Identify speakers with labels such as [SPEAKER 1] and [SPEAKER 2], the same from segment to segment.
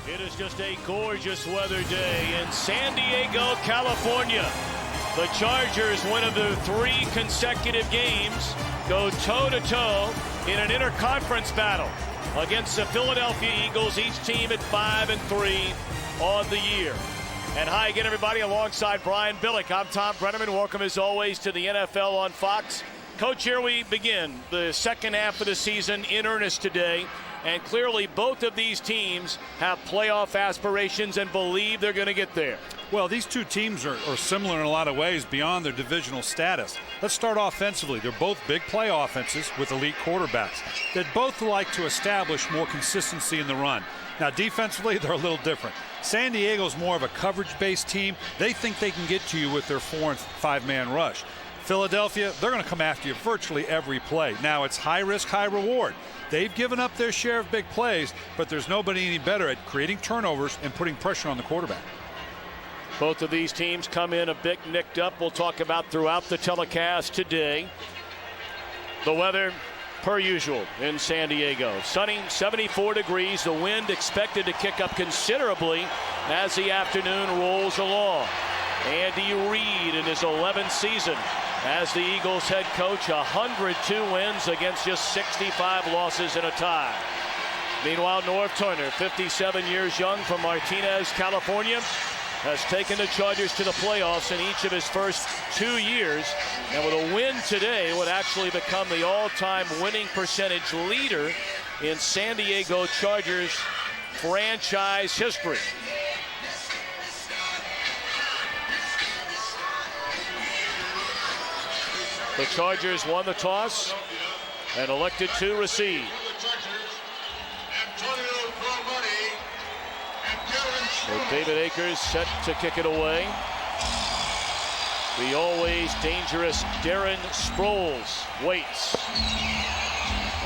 [SPEAKER 1] It is just a gorgeous weather day in San Diego, California. The Chargers, one of their 3 consecutive games, go toe-to-toe in an interconference battle against the Philadelphia Eagles, each team at 5-3 on the year. And hi again, everybody, alongside Brian Billick. I'm Thom Brennaman. Welcome, as always, to the NFL on Fox. Coach, here we begin the second half of the season in earnest today. And clearly, both of these teams have playoff aspirations and believe they're going to get there.
[SPEAKER 2] Well, these two teams are similar in a lot of ways beyond their divisional status. Let's start offensively. They're both big play offenses with elite quarterbacks. They'd both like to establish more consistency in the run. Now, defensively, they're a little different. San Diego's more of a coverage-based team. They think they can get to you with their 4- and 5-man rush. Philadelphia, they're going to come after you virtually every play. Now, it's high risk, high reward. They've given up their share of big plays, but there's nobody any better at creating turnovers and putting pressure on the quarterback.
[SPEAKER 1] Both of these teams come in a bit nicked up. We'll talk about throughout the telecast today. The weather, per usual, in San Diego. Sunny, 74 degrees. The wind expected to kick up considerably as the afternoon rolls along. Andy Reid in his 11th season as the Eagles head coach, 102 wins against just 65 losses and a tie. Meanwhile, Norv Turner, 57 years young, from Martinez, California, has taken the Chargers to the playoffs in each of his first 2 years, and with a win today would actually become the all-time winning percentage leader in San Diego Chargers franchise history. The Chargers won the toss and elected to receive. With David Akers set to kick it away. The always dangerous Darren Sproles waits.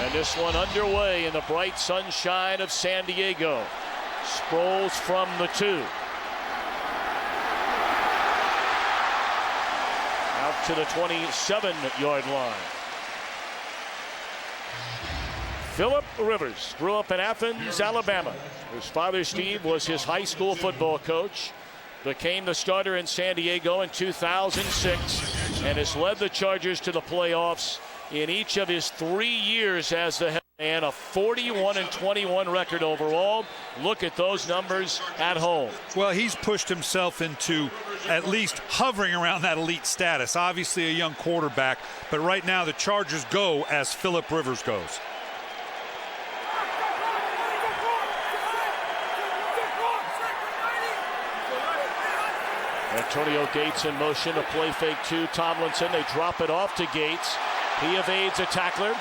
[SPEAKER 1] And this one underway in the bright sunshine of San Diego. Sproles from the 2. Out to the 27-yard line. Philip Rivers grew up in Athens, Alabama. His father, Steve, was his high school football coach. Became the starter in San Diego in 2006 and has led the Chargers to the playoffs in each of his 3 years as the head man. A 41-21 record overall. Look at those numbers at home.
[SPEAKER 2] Well, he's pushed himself into at least hovering around that elite status. Obviously a young quarterback, but right now the Chargers go as Philip Rivers goes.
[SPEAKER 1] Antonio Gates in motion, a play fake to Tomlinson. They drop it off to Gates. He evades a tackler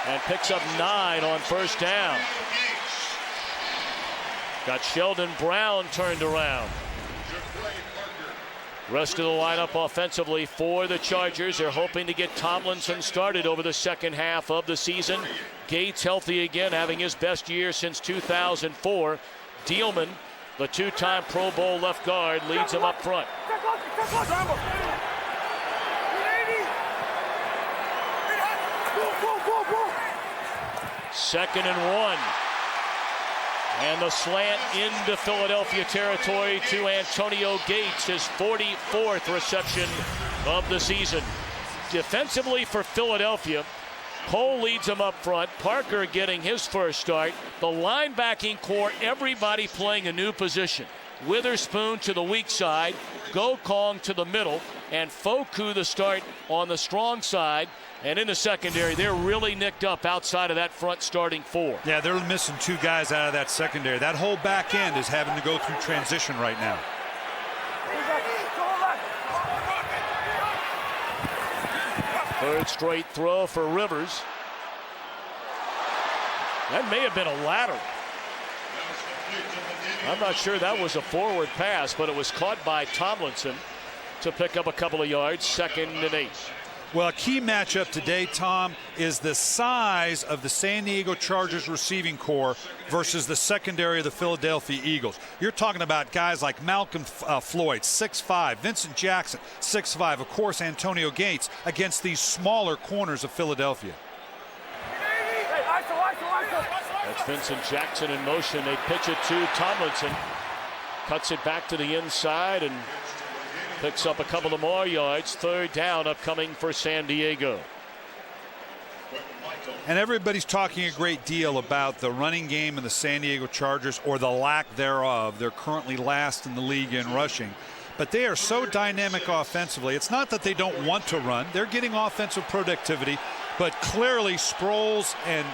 [SPEAKER 1] and picks up 9 on first down. Got Sheldon Brown turned around. Rest of the lineup offensively for the Chargers. They're hoping to get Tomlinson started over the second half of the season. Gates healthy again, having his best year since 2004. Dielman, the 2-time Pro Bowl left guard, leads him up front. Second and 1. And the slant into Philadelphia territory to Antonio Gates, his 44th reception of the season. Defensively for Philadelphia, Cole leads him up front. Parker getting his first start. The linebacking core, everybody playing a new position. Witherspoon to the weak side, Gokong to the middle, and Foku the start on the strong side. And in the secondary, they're really nicked up outside of that front starting 4.
[SPEAKER 2] Yeah, they're missing 2 guys out of that secondary. That whole back end is having to go through transition right now.
[SPEAKER 1] Third straight throw for Rivers. That may have been a lateral. I'm not sure that was a forward pass, but it was caught by Tomlinson to pick up a couple of yards. 2nd and 8.
[SPEAKER 2] Well, a key matchup today, Tom, is the size of the San Diego Chargers receiving core versus the secondary of the Philadelphia Eagles. You're talking about guys like Malcolm Floyd, 6'5", Vincent Jackson, 6'5", of course, Antonio Gates, against these smaller corners of Philadelphia.
[SPEAKER 1] That's Vincent Jackson in motion. They pitch it to Tomlinson. Cuts it back to the inside and picks up a couple of more yards. Third down upcoming for San Diego.
[SPEAKER 2] And everybody's talking a great deal about the running game of the San Diego Chargers, or the lack thereof. They're currently last in the league in rushing. But they are so dynamic offensively. It's not that they don't want to run. They're getting offensive productivity. But clearly Sproles and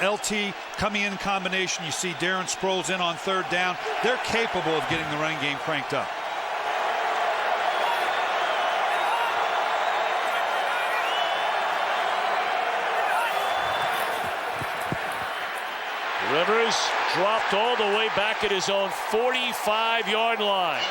[SPEAKER 2] LT coming in combination. You see Darren Sproles in on third down. They're capable of getting the running game cranked up.
[SPEAKER 1] Rivers dropped all the way back at his own 45-yard line.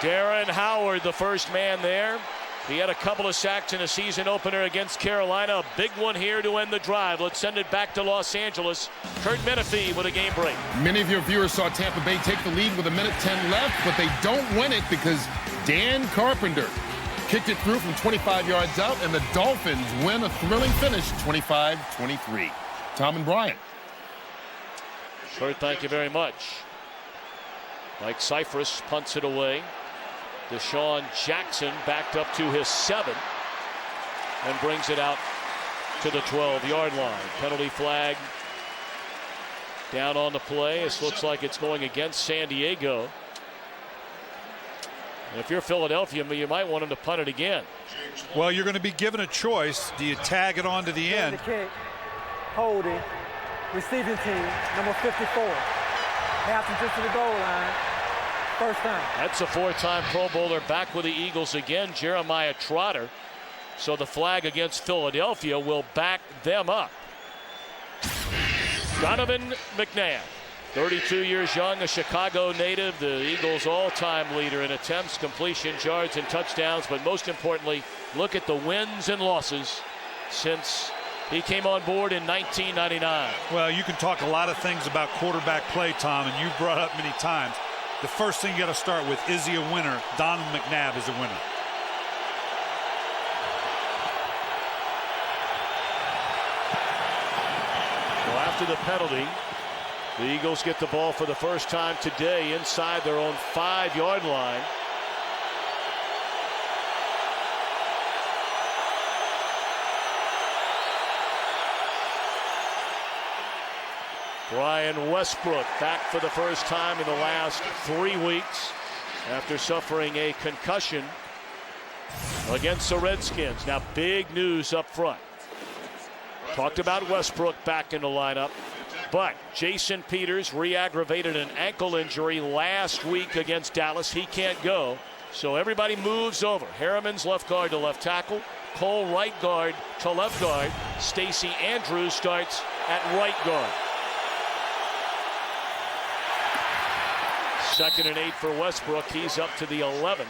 [SPEAKER 1] Darren Howard, the first man there. He had a couple of sacks in a season opener against Carolina. A big one here to end the drive. Let's send it back to Los Angeles. Kurt Menefee with a game break.
[SPEAKER 3] Many of your viewers saw Tampa Bay take the lead with 1:10 left, but they don't win it because Dan Carpenter kicked it through from 25 yards out, and the Dolphins win a thrilling finish, 25-23. Thom and Brian.
[SPEAKER 1] Kurt, thank you very much. Mike Cyphers punts it away. Deshaun Jackson backed up to his 7 and brings it out to the 12-yard line. Penalty flag down on the play. This looks like it's going against San Diego. And if you're Philadelphia, you might want him to punt it again.
[SPEAKER 2] Well, you're going to be given a choice. Do you tag it on to the end?
[SPEAKER 4] The kick, holding, receiving team, number 54. Passing just to the goal line. First time.
[SPEAKER 1] That's a 4-time Pro Bowler back with the Eagles again, Jeremiah Trotter. So the flag against Philadelphia will back them up. Donovan McNabb, 32 years young, a Chicago native, the Eagles' all-time leader in attempts, completions, yards, and touchdowns. But most importantly, look at the wins and losses since he came on board in 1999.
[SPEAKER 2] Well, you can talk a lot of things about quarterback play, Tom, and you've brought up many times. The first thing you got to start with, is he a winner? Donovan McNabb is a winner.
[SPEAKER 1] Well, after the penalty, the Eagles get the ball for the first time today inside their own 5-yard line. Brian Westbrook back for the first time in the last 3 weeks after suffering a concussion against the Redskins. Now, big news up front. Talked about Westbrook back in the lineup, but Jason Peters re-aggravated an ankle injury last week against Dallas. He can't go, so everybody moves over. Harriman's left guard to left tackle. Cole right guard to left guard. Stacey Andrews starts at right guard. 2nd and 8 for Westbrook. He's up to the 11.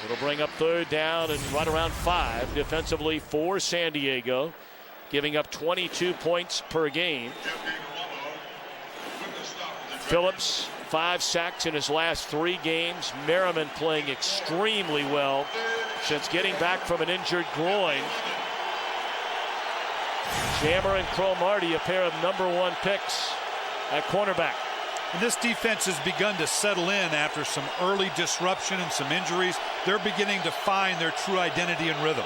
[SPEAKER 1] It'll bring up third down and right around 5 defensively for San Diego, giving up 22 points per game. Phillips, 5 sacks in his last 3 games. Merriman playing extremely well since getting back from an injured groin. Jammer and Cromartie, a pair of #1 picks at cornerback.
[SPEAKER 2] And this defense has begun to settle in after some early disruption and some injuries. They're beginning to find their true identity and rhythm.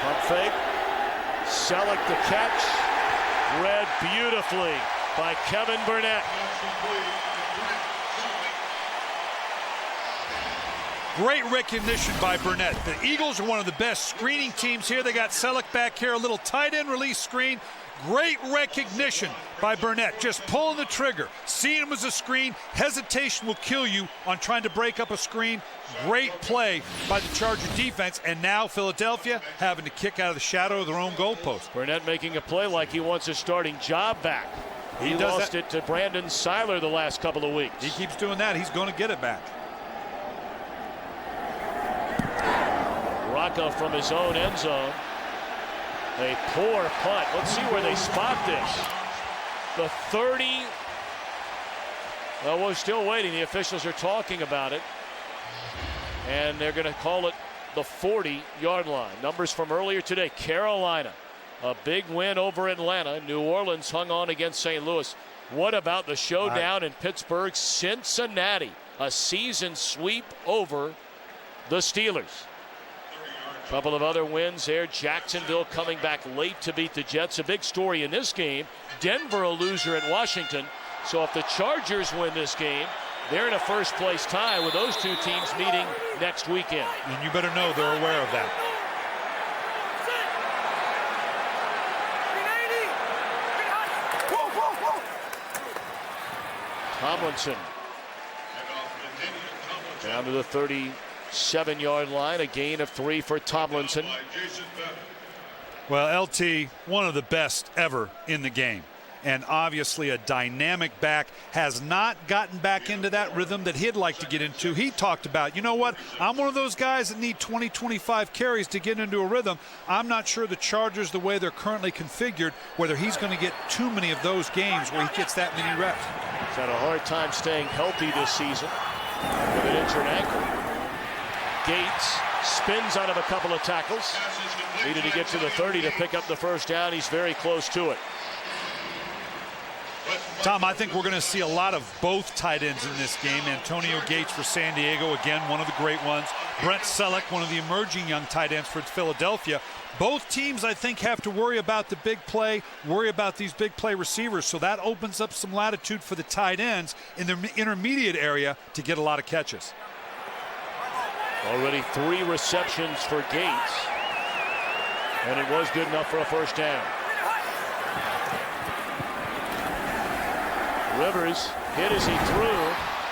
[SPEAKER 1] Pump fake. Selleck the catch. Read beautifully by Kevin Burnett.
[SPEAKER 2] Great recognition by Burnett. The Eagles are one of the best screening teams here. They got Selleck back here, a little tight end release screen. Great recognition by Burnett. Just pulling the trigger, seeing him as a screen. Hesitation will kill you on trying to break up a screen. Great play by the Charger defense. And now Philadelphia having to kick out of the shadow of their own goalpost.
[SPEAKER 1] Burnett making a play like he wants his starting job back. He lost it to Brandon Seiler the last couple of weeks.
[SPEAKER 2] He keeps doing that. He's going to get it back.
[SPEAKER 1] Rocca from his own end zone. A poor punt. Let's see where they spot this. The 30. Well, we're still waiting. The officials are talking about it. And they're going to call it the 40-yard line. Numbers from earlier today. Carolina, a big win over Atlanta. New Orleans hung on against St. Louis. What about the showdown in Pittsburgh? Cincinnati, a season sweep over the Steelers. A couple of other wins there. Jacksonville coming back late to beat the Jets. A big story in this game. Denver a loser at Washington. So if the Chargers win this game, they're in a first-place tie with those two teams meeting next weekend.
[SPEAKER 2] And you better know they're aware of that.
[SPEAKER 1] Tomlinson down to the 37-yard line. A gain of 3 for Tomlinson.
[SPEAKER 2] Well, LT, one of the best ever in the game. And obviously a dynamic back, has not gotten back into that rhythm that he'd like to get into. He talked about, you know what, I'm one of those guys that need 20, 25 carries to get into a rhythm. I'm not sure the Chargers, the way they're currently configured, whether he's going to get too many of those games where he gets that many reps.
[SPEAKER 1] He's had a hard time staying healthy this season with an injured ankle. Gates spins out of a couple of tackles. Needed to get to the 30 to pick up the first down. He's very close to it.
[SPEAKER 2] Tom, I think we're going to see a lot of both tight ends in this game. Antonio Gates for San Diego, again, one of the great ones. Brent Selleck, one of the emerging young tight ends for Philadelphia. Both teams, I think, have to worry about the big play, worry about these big play receivers. So that opens up some latitude for the tight ends in the intermediate area to get a lot of catches.
[SPEAKER 1] Already 3 receptions for Gates. And it was good enough for a first down. Rivers hit as he threw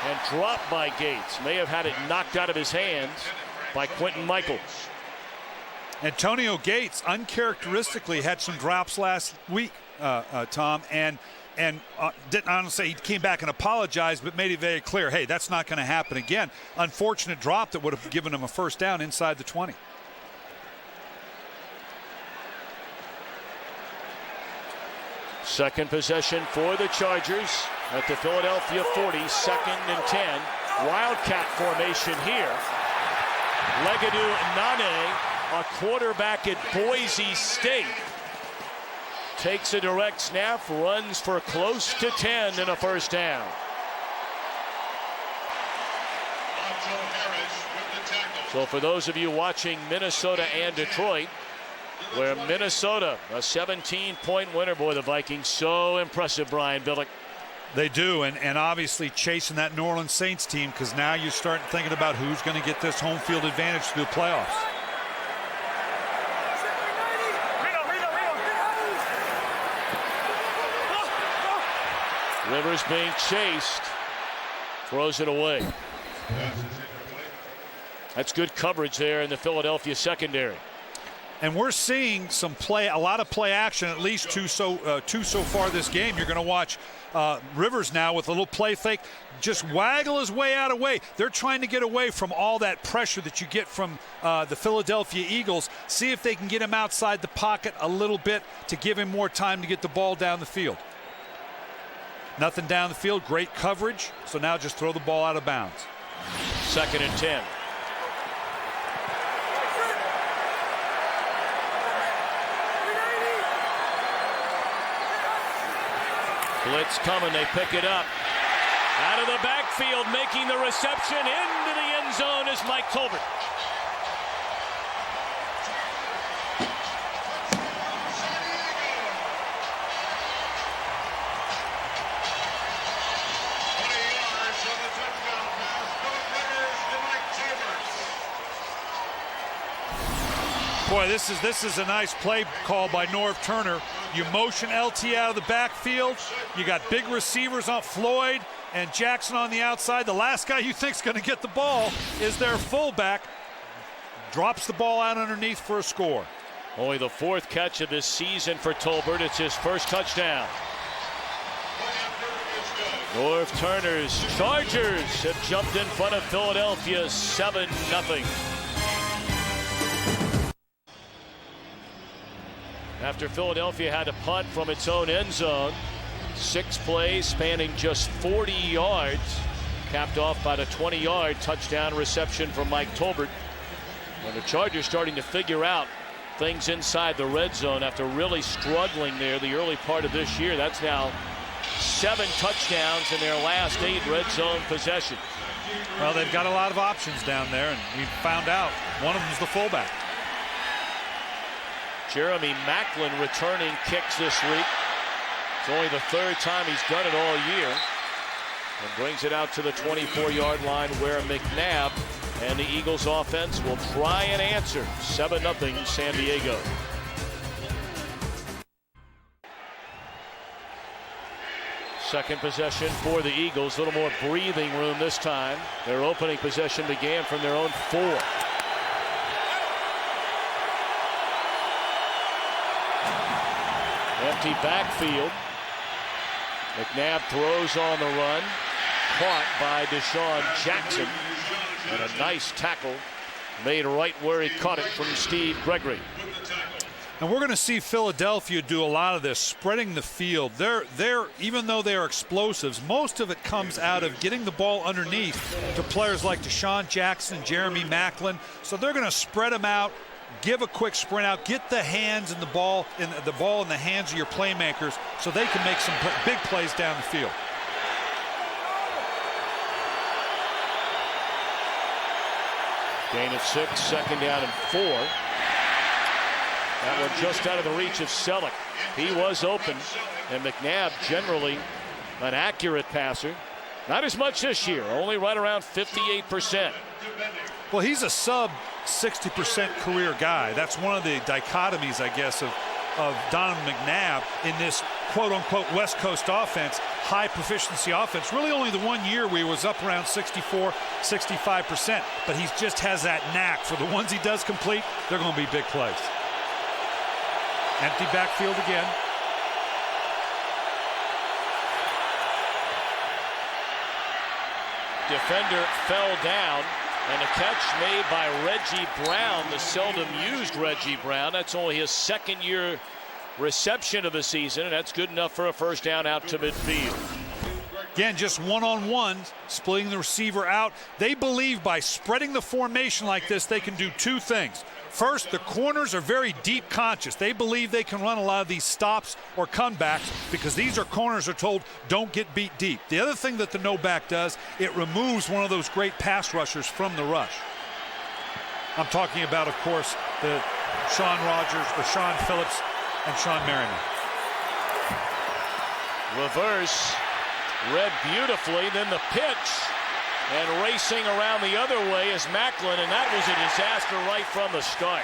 [SPEAKER 1] and dropped by Gates. May have had it knocked out of his hands by Quentin Michaels.
[SPEAKER 2] Antonio Gates uncharacteristically had some drops last week, Tom, and didn't honestly, he came back and apologized, but made it very clear, hey, that's not going to happen again. Unfortunate drop that would have given him a first down inside the 20.
[SPEAKER 1] Second possession for the Chargers at the Philadelphia 40, 2nd and 10. Wildcat formation here. Legadou Nane, a quarterback at Boise State, takes a direct snap, runs for close to 10 and a first down. So for those of you watching Minnesota and Detroit, where Minnesota, a 17-point winner. Boy, the Vikings so impressive, Brian Billick.
[SPEAKER 2] They do, and obviously chasing that New Orleans Saints team, because now you start thinking about who's going to get this home field advantage through the playoffs.
[SPEAKER 1] Rivers being chased, throws it away. That's good coverage there in the Philadelphia secondary.
[SPEAKER 2] And we're seeing some play, a lot of play action, at least two so far this game. You're going to watch Rivers now with a little play fake, just waggle his way out of way. They're trying to get away from all that pressure that you get from the Philadelphia Eagles. See if they can get him outside the pocket a little bit to give him more time to get the ball down the field. Nothing down the field, great coverage. So now just throw the ball out of bounds.
[SPEAKER 1] 2nd and 10. Blitz coming, they pick it up. Out of the backfield, making the reception into the end zone is Mike Tolbert.
[SPEAKER 2] Boy, this is a nice play call by Norv Turner. You motion LT out of the backfield. You got big receivers on Floyd and Jackson on the outside. The last guy you think's going to get the ball is their fullback. Drops the ball out underneath for a score.
[SPEAKER 1] Only the 4th catch of this season for Tolbert. It's his first touchdown. Norv Turner's Chargers have jumped in front of Philadelphia 7-0. After Philadelphia had to punt from its own end zone, 6 plays spanning just 40 yards, capped off by the 20-yard touchdown reception from Mike Tolbert. And the Chargers starting to figure out things inside the red zone after really struggling there the early part of this year. That's now 7 touchdowns in their last 8 red zone possessions.
[SPEAKER 2] Well, they've got a lot of options down there, and we found out one of them is the fullback.
[SPEAKER 1] Jeremy Maclin returning kicks this week. It's only the 3rd time he's done it all year. And brings it out to the 24-yard line where McNabb and the Eagles offense will try and answer. 7-0 San Diego. Second possession for the Eagles. A little more breathing room this time. Their opening possession began from their own 4. Empty backfield. McNabb throws on the run. Caught by Deshaun Jackson. And a nice tackle made right where he caught it from Steve Gregory.
[SPEAKER 2] And we're going to see Philadelphia do a lot of this, spreading the field. They're even though they are explosives, most of it comes out of getting the ball underneath to players like Deshaun Jackson, Jeremy Maclin. So they're going to spread them out, give a quick sprint out, get the hands and the ball in the hands of your playmakers so they can make some big plays down the field.
[SPEAKER 1] Gain of 6, 2nd down and 4. That one just out of the reach of Selleck. He was open, and McNabb generally an accurate passer. Not as much this year, only right around 58%.
[SPEAKER 2] Well, he's a sub 60% career guy. That's one of the dichotomies, I guess, of Donovan McNabb in this quote-unquote West Coast offense, high proficiency offense. Really only the 1 year where he was up around 64, 65%. But he just has that knack. For the ones he does complete, they're going to be big plays. Empty backfield again.
[SPEAKER 1] Defender fell down, and a catch made by Reggie Brown, the seldom used Reggie Brown. That's only his 2nd year reception of the season, and that's good enough for a first down out to midfield.
[SPEAKER 2] Again, just one-on-one, splitting the receiver out. They believe by spreading the formation like this, they can do 2 things. First, the corners are very deep conscious. They believe they can run a lot of these stops or comebacks because these are corners are told don't get beat deep. The other thing that the no-back does, it removes one of those great pass rushers from the rush. I'm talking about, of course, the Sean Rogers, or Sean Phillips, and Sean Merriman.
[SPEAKER 1] Reverse, read beautifully, then the pitch. And racing around the other way is Maclin, and that was a disaster right from the start.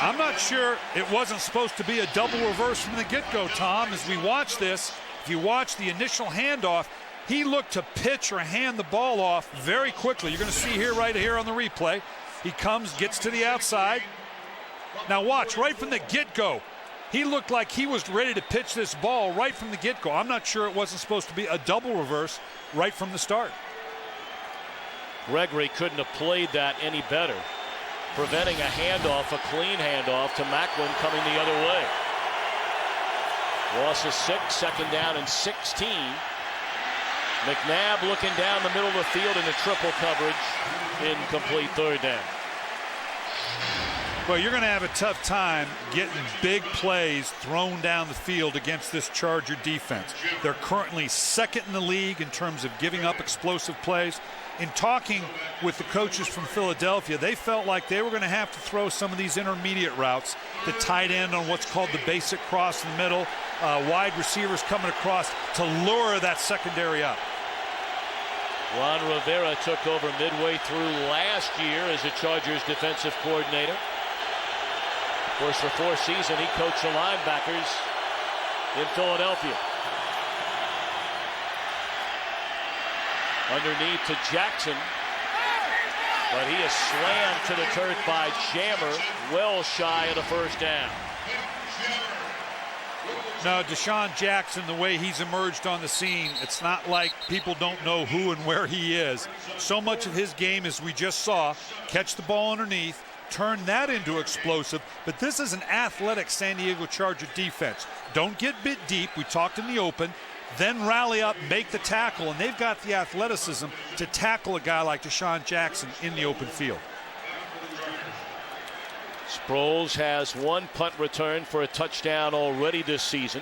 [SPEAKER 2] I'm not sure it wasn't supposed to be a double reverse from the get-go, Tom. As we watch this, if you watch the initial handoff, he looked to pitch or hand the ball off very quickly. You're going to see here, right here on the replay. He comes, gets to the outside. Now watch, right from the get-go, he looked like he was ready to pitch this ball right from the get-go. I'm not sure it wasn't supposed to be a double reverse right from the start.
[SPEAKER 1] Gregory couldn't have played that any better, preventing a handoff, a clean handoff to Maclin coming the other way. Loss of 6, 2nd down and 16. McNabb looking down the middle of the field in the triple coverage. Incomplete 3rd down.
[SPEAKER 2] Well, you're going to have a tough time getting big plays thrown down the field against this Charger defense. They're currently 2nd in the league in terms of giving up explosive plays. In talking with the coaches from Philadelphia, they felt like they were going to have to throw some of these intermediate routes, the tight end on what's called the basic cross in the middle, wide receivers coming across to lure that secondary up.
[SPEAKER 1] Ron Rivera took over midway through last year as the Chargers defensive coordinator. Of course, for 4 seasons, he coached the linebackers in Philadelphia. Underneath to Jackson, but he is slammed to the turf by Jammer, well shy of the first down.
[SPEAKER 2] No, Deshaun Jackson, the way he's emerged on the scene, it's not like people don't know who and where he is. So much of his game, as we just saw, catch the ball underneath, turn that into explosive, but this is an athletic San Diego Charger defense. Don't get bit deep. We talked in the open. then rally up, make the tackle, and they've got the athleticism to tackle a guy like Deshaun Jackson in the open field.
[SPEAKER 1] Sproles has one punt return for a touchdown already this season.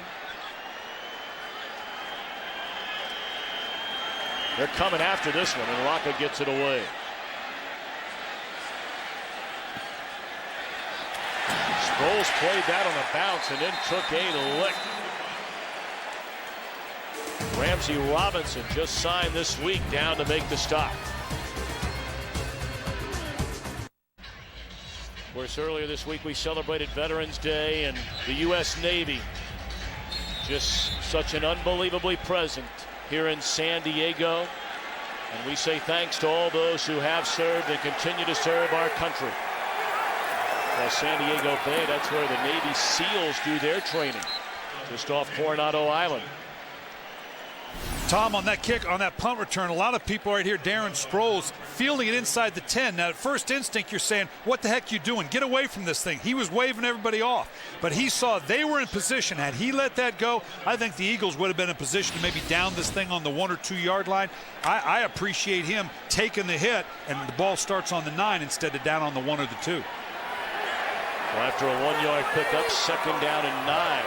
[SPEAKER 1] They're coming after this one, and Rocca gets it away. Sproles played that on a bounce and then took a lick. Ramsey Robinson just signed this week down to make the stop. Of course, earlier this week we celebrated Veterans Day, and the U.S. Navy just such an unbelievably present here in San Diego. And we say thanks to all those who have served and continue to serve our country. Well, San Diego Bay, that's where the Navy SEALs do their training, just off Coronado Island.
[SPEAKER 2] Tom, on that kick, on that punt return, a lot of people right here, Darren Sproles, fielding it inside the 10. Now, at first instinct, you're saying, what the heck you doing? Get away from this thing. He was waving everybody off. But he saw they were in position. Had he let that go, I think the Eagles would have been in position to maybe down this thing on the 1 or 2 yard line. I appreciate him taking the hit, and the ball starts on the 9 instead of down on the 1 or the 2.
[SPEAKER 1] Well, after a 1 yard pickup, 2nd down and 9.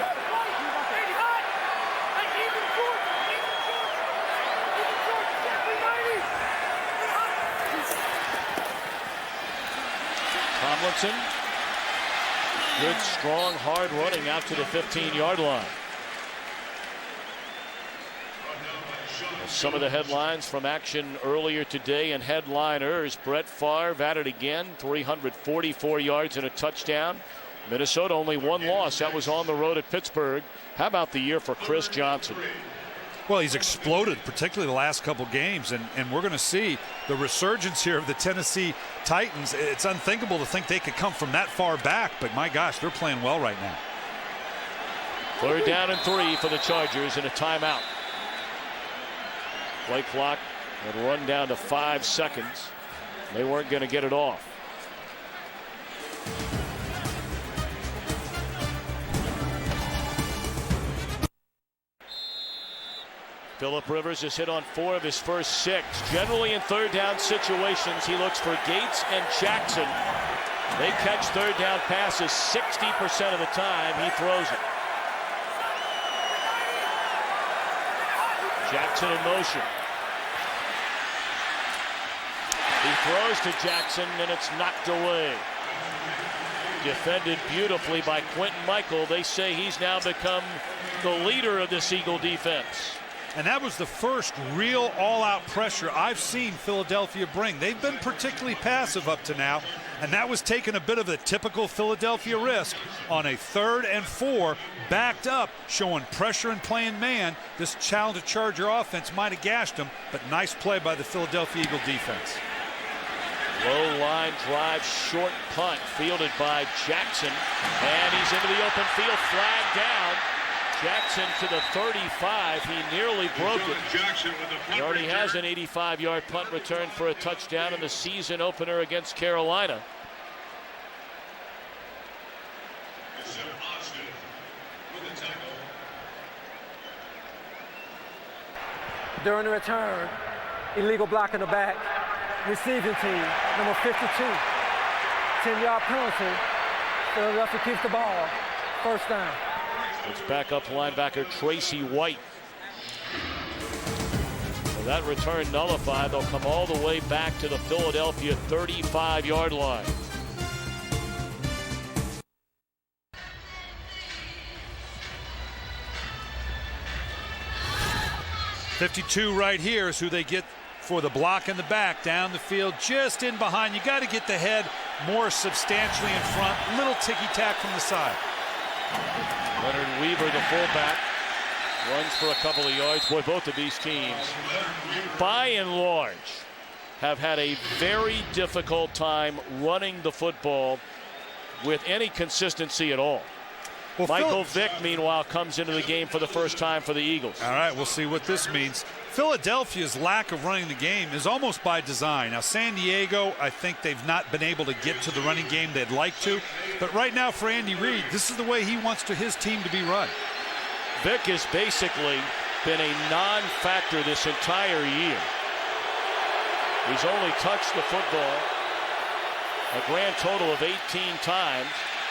[SPEAKER 1] Tomlinson, good, strong, hard running out to the 15-yard line. Some of the headlines from action earlier today and headliners: Brett Favre at it again, 344 yards and a touchdown. Minnesota only one loss. That was on the road at Pittsburgh. How about the year for Chris Johnson?
[SPEAKER 2] Well, he's exploded, particularly the last couple games, and we're going to see the resurgence here of the Tennessee Titans. It's unthinkable to think they could come from that far back, but my gosh, they're playing well right now.
[SPEAKER 1] 3rd down and 3 for the Chargers and a timeout. Play clock had run down to 5 seconds. They weren't going to get it off. Phillip Rivers has hit on 4 of his first 6. Generally in 3rd down situations, he looks for Gates and Jackson. They catch 3rd down passes 60% of the time. He throws it. Jackson in motion. He throws to Jackson, and it's knocked away. Defended beautifully by Quentin Michael. They say he's now become the leader of this Eagle defense.
[SPEAKER 2] And that was the first real all-out pressure I've seen Philadelphia bring. They've been particularly passive up to now, and that was taking a bit of a typical Philadelphia risk on a 3rd and 4, backed up, showing pressure and playing man. This talented Charger offense might have gashed them, but nice play by the Philadelphia Eagle defense.
[SPEAKER 1] Low line drive, short punt, fielded by Jackson, and he's into the open field, flag down. Jackson to the 35. He nearly broke it. He already has an 85-yard punt return for a touchdown in the season opener against Carolina.
[SPEAKER 4] During the return, illegal block in the back. Receiving team, number 52. 10-yard penalty. Philadelphia keeps the ball. 1st down.
[SPEAKER 1] It's backup linebacker Tracy White. So that return nullified. They'll come all the way back to the Philadelphia 35-yard line.
[SPEAKER 2] .52 right here is who they get for the block in the back, down the field, just in behind. You got to get the head more substantially in front. Little ticky-tack from the side.
[SPEAKER 1] Leonard Weaver, the fullback, runs for a couple of yards. Boy, both of these teams, by and large, have had a very difficult time running the football with any consistency at all. Well, Michael Vick, meanwhile, comes into the game for the first time for the Eagles.
[SPEAKER 2] All right, we'll see what this means. Philadelphia's lack of running the game is almost by design. Now, San Diego, I think they've not been able to get to the running game they'd like to. But right now for Andy Reid, this is the way he wants his team to be run.
[SPEAKER 1] Vick is basically been a non-factor this entire year. He's only touched the football a grand total of 18 times.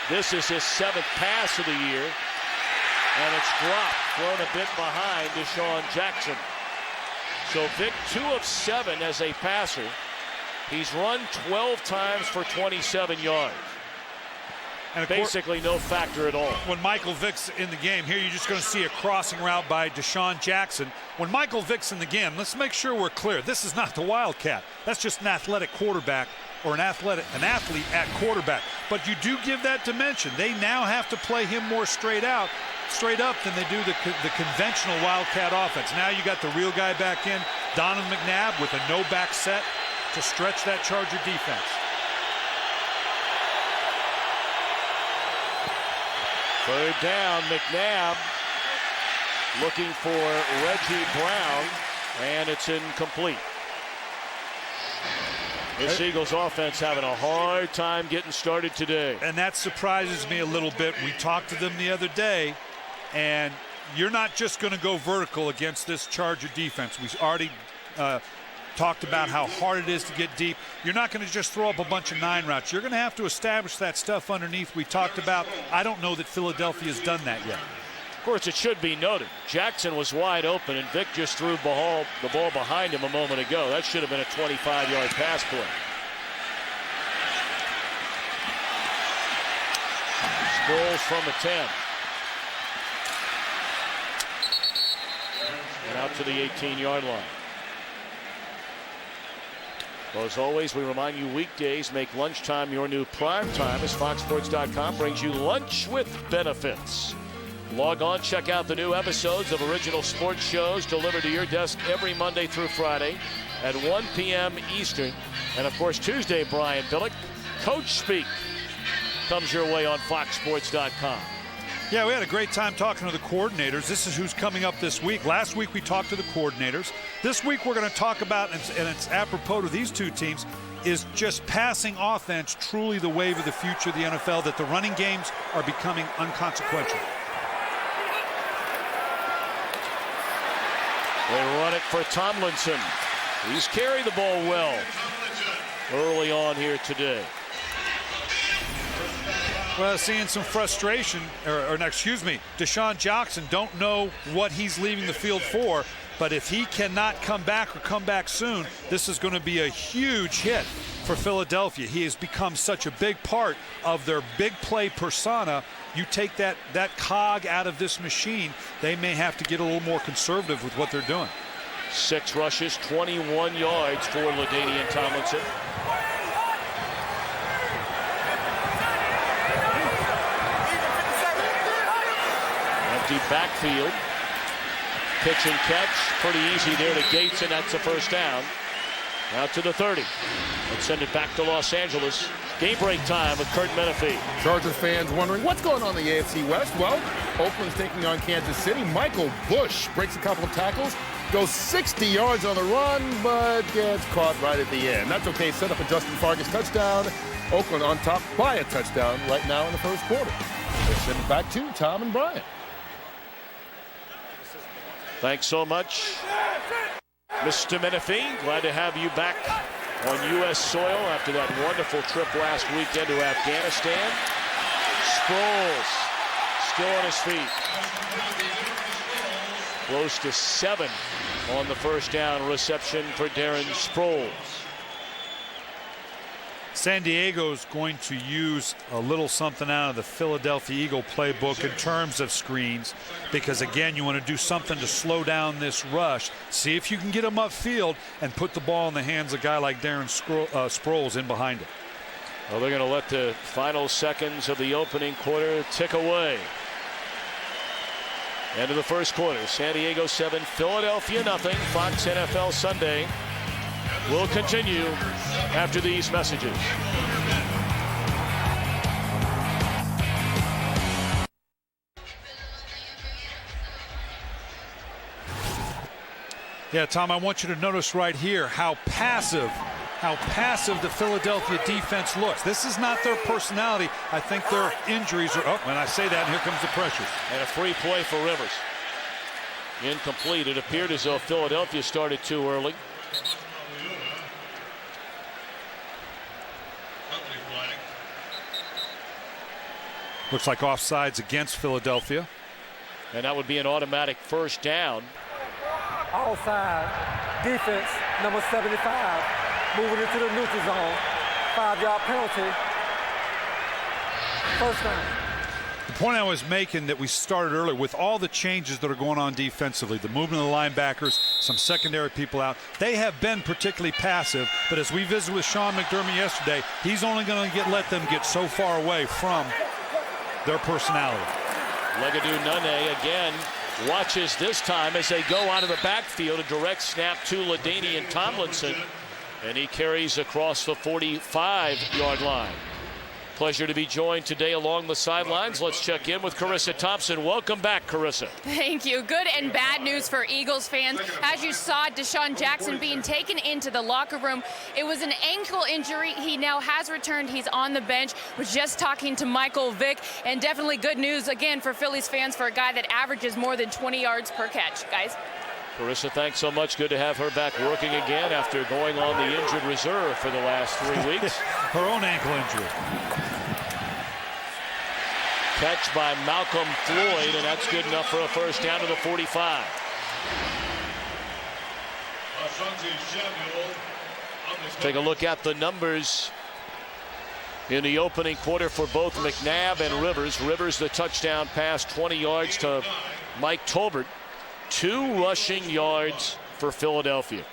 [SPEAKER 1] This is his 7th pass of the year, and it's dropped, thrown a bit behind Deshaun Jackson. So Vic 2 of 7 as a passer. He's run 12 times for 27 yards. And basically no factor at all.
[SPEAKER 2] When Michael Vick's in the game, here you're just going to see a crossing route by Deshaun Jackson. When Michael Vick's in the game, let's make sure we're clear. This is not the Wildcat. That's just an athletic quarterback or an athlete at quarterback. But you do give that dimension. They now have to play him more straight up than they do the conventional Wildcat offense. Now you got the real guy back in, Donovan McNabb, with a no-back set to stretch that Charger defense.
[SPEAKER 1] Third down, McNabb looking for Reggie Brown, and it's incomplete. This Eagles offense having a hard time getting started today.
[SPEAKER 2] And that surprises me a little bit. We talked to them the other day, and you're not just going to go vertical against this Charger defense. We already talked about how hard it is to get deep. You're not going to just throw up a bunch of 9 routes. You're going to have to establish that stuff underneath we talked about. I don't know that Philadelphia has done that yet.
[SPEAKER 1] Of course, it should be noted, Jackson was wide open, and Vic just threw the ball behind him a moment ago. That should have been a 25-yard pass play. Sproles from the 10. And out to the 18-yard line. Well, as always, we remind you weekdays make lunchtime your new prime time as FoxSports.com brings you lunch with benefits. Log on, check out the new episodes of original sports shows delivered to your desk every Monday through Friday at 1 p.m. Eastern. And, of course, Tuesday, Brian Billick, Coach Speak, comes your way on FoxSports.com.
[SPEAKER 2] Yeah, we had a great time talking to the coordinators. This is who's coming up this week. Last week we talked to the coordinators. This week we're going to talk about, and it's apropos to these two teams, is just passing offense truly the wave of the future of the NFL, that the running games are becoming unconsequential.
[SPEAKER 1] They run it for Tomlinson. He's carried the ball well early on here today.
[SPEAKER 2] Well, seeing some frustration, Deshaun Jackson don't know what he's leaving the field for, but if he cannot come back or come back soon, this is going to be a huge hit for Philadelphia. He has become such a big part of their big play persona. You take that cog out of this machine, they may have to get a little more conservative with what they're doing.
[SPEAKER 1] 6 rushes, 21 yards for LaDainian Tomlinson. Empty backfield. Pitch and catch. Pretty easy there to Gates, and that's a first down. Out to the 30. Let's send it back to Los Angeles. Game break time with Kurt Menefee.
[SPEAKER 3] Chargers fans wondering what's going on in the AFC West. Well, Oakland's taking on Kansas City. Michael Bush breaks a couple of tackles, goes 60 yards on the run, but gets caught right at the end. That's okay. Set up a Justin Fargas touchdown. Oakland on top by a touchdown right now in the first quarter. Let's send it back to Thom and Brian.
[SPEAKER 1] Thanks so much, Mr. Menefee. Glad to have you back on U.S. soil after that wonderful trip last weekend to Afghanistan. Sproles still on his feet. Close to 7 on the first down reception for Darren Sproles.
[SPEAKER 2] San Diego's going to use a little something out of the Philadelphia Eagle playbook in terms of screens, because again, you want to do something to slow down this rush. See if you can get them upfield and put the ball in the hands of a guy like Darren Sproles in behind it.
[SPEAKER 1] Well, they're going to let the final seconds of the opening quarter tick away. End of the first quarter. San Diego 7, Philadelphia nothing. Fox NFL Sunday will continue after these messages.
[SPEAKER 2] Yeah, Tom, I want you to notice right here how passive the Philadelphia defense looks. This is not their personality. I think their injuries are, when I say that, here comes the pressure.
[SPEAKER 1] And a free play for Rivers. Incomplete. It appeared as though Philadelphia started too early.
[SPEAKER 2] Looks like offsides against Philadelphia.
[SPEAKER 1] And that would be an automatic first down.
[SPEAKER 4] Offside. Defense, number 75. Moving into the neutral zone. 5-yard penalty. First down.
[SPEAKER 2] The point I was making that we started earlier with all the changes that are going on defensively, the movement of the linebackers, some secondary people out, they have been particularly passive, but as we visited with Sean McDermott yesterday, he's only going to let them get so far away from their personality.
[SPEAKER 1] Legadou Nunez again watches this time as they go out of the backfield. A direct snap to LaDainian Tomlinson, and he carries across the 45-yard line. Pleasure to be joined today along the sidelines. Let's check in with Charissa Thompson. Welcome back, Charissa.
[SPEAKER 5] Thank you. Good and bad news for Eagles fans. As you saw, Deshaun Jackson being taken into the locker room. It was an ankle injury. He now has returned. He's on the bench. Was just talking to Michael Vick, and definitely good news again for Phillies fans for a guy that averages more than 20 yards per catch, guys.
[SPEAKER 1] Charissa, thanks so much. Good to have her back working again after going on the injured reserve for the last 3 weeks.
[SPEAKER 2] Her own ankle injury.
[SPEAKER 1] Catch by Malcolm Floyd, and that's good enough for a first down to the 45. Take a look at the numbers in the opening quarter for both McNabb and Rivers. Rivers, the touchdown pass, 20 yards to Mike Tolbert. 2 rushing yards for Philadelphia.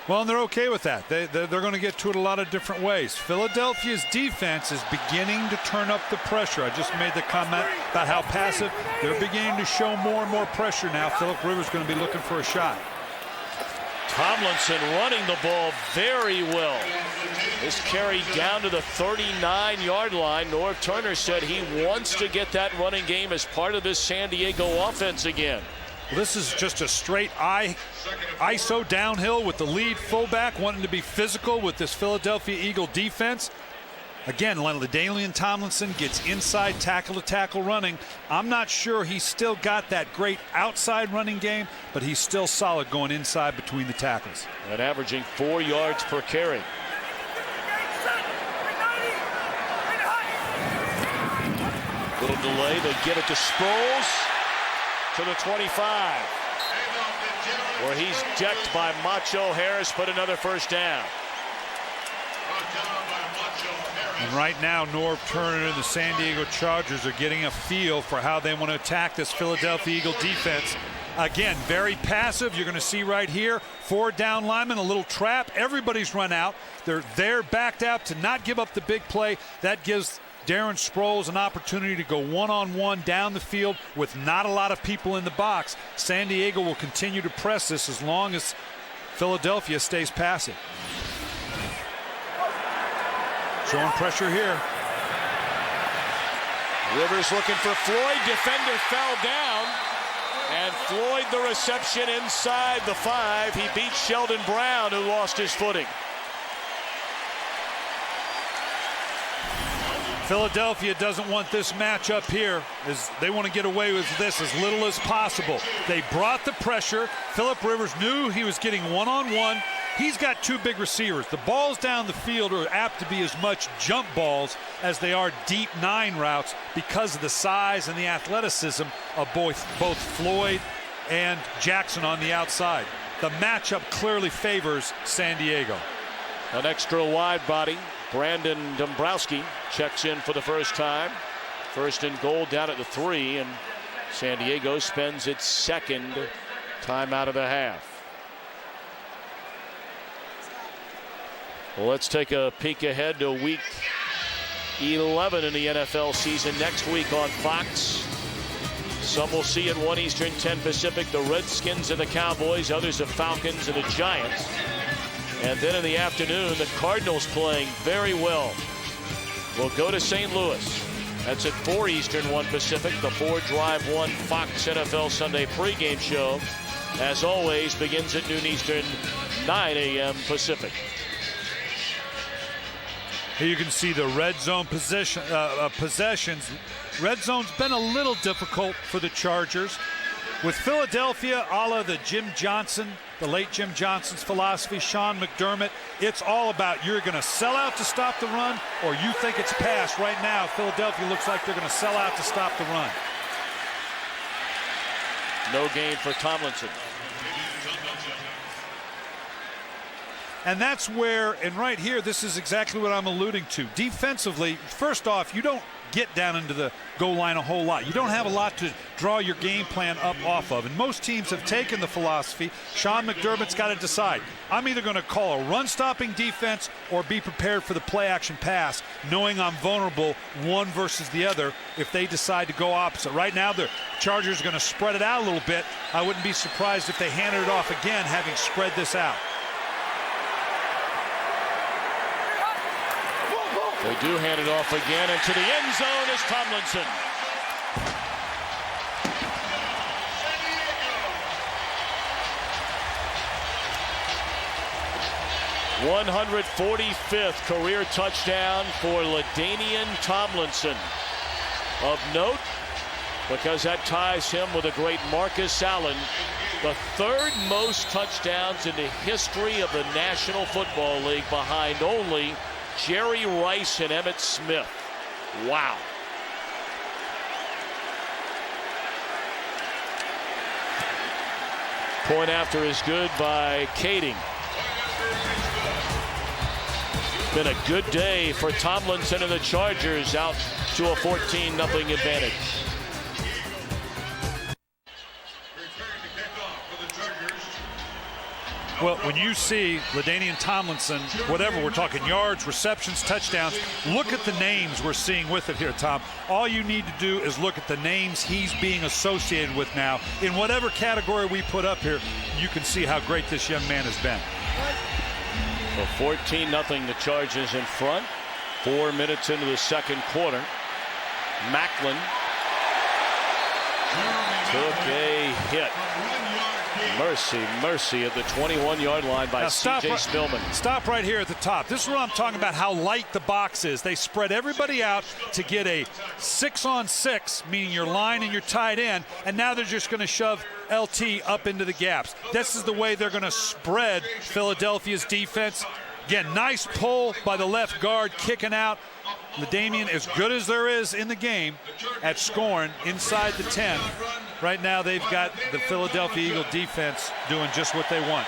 [SPEAKER 2] Well, and they're okay with that. They're going to get to it a lot of different ways. Philadelphia's defense is beginning to turn up the pressure. I just made the comment about how passive. They're beginning to show more and more pressure now. Phillip Rivers going to be looking for a shot.
[SPEAKER 1] Tomlinson running the ball very well. This carry down to the 39-yard line. Norv Turner said he wants to get that running game as part of this San Diego offense again.
[SPEAKER 2] Well, this is just a straight ISO downhill with the lead fullback wanting to be physical with this Philadelphia Eagle defense. Again, LaDainian Tomlinson gets inside tackle-to-tackle running. I'm not sure he's still got that great outside running game, but he's still solid going inside between the tackles.
[SPEAKER 1] And averaging 4 yards per carry. Little delay, they get it to Sproles to the 25, where he's decked by Macho Harris, but another first down.
[SPEAKER 2] And right now, Norv Turner and the San Diego Chargers are getting a feel for how they want to attack this Philadelphia Eagle defense. Again, very passive. You're going to see right here, 4 down linemen, a little trap. Everybody's run out. They're backed out to not give up the big play. That gives Darren Sproles an opportunity to go one-on-one down the field with not a lot of people in the box. San Diego will continue to press this as long as Philadelphia stays passive. Showing pressure here.
[SPEAKER 1] Rivers looking for Floyd. Defender fell down. And Floyd, the reception inside the 5. He beats Sheldon Brown, who lost his footing.
[SPEAKER 2] Philadelphia doesn't want this matchup here, as they want to get away with this as little as possible. They brought the pressure. Phillip Rivers knew he was getting one-on-one. He's got 2 big receivers. The balls down the field are apt to be as much jump balls as they are deep 9 routes because of the size and the athleticism of both Floyd and Jackson on the outside. The matchup clearly favors San Diego.
[SPEAKER 1] An extra wide body. Brandon Dombrowski checks in for the first time. First and goal down at the 3, and San Diego spends its 2nd timeout of the half. Well, let's take a peek ahead to week 11 in the NFL season next week on Fox. Some will see at 1 Eastern, 10 Pacific, the Redskins and the Cowboys, others the Falcons and the Giants. And then in the afternoon, the Cardinals playing very well. We'll go to St. Louis. That's at 4 Eastern, 1 Pacific. The 4 Drive 1 Fox NFL Sunday pregame show, as always, begins at noon Eastern, 9 a.m. Pacific.
[SPEAKER 2] Here you can see the red zone possessions. Red zone's been a little difficult for the Chargers. With Philadelphia, a la the Jim Johnson, the late Jim Johnson's philosophy, Sean McDermott, it's all about you're going to sell out to stop the run or you think it's passed. Right now, Philadelphia looks like they're going to sell out to stop the run.
[SPEAKER 1] No gain for Tomlinson.
[SPEAKER 2] And that's where, and right here, this is exactly what I'm alluding to. Defensively, first off, you don't get down into the goal line a whole lot. You don't have a lot to draw your game plan up off of. And most teams have taken the philosophy. Sean McDermott's got to decide. I'm either going to call a run-stopping defense or be prepared for the play-action pass, knowing I'm vulnerable one versus the other if they decide to go opposite. Right now, the Chargers are going to spread it out a little bit. I wouldn't be surprised if they handed it off again, having spread this out.
[SPEAKER 1] They do hand it off again, and to the end zone is Tomlinson. #145th career touchdown for LaDainian Tomlinson. Of note, because that ties him with a great Marcus Allen, the third most touchdowns in the history of the National Football League, behind only Jerry Rice and Emmitt Smith. Wow. Point after is good by Kading. Been a good day for Tomlinson and the Chargers, out to a 14-0 advantage.
[SPEAKER 2] Well, when you see LaDainian Tomlinson, whatever we're talking, yards, receptions, touchdowns, look at the names we're seeing with it here, Tom. All you need to do is look at the names he's being associated with now. In whatever category we put up here, you can see how great this young man has been.
[SPEAKER 1] So 14-0, the Chargers in front. 4 minutes into the second quarter. Macklin took a hit. Mercy at the 21-yard line by C.J. Spillman.
[SPEAKER 2] Stop right here at the top. This is what I'm talking about, how light the box is. They spread everybody out to get a 6-on-6, meaning your line and your tight end, and now they're just going to shove LT up into the gaps. This is the way they're going to spread Philadelphia's defense. Again, nice pull by the left guard, kicking out. LaDainian, as good as there is in the game at scoring inside the 10. Right now they've got the Philadelphia Eagle defense doing just what they want.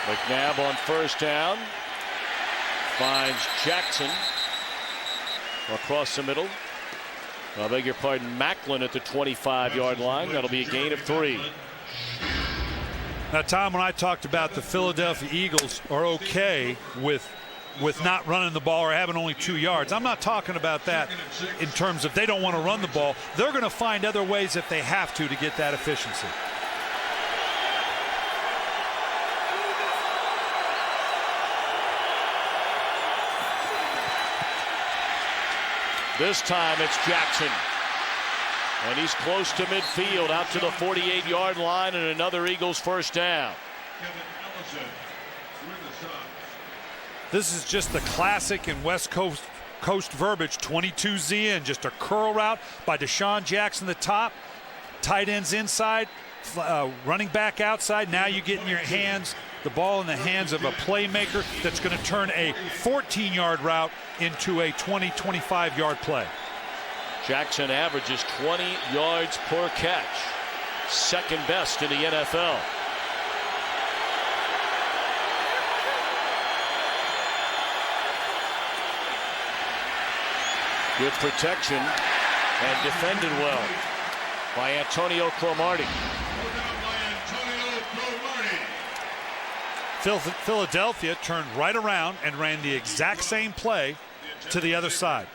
[SPEAKER 1] McNabb on first down. Finds Jackson across the middle. I beg your pardon, Macklin at the 25-yard line. That'll be a gain of 3.
[SPEAKER 2] Now, Tom, when I talked about the Philadelphia Eagles are okay with not running the ball or having only 2 yards, I'm not talking about that in terms of they don't want to run the ball. They're going to find other ways if they have to get that efficiency.
[SPEAKER 1] This time it's Jackson. And he's close to midfield, out to the 48-yard line, and another Eagles first down.
[SPEAKER 2] This is just the classic in West Coast verbiage, 22Z in, just a curl route by Deshaun Jackson at the top, tight ends inside, running back outside. Now you get in your hands, the ball in the hands of a playmaker that's going to turn a 14-yard route into a 25-yard play.
[SPEAKER 1] Jackson averages 20 yards per catch, second best in the NFL. Good protection and defended well by Antonio Cromartie.
[SPEAKER 2] Philadelphia turned right around and ran the exact same play to the other side.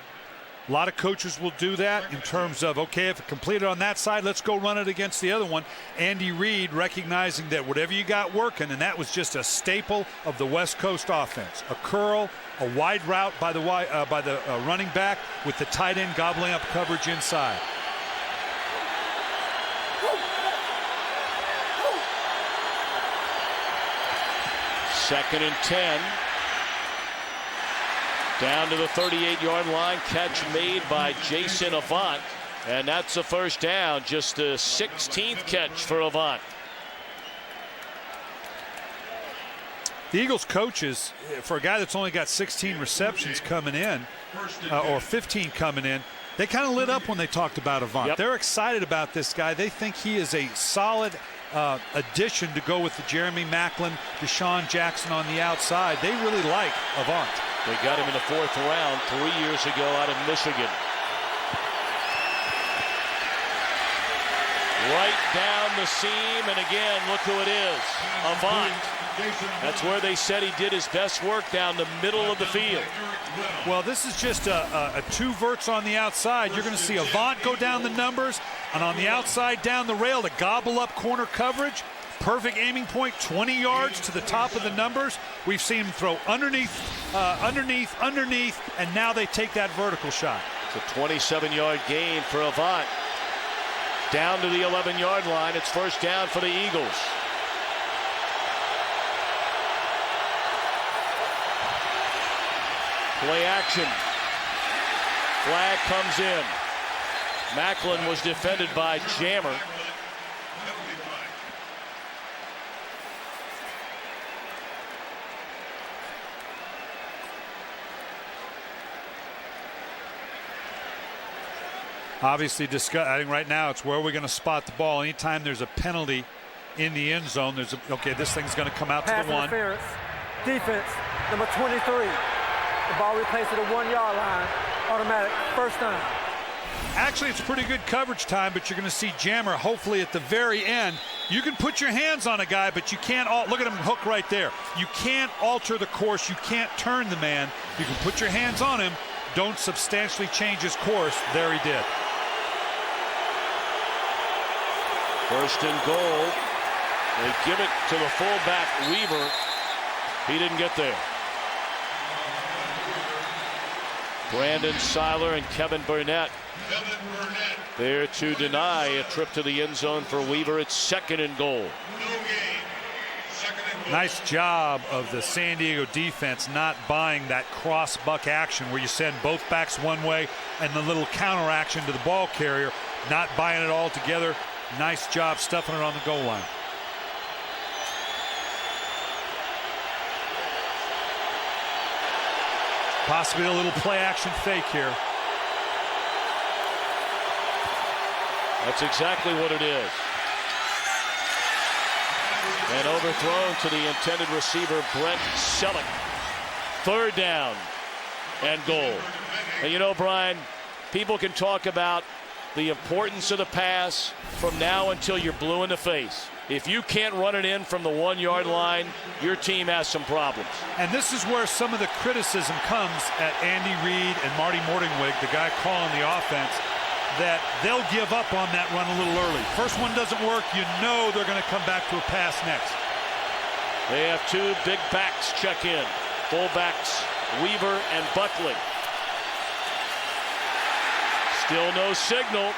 [SPEAKER 2] A lot of coaches will do that in terms of, okay, if it completed on that side, let's go run it against the other one. Andy Reid recognizing that whatever you got working, and that was just a staple of the West Coast offense. A curl, a wide route by the running back with the tight end gobbling up coverage inside.
[SPEAKER 1] 2nd and 10. Down to the 38-yard line. Catch made by Jason Avant. And that's a first down. Just the 16th catch for Avant.
[SPEAKER 2] The Eagles coaches, for a guy that's only got 16 receptions coming in, or 15 coming in, they kind of lit up when they talked about Avant.
[SPEAKER 1] Yep.
[SPEAKER 2] They're excited about this guy. They think he is a solid addition to go with the Jeremy Maclin, Deshaun Jackson on the outside. They really like Avant.
[SPEAKER 1] They got him in the 4th round 3 years ago out of Michigan. Right down the seam, and again, look who it is, Avant. That's where they said he did his best work, down the middle of the field.
[SPEAKER 2] Well, this is just a two verts on the outside. You're going to see Avant go down the numbers, and on the outside down the rail to gobble up corner coverage. Perfect aiming point, 20 yards to the top of the numbers. We've seen him throw underneath, and now they take that vertical shot.
[SPEAKER 1] It's a 27-yard gain for Avant. Down to the 11-yard line. It's first down for the Eagles. Play action. Flag comes in. Maclin was defended by Jammer.
[SPEAKER 2] Obviously, I think right now it's where we're going to spot the ball. Anytime there's a penalty in the end zone, okay, this thing's going to come out to the 1.
[SPEAKER 4] Interference. Defense, number 23. The ball replays to the 1-yard line. Automatic, first down.
[SPEAKER 2] Actually, it's pretty good coverage time, but you're going to see Jammer hopefully at the very end. You can put your hands on a guy, but you can't. Look at him hook right there. You can't alter the course. You can't turn the man. You can put your hands on him. Don't substantially change his course. There he did.
[SPEAKER 1] First and goal. They give it to the fullback, Weaver. He didn't get there. Brandon Seiler and Kevin Burnett there to deny a trip to the end zone for Weaver. It's 2nd and goal.
[SPEAKER 2] Nice job of the San Diego defense not buying that cross buck action where you send both backs one way and the little counter action to the ball carrier. Not buying it all together. Nice job stuffing it on the goal line. Possibly a little play action fake here.
[SPEAKER 1] That's exactly what it is. And overthrown to the intended receiver, Brent Selleck. 3rd down and goal. And you know, Brian, people can talk about the importance of the pass from now until you're blue in the face. If you can't run it in from the 1-yard line, your team has some problems.
[SPEAKER 2] And this is where some of the criticism comes at Andy Reid and Marty Mortingwig, the guy calling the offense, that they'll give up on that run a little early. First one doesn't work, you know they're going to come back to a pass next.
[SPEAKER 1] They have 2 big backs check in. Fullbacks Weaver and Buckley. Still no signal.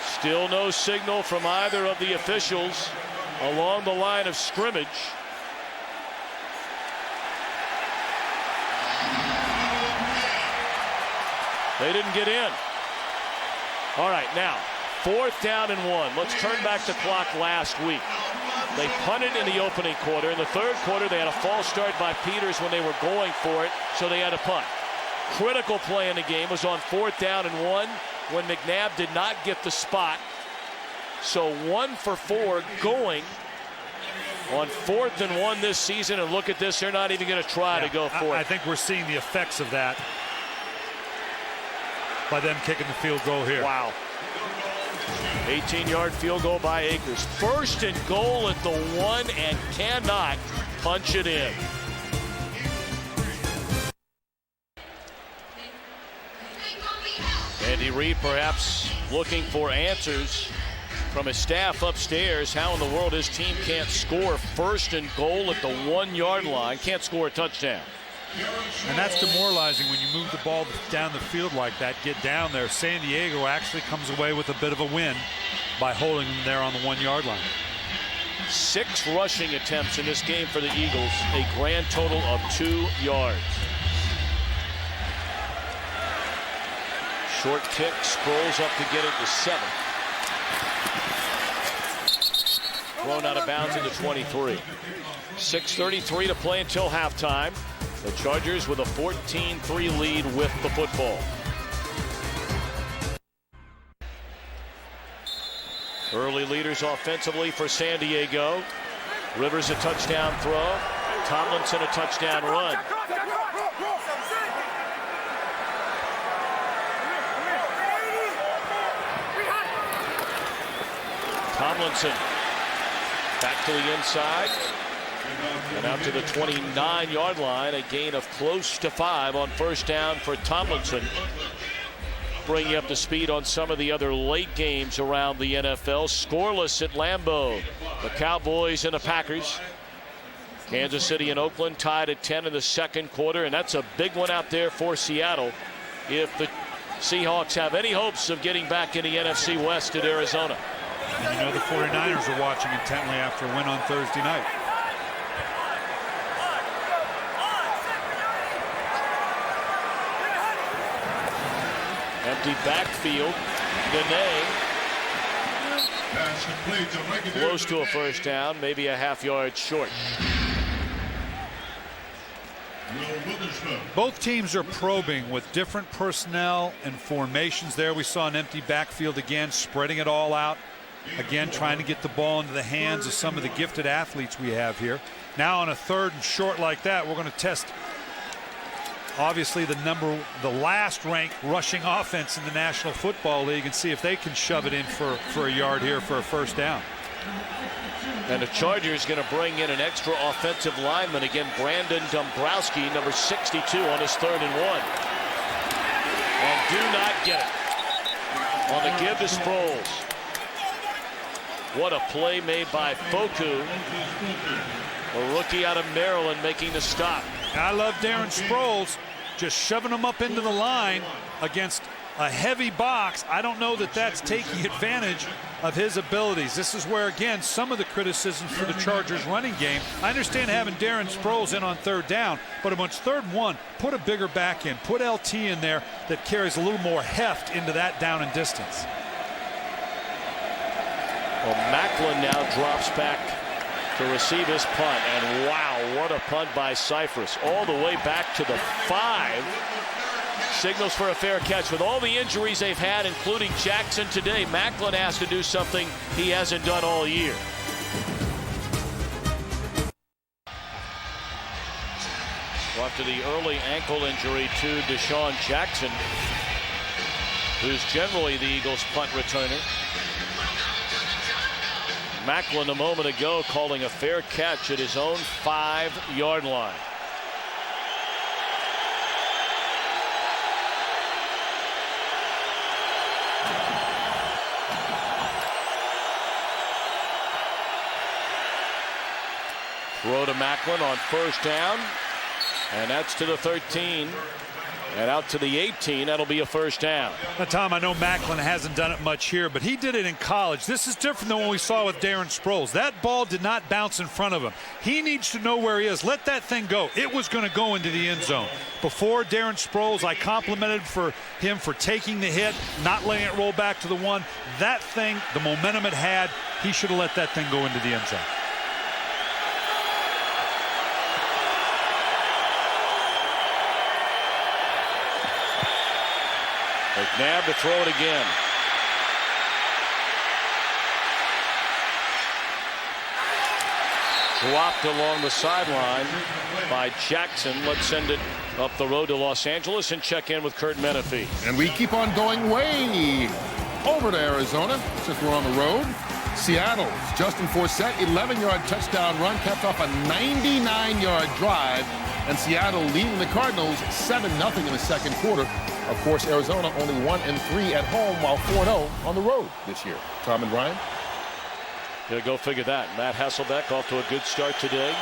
[SPEAKER 1] Still no signal from either of the officials along the line of scrimmage. They didn't get in. All right, now, 4th down and 1. Let's turn back the clock last week. They punted in the opening quarter. In the 3rd quarter, they had a false start by Peters when they were going for it, so they had a punt. Critical play in the game was on 4th down and 1 when McNabb did not get the spot. So 1 for 4 going on 4th and 1 this season. And look at this, they're not even going to try to go for it.
[SPEAKER 2] I think we're seeing the effects of that by them kicking the field goal here.
[SPEAKER 1] Wow. 18-yard field goal by Akers. 1st and goal at the 1 and cannot punch it in. Andy Reid perhaps looking for answers from his staff upstairs. How in the world his team can't score 1st and goal at the 1-yard line, can't score a touchdown.
[SPEAKER 2] And that's demoralizing when you move the ball down the field like that, get down there. San Diego actually comes away with a bit of a win by holding them there on the 1-yard line.
[SPEAKER 1] 6 rushing attempts in this game for the Eagles, a grand total of 2 yards. Short kick, scrolls up to get it to 7. Thrown out of bounds into 23. 6:33 to play until halftime. The Chargers with a 14-3 lead with the football. Early leaders offensively for San Diego. Rivers a touchdown throw. Tomlinson a touchdown run. Tomlinson back to the inside and out to the 29-yard line. A gain of close to 5 on first down for Tomlinson. Bring you up to speed on some of the other late games around the NFL. Scoreless at Lambeau. The Cowboys and the Packers. Kansas City and Oakland tied at 10 in the second quarter, and that's a big one out there for Seattle if the Seahawks have any hopes of getting back in the NFC West at Arizona.
[SPEAKER 2] And you know the 49ers are watching intently after a win on Thursday night.
[SPEAKER 1] Empty backfield. Gane close to a first down, maybe a half-yard short.
[SPEAKER 2] Both teams are probing with different personnel and formations there. We saw an empty backfield again, spreading it all out. Again, trying to get the ball into the hands of some of the gifted athletes we have here. Now on a 3rd and short like that, we're going to test obviously the last ranked rushing offense in the National Football League and see if they can shove it in for a yard here for a first down.
[SPEAKER 1] And the Chargers going to bring in an extra offensive lineman again, Brandon Dombrowski, number 62, on his 3rd and 1. And do not get it on the give to Sproles. What a play made by Foku, a rookie out of Maryland, making the stop.
[SPEAKER 2] I love Darren Sproles just shoving him up into the line against a heavy box. I don't know that that's taking advantage of his abilities. This is where, again, some of the criticisms for the Chargers running game. I understand having Darren Sproles in on 3rd down, but amongst 3rd and 1, put a bigger back in. Put LT in there that carries a little more heft into that down and distance.
[SPEAKER 1] Well, Macklin now drops back to receive his punt, and wow, what a punt by Cypress, all the way back to the 5. Signals for a fair catch. With all the injuries they've had, including Jackson today, Macklin has to do something he hasn't done all year. Well, after the early ankle injury to Deshaun Jackson, who's generally the Eagles' punt returner, Macklin a moment ago calling a fair catch at his own 5-yard line. Throw to Macklin on first down, and that's to the 13. And out to the 18, that'll be a first down.
[SPEAKER 2] Now, Tom, I know Macklin hasn't done it much here, but he did it in college. This is different than what we saw with Darren Sproles. That ball did not bounce in front of him. He needs to know where he is. Let that thing go. It was going to go into the end zone. Before Darren Sproles, I complimented him for taking the hit, not letting it roll back to the 1. That thing, the momentum it had, he should have let that thing go into the end zone.
[SPEAKER 1] McNabb to throw it again. Dropped along the sideline by Jackson. Let's send it up the road to Los Angeles and check in with Kurt Menefee.
[SPEAKER 3] And we keep on going way over to Arizona since we're on the road. Seattle's Justin Forsett, 11-yard touchdown run, capped off a 99-yard drive. And Seattle leading the Cardinals 7-0 in the second quarter. Of course, Arizona only 1-3 at home, while 4-0 on the road this year. Tom and Brian?
[SPEAKER 1] Yeah, go figure that. Matt Hasselbeck off to a good start today.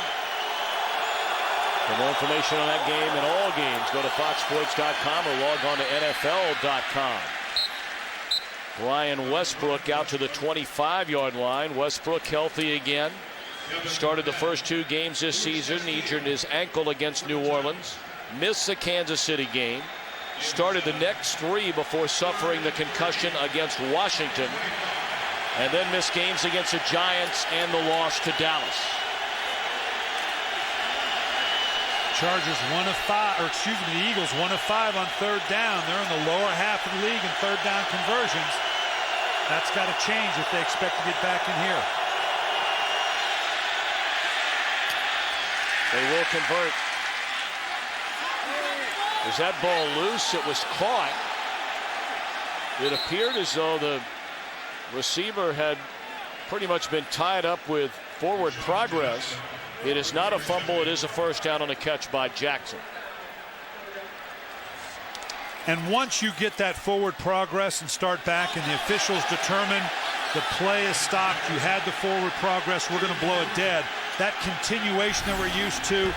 [SPEAKER 1] For more information on that game and all games, go to foxsports.com or log on to NFL.com. Brian Westbrook out to the 25-yard line. Westbrook healthy again. Started the first 2 games this season, injured his ankle against New Orleans, missed the Kansas City game, started the next 3 before suffering the concussion against Washington, and then missed games against the Giants and the loss to Dallas.
[SPEAKER 2] Chargers 1 of 5, or excuse me, the Eagles 1 of 5 on 3rd down. They're in the lower half of the league in 3rd down conversions. That's got to change if they expect to get back in here.
[SPEAKER 1] They will convert. Is that ball loose? It was caught. It appeared as though the receiver had pretty much been tied up with forward progress. It is not a fumble. It is a first down on a catch by Jackson.
[SPEAKER 2] And once you get that forward progress and start back and the officials determine the play is stopped, you had the forward progress, we're going to blow it dead. That continuation that we're used to,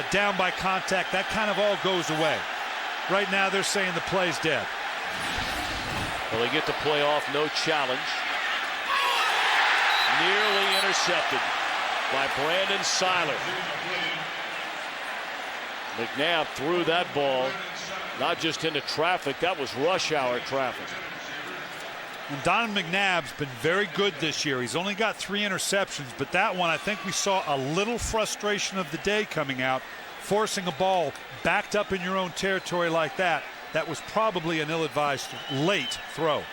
[SPEAKER 2] down by contact, that kind of all goes away. Right now they're saying the play's dead.
[SPEAKER 1] Well, they get the play off, no challenge. Nearly intercepted by Brandon Seiler. McNabb threw that ball not just into traffic, that was rush hour traffic.
[SPEAKER 2] And Donovan McNabb's been very good this year. He's only got 3 interceptions, but that one I think we saw a little frustration of the day coming out. Forcing a ball backed up in your own territory like that, that was probably an ill-advised late throw.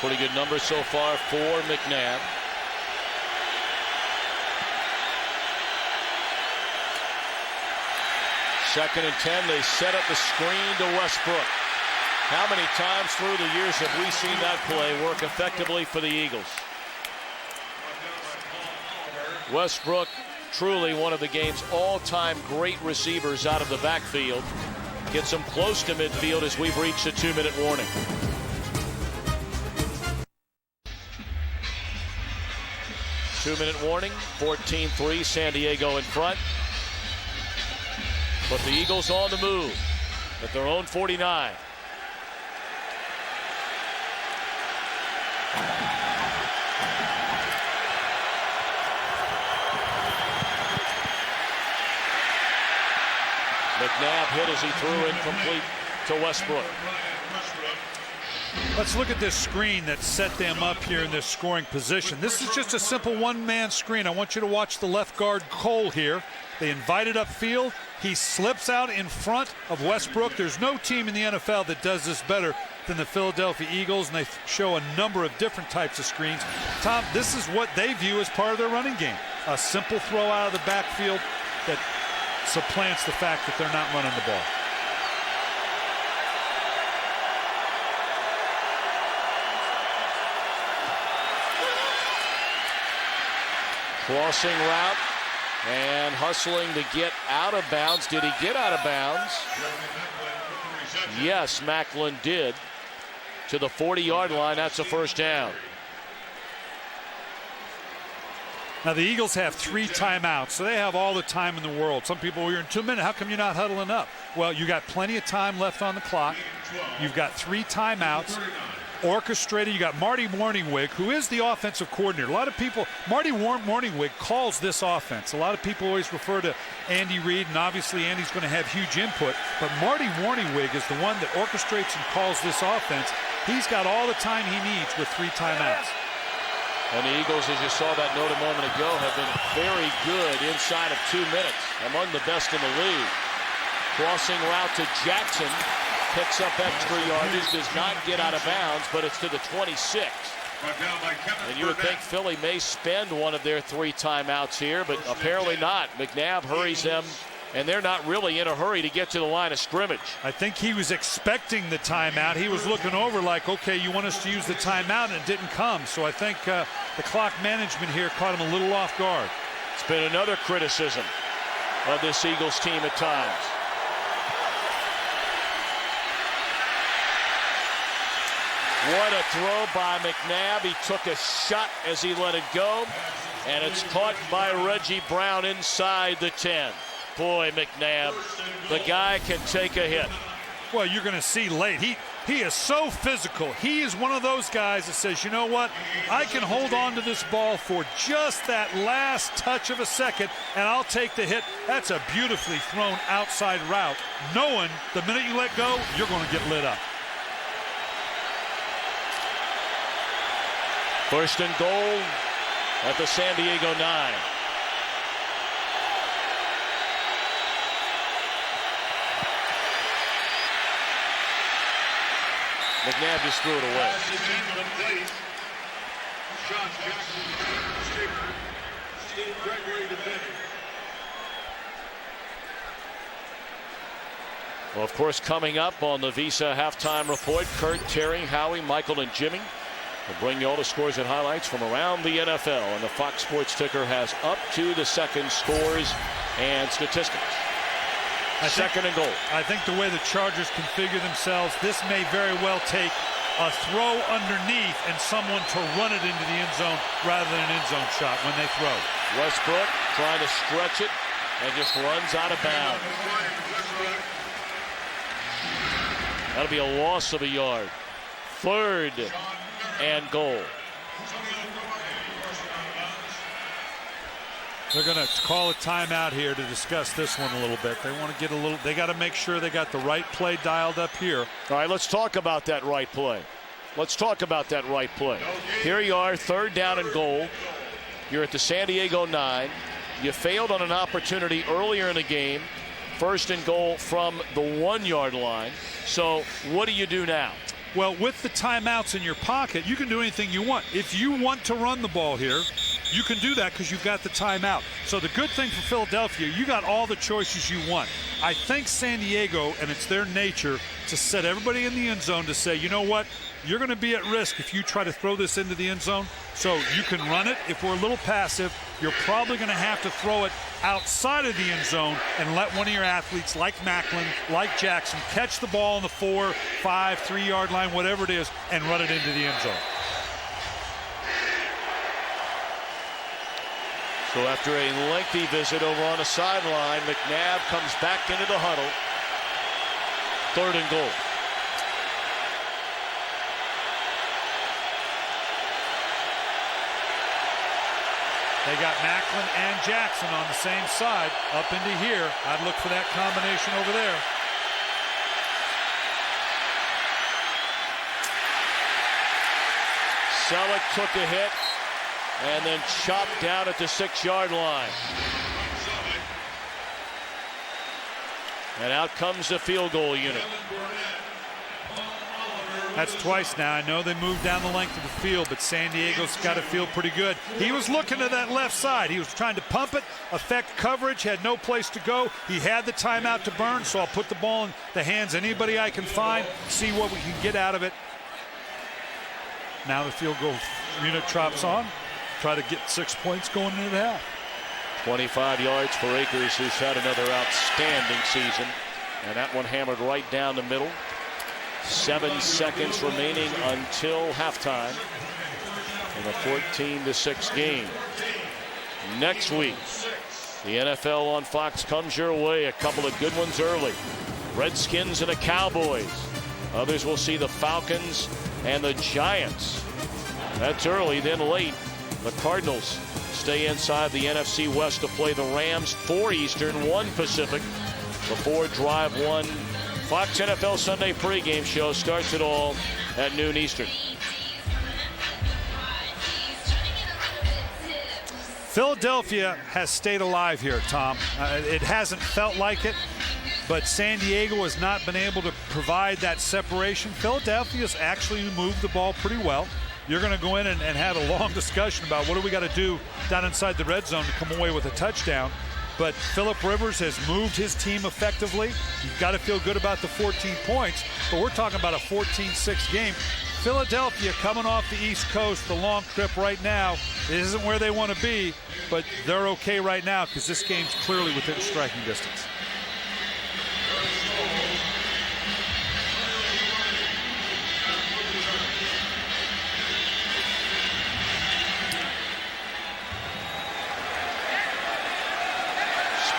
[SPEAKER 1] Pretty good number so far for McNabb. Second and 10, they set up the screen to Westbrook. How many times through the years have we seen that play work effectively for the Eagles? Westbrook, truly one of the game's all-time great receivers out of the backfield. Gets him close to midfield as we've reached a 2-minute warning. Two-minute warning, 14-3, San Diego in front. But the Eagles on the move at their own 49. McNabb hit as he threw incomplete to Westbrook.
[SPEAKER 2] Let's look at this screen that set them up here in this scoring position. This is just a simple one-man screen. I want you to watch the left guard Cole here. They invite it upfield. He slips out in front of Westbrook. There's no team in the NFL that does this better than the Philadelphia Eagles, and they show a number of different types of screens. Tom, this is what they view as part of their running game. A simple throw out of the backfield that supplants the fact that they're not running the ball.
[SPEAKER 1] Crossing route and hustling to get out of bounds. Did he get out of bounds? Yes, Macklin did. To the 40-yard line, that's a first down.
[SPEAKER 2] Now the Eagles have 3 timeouts, so they have all the time in the world. Some people, you're in 2 minutes, how come you're not huddling up? Well, you got plenty of time left on the clock. You've got 3 timeouts orchestrated. You got Marty Morningwig, who is the offensive coordinator. A lot of people, Marty Morningwig calls this offense. A lot of people always refer to Andy Reid, and obviously Andy's going to have huge input, but Marty Morningwig is the one that orchestrates and calls this offense. He's got all the time he needs with 3 timeouts.
[SPEAKER 1] And the Eagles, as you saw that note a moment ago, have been very good inside of 2 minutes, among the best in the league. Crossing route to Jackson, picks up extra yardage, does not get out of bounds, but it's to the 26. And you would think Philly may spend one of their 3 timeouts here, but apparently not. McNabb hurries them, and they're not really in a hurry to get to the line of scrimmage.
[SPEAKER 2] I think he was expecting the timeout. He was looking over like, okay, you want us to use the timeout, and it didn't come. So I think the clock management here caught him a little off guard.
[SPEAKER 1] It's been another criticism of this Eagles team at times. What a throw by McNabb. He took a shot as he let it go, and it's caught by Reggie Brown inside the 10. Boy, McNabb, the guy can take a hit.
[SPEAKER 2] Well, you're going to see late. He is so physical. He is one of those guys that says, you know what, I can hold on to this ball for just that last touch of a second, and I'll take the hit. That's a beautifully thrown outside route, knowing the minute you let go, you're going to get lit up.
[SPEAKER 1] First and goal at the San Diego 9. McNabb just threw it away. Well, of course, coming up on the Visa halftime report, Kurt, Terry, Howie, Michael, and Jimmy will bring you all the scores and highlights from around the NFL. And the Fox Sports ticker has up to the second scores and statistics. Second and goal.
[SPEAKER 2] I think the way the Chargers configure themselves, this may very well take a throw underneath and someone to run it into the end zone rather than an end zone shot when they throw.
[SPEAKER 1] Westbrook trying to stretch it and just runs out of bounds. That'll be a loss of a yard. Third and goal.
[SPEAKER 2] They're going to call a timeout here to discuss this one a little bit. They want to get a little, they got to make sure they got the right play dialed up here.
[SPEAKER 1] All right, let's talk about that right play. Let's talk about that right play. Here you are, third down and goal. You're at the San Diego 9. You failed on an opportunity earlier in the game. First and goal from the 1 yard line. So what do you do now?
[SPEAKER 2] Well, with the timeouts in your pocket, you can do anything you want. If you want to run the ball here, you can do that because you've got the timeout. So the good thing for Philadelphia, you got all the choices you want. I think San Diego, and it's their nature to set everybody in the end zone to say, you know what, you're going to be at risk if you try to throw this into the end zone. So you can run it. If we're a little passive, you're probably going to have to throw it outside of the end zone and let one of your athletes like Macklin, like Jackson, catch the ball on the 4, 5, 3 yard line, whatever it is, and run it into the end zone.
[SPEAKER 1] So after a lengthy visit over on the sideline, McNabb comes back into the huddle. Third and goal.
[SPEAKER 2] They got Macklin and Jackson on the same side up into here. I'd look for that combination over there.
[SPEAKER 1] Selleck took a hit and then chopped down at the 6 yard line. And out comes the field goal unit.
[SPEAKER 2] That's twice now. I know they moved down the length of the field, but San Diego's got to feel pretty good. He was looking to that left side. He was trying to pump it, affect coverage, had no place to go. He had the timeout to burn, so I'll put the ball in the hands of anybody I can find, see what we can get out of it. Now the field goal unit drops on. Try to get 6 points going into the half.
[SPEAKER 1] 25 yards for Akers, who's had another outstanding season. And that one hammered right down the middle. 7 seconds remaining until halftime in a 14-6 game. Next week, the NFL on Fox comes your way. A couple of good ones early. Redskins and the Cowboys. Others will see the Falcons and the Giants. That's early, then late. The Cardinals stay inside the NFC West to play the Rams. 4 Eastern, 1 Pacific before Drive 1. Fox NFL Sunday pregame show starts it all at noon Eastern.
[SPEAKER 2] Philadelphia has stayed alive here, Tom. It hasn't felt like it, but San Diego has not been able to provide that separation. Philadelphia's actually moved the ball pretty well. You're going to go in and have a long discussion about what do we got to do down inside the red zone to come away with a touchdown. But Phillip Rivers has moved his team effectively. You've got to feel good about the 14 points, but we're talking about a 14-6 game. Philadelphia coming off the East Coast, the long trip right now. It isn't where they want to be, but they're okay right now because this game's clearly within striking distance.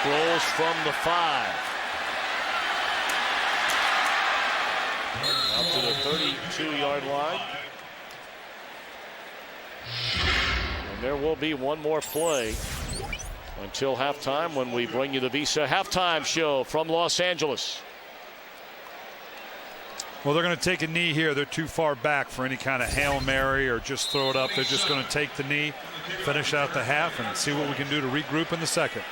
[SPEAKER 1] Rolls from the 5. Out to the 32-yard line. And there will be one more play until halftime when we bring you the Visa Halftime Show from Los Angeles.
[SPEAKER 2] Well, they're going to take a knee here. They're too far back for any kind of Hail Mary or just throw it up. They're just going to take the knee, finish out the half, and see what we can do to regroup in the second.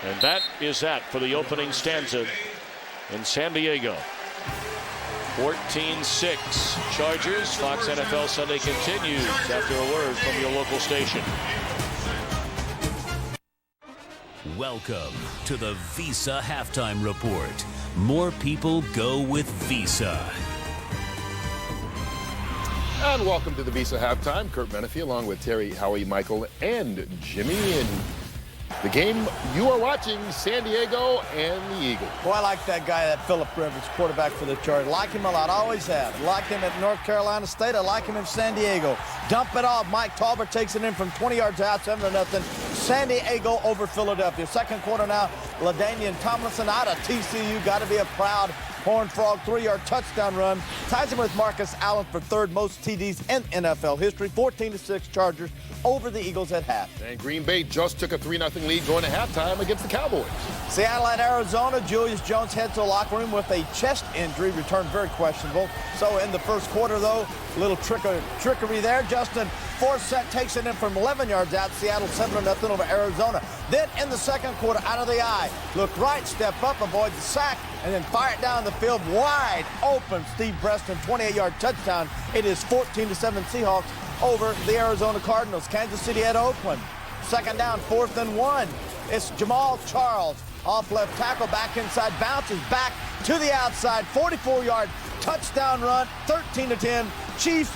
[SPEAKER 1] And that is that for the opening stanza in San Diego. 14-6 Chargers. Fox NFL Sunday continues after a word from your local station.
[SPEAKER 6] Welcome to the Visa Halftime Report. More people go with Visa.
[SPEAKER 3] And welcome to the Visa Halftime. Kurt Menefee along with Terry, Howie, Michael, and Jimmy. And the game you are watching, San Diego and the Eagles.
[SPEAKER 7] Boy, I like that guy, that Phillip Rivers, quarterback for the Chargers. Like him a lot, always have. Like him at North Carolina State. I like him in San Diego. Dump it off. Mike Talbot takes it in from 20 yards out, 7-0. San Diego over Philadelphia. Second quarter now, LaDainian Tomlinson out of TCU. Got to be a proud Horned Frog 3-yard touchdown run. Ties him with Marcus Allen for third most TDs in NFL history. 14-6 Chargers over the Eagles at half.
[SPEAKER 3] And Green Bay just took a 3-0 lead going to halftime against the Cowboys.
[SPEAKER 7] Seattle at Arizona. Julius Jones heads to the locker room with a chest injury. Returned very questionable. So in the first quarter, though, a little trickery there. Justin Forsett takes it in from 11 yards out. Seattle 7-0 over Arizona. Then in the second quarter, out of the eye. Look right, step up, avoid the sack, and then fire it down the field wide open. Steve Preston, 28-yard touchdown. It is 14-7 Seahawks over the Arizona Cardinals. Kansas City at Oakland. Second down, 4th and 1. It's Jamal Charles off left tackle, back inside, bounces back to the outside. 44-yard touchdown run, 13-10 Chiefs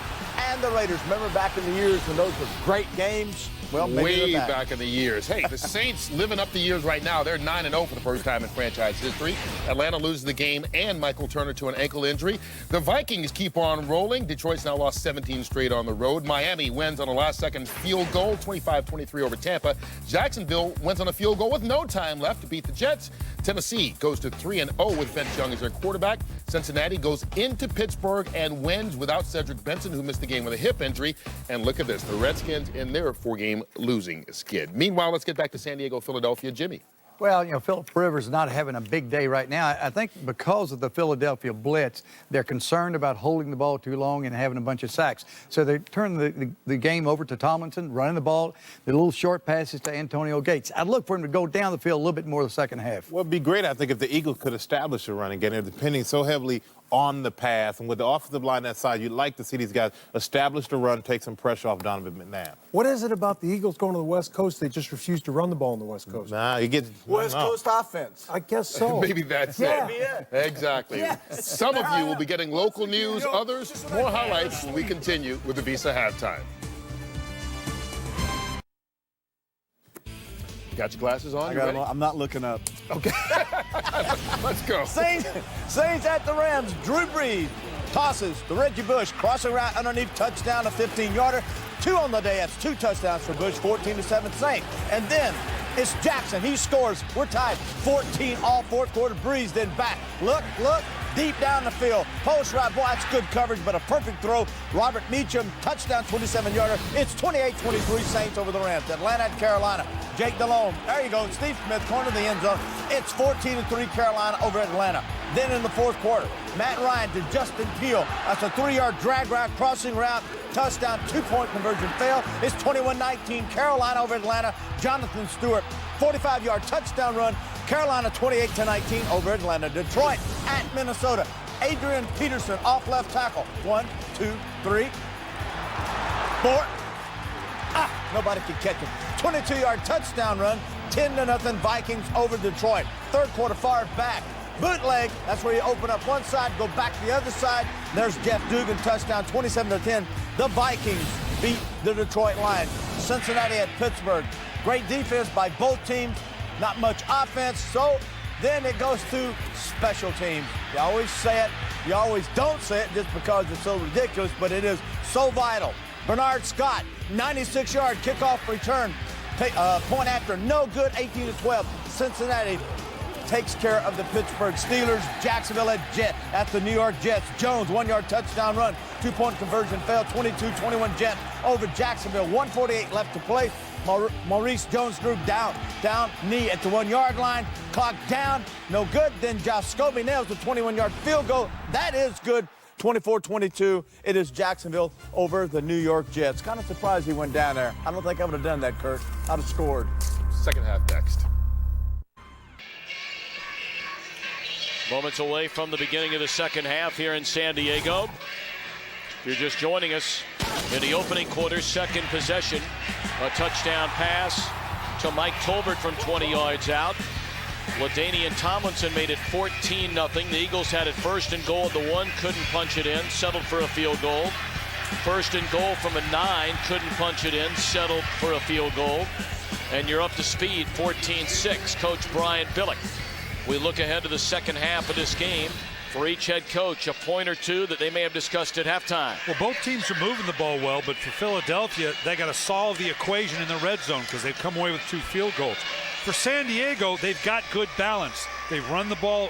[SPEAKER 7] and the Raiders. Remember back in the years when those were great games? Well, maybe
[SPEAKER 3] way back in the years. Hey, the Saints living up the years right now. They're 9-0 for the first time in franchise history. Atlanta loses the game and Michael Turner to an ankle injury. The Vikings keep on rolling. Detroit's now lost 17 straight on the road. Miami wins on a last-second field goal, 25-23 over Tampa. Jacksonville wins on a field goal with no time left to beat the Jets. Tennessee goes to 3-0 with Vince Young as their quarterback. Cincinnati goes into Pittsburgh and wins without Cedric Benson, who missed the game with a hip injury. And look at this, the Redskins in their 4-game losing skid. Meanwhile, let's get back to San Diego, Philadelphia. Jimmy.
[SPEAKER 8] Well, you know, Phillip Rivers is not having a big day right now. I think because of the Philadelphia blitz, they're concerned about holding the ball too long and having a bunch of sacks. So they turn the game over to Tomlinson, running the ball, the little short passes to Antonio Gates. I'd look for him to go down the field a little bit more the second half.
[SPEAKER 9] Well, it'd be great, I think, if the Eagles could establish a running game. They're depending so heavily on the pass. And with the offensive line that side, you'd like to see these guys establish the run, take some pressure off Donovan McNabb.
[SPEAKER 10] What is it about the Eagles going to the West Coast? They just refuse to run the ball on the West Coast.
[SPEAKER 9] Nah, you get
[SPEAKER 7] West Coast offense.
[SPEAKER 10] I guess so.
[SPEAKER 3] Maybe that's it. Exactly.
[SPEAKER 7] Yeah.
[SPEAKER 3] Some of you will be getting local news, others more highlights when we continue with the Visa Halftime. Got your glasses on?
[SPEAKER 7] I got them. I'm not looking up.
[SPEAKER 3] Okay. Let's go.
[SPEAKER 7] Saints at the Rams. Drew Brees tosses to Reggie Bush, crossing route underneath, touchdown, a 15-yarder. 2 on the day. That's 2 touchdowns for Bush, 14-7 Saints. And then it's Jackson. He scores. We're tied 14 all fourth quarter. Brees then back. Look. Deep down the field. Post right. Boy, that's good coverage, but a perfect throw. Robert Meacham, touchdown, 27-yarder. It's 28-23 Saints over the Rams. Atlanta at Carolina. Jake Delhomme. There you go. Steve Smith, corner of the end zone. It's 14-3 Carolina over Atlanta. Then in the fourth quarter, Matt Ryan to Justin Peel. That's a 3-yard drag route, crossing route, touchdown, 2-point conversion fail. It's 21-19 Carolina over Atlanta. Jonathan Stewart, 45-yard touchdown run. Carolina 28-19 over Atlanta. Detroit at Minnesota. Adrian Peterson off left tackle. 1, 2, 3, 4. Nobody can catch him. 22-yard touchdown run. 10-0 Vikings over Detroit. Third quarter, far back. Bootleg, that's where you open up one side, go back to the other side. There's Jeff Dugan, touchdown, 27-10. The Vikings beat the Detroit Lions. Cincinnati at Pittsburgh. Great defense by both teams. Not much offense, so then it goes to special teams. You always say it, you always don't say it just because it's so ridiculous, but it is so vital. Bernard Scott, 96-yard kickoff return. Point after, no good, 18-12. Cincinnati takes care of the Pittsburgh Steelers. Jacksonville at the New York Jets. Jones, 1-yard touchdown run. 2-point conversion failed. 22-21 Jets over Jacksonville. 1:48 left to play. Maurice Jones-Drew down, knee at the 1-yard line. Clock down, no good. Then Josh Scobie nails the 21-yard field goal. That is good. 24-22. It is Jacksonville over the New York Jets. Kind of surprised he went down there. I don't think I would have done that, Kurt. I'd have scored.
[SPEAKER 3] Second half next.
[SPEAKER 1] Moments away from the beginning of the second half here in San Diego. If you're just joining us, in the opening quarter, second possession, a touchdown pass to Mike Tolbert from 20 yards out. LaDainian Tomlinson made it 14-0. The Eagles had it first and goal at the 1, couldn't punch it in, settled for a field goal. First and goal from a 9, couldn't punch it in, settled for a field goal. And you're up to speed, 14-6, Coach Brian Billick. We look ahead to the second half of this game. For each head coach, a point or two that they may have discussed at halftime.
[SPEAKER 2] Well, both teams are moving the ball well, but for Philadelphia, they got to solve the equation in the red zone because they've come away with 2 field goals. For San Diego, they've got good balance. They've run the ball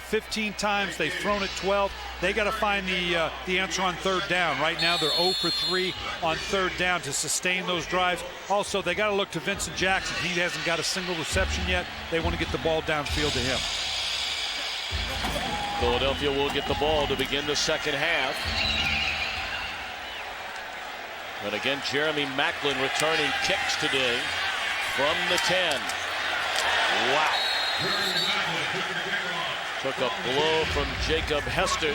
[SPEAKER 2] 15 times. They've thrown it 12. They got to find the answer on third down. Right now, they're 0 for 3 on third down to sustain those drives. Also, they got to look to Vincent Jackson. He hasn't got a single reception yet. They want to get the ball downfield to him.
[SPEAKER 1] Philadelphia will get the ball to begin the second half. And again, Jeremy Maclin returning kicks today from the 10. Wow. Took a blow from Jacob Hester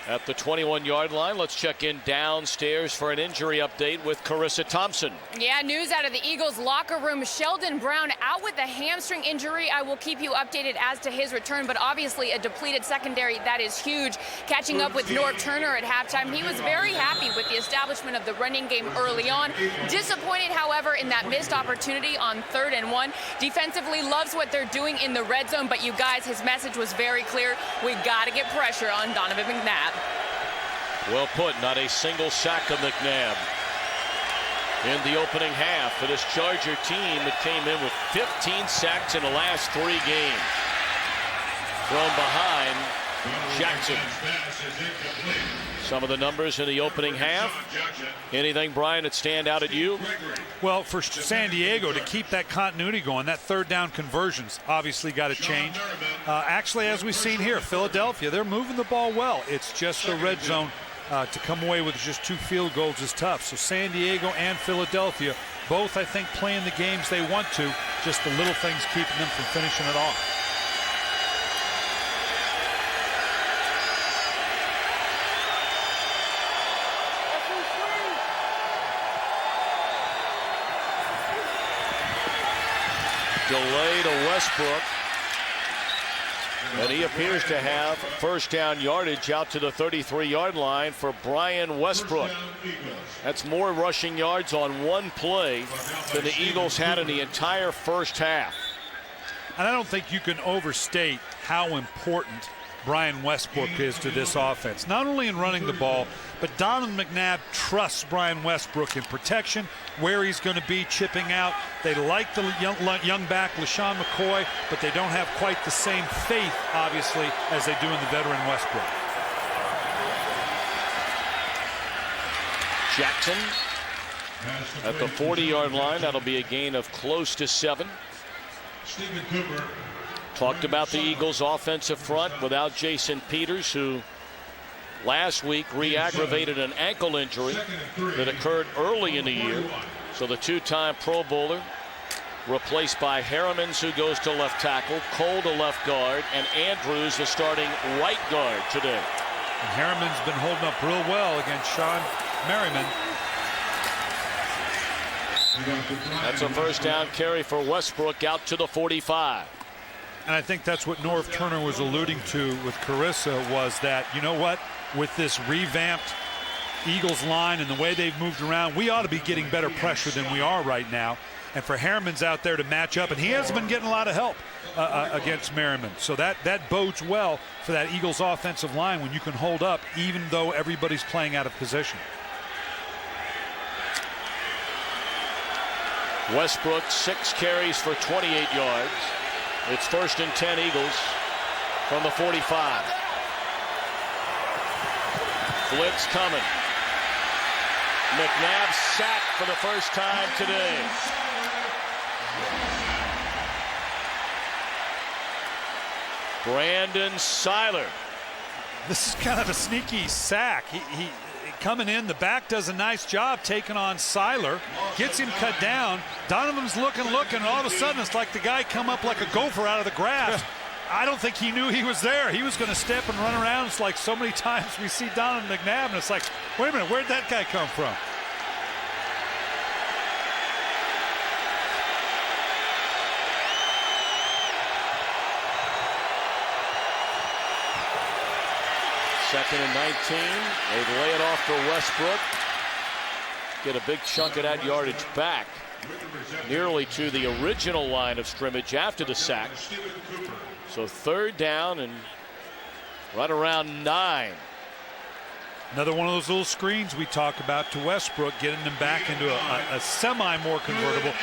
[SPEAKER 1] at the 21-yard line. Let's check in downstairs for an injury update with Charissa Thompson.
[SPEAKER 5] Yeah, news out of the Eagles locker room. Sheldon Brown out with a hamstring injury. I will keep you updated as to his return, but obviously a depleted secondary, that is huge. Catching up with Norv Turner at halftime. He was very happy with the establishment of the running game early on. Disappointed, however, in that missed opportunity on 3rd and 1. Defensively loves what they're doing in the red zone, but you guys, his message was very clear. We got to get pressure on Donovan McNabb.
[SPEAKER 1] Well put, not a single sack of McNabb in the opening half for this Charger team that came in with 15 sacks in the last 3 games. From behind, Jackson. Some of the numbers in the opening half. Anything, Brian, that stand out at you?
[SPEAKER 2] Well, for San Diego to keep that continuity going, that third down conversions obviously got to change. Actually, as we've seen here, Philadelphia, they're moving the ball well. It's just the red zone. To come away with just 2 field goals is tough. So San Diego and Philadelphia, both, I think, playing the games they want to. Just the little things keeping them from finishing it off.
[SPEAKER 1] Delay to Westbrook. And he appears to have first down yardage out to the 33-yard line for Brian Westbrook. That's more rushing yards on one play than the Eagles had in the entire first half.
[SPEAKER 2] And I don't think you can overstate how important Brian Westbrook is to this offense. Not only in running the ball, but Donovan McNabb trusts Brian Westbrook in protection, where he's going to be chipping out. They like the young back, LaShawn McCoy, but they don't have quite the same faith, obviously, as they do in the veteran Westbrook.
[SPEAKER 1] Jackson at the 40-yard line. That'll be a gain of close to 7. Talked about the Eagles' offensive front without Jason Peters, who last week re-aggravated an ankle injury that occurred early in the year. So the 2-time Pro Bowler replaced by Harrimans, who goes to left tackle, Cole to left guard, and Andrews the starting right guard today.
[SPEAKER 2] And Harriman's been holding up real well against Sean Merriman.
[SPEAKER 1] That's a first down carry for Westbrook out to the 45.
[SPEAKER 2] And I think that's what Norv Turner was alluding to with Charissa, was that, you know what, with this revamped Eagles line and the way they've moved around, we ought to be getting better pressure than we are right now. And for Harriman's out there to match up, and he hasn't been getting a lot of help against Merriman. So that bodes well for that Eagles offensive line when you can hold up even though everybody's playing out of position.
[SPEAKER 1] Westbrook 6 carries for 28 yards. It's 1st and 10 Eagles from the 45. Blitz coming. McNabb sacked for the first time today. Brandon Seiler.
[SPEAKER 2] This is kind of a sneaky sack. He coming in, the back does a nice job taking on Seiler, gets him cut down. Donovan's looking, and all of a sudden it's like the guy come up like a gopher out of the grass. I don't think he knew he was there. He was going to step and run around. It's like so many times we see Donovan McNabb, and it's like, wait a minute, where'd that guy come from?
[SPEAKER 1] Second and 19. They lay it off for Westbrook. Get a big chunk of that yardage back, nearly to the original line of scrimmage after the sack. So 3rd down and right around 9.
[SPEAKER 2] Another one of those little screens we talk about to Westbrook, getting them back into a semi-more convertible.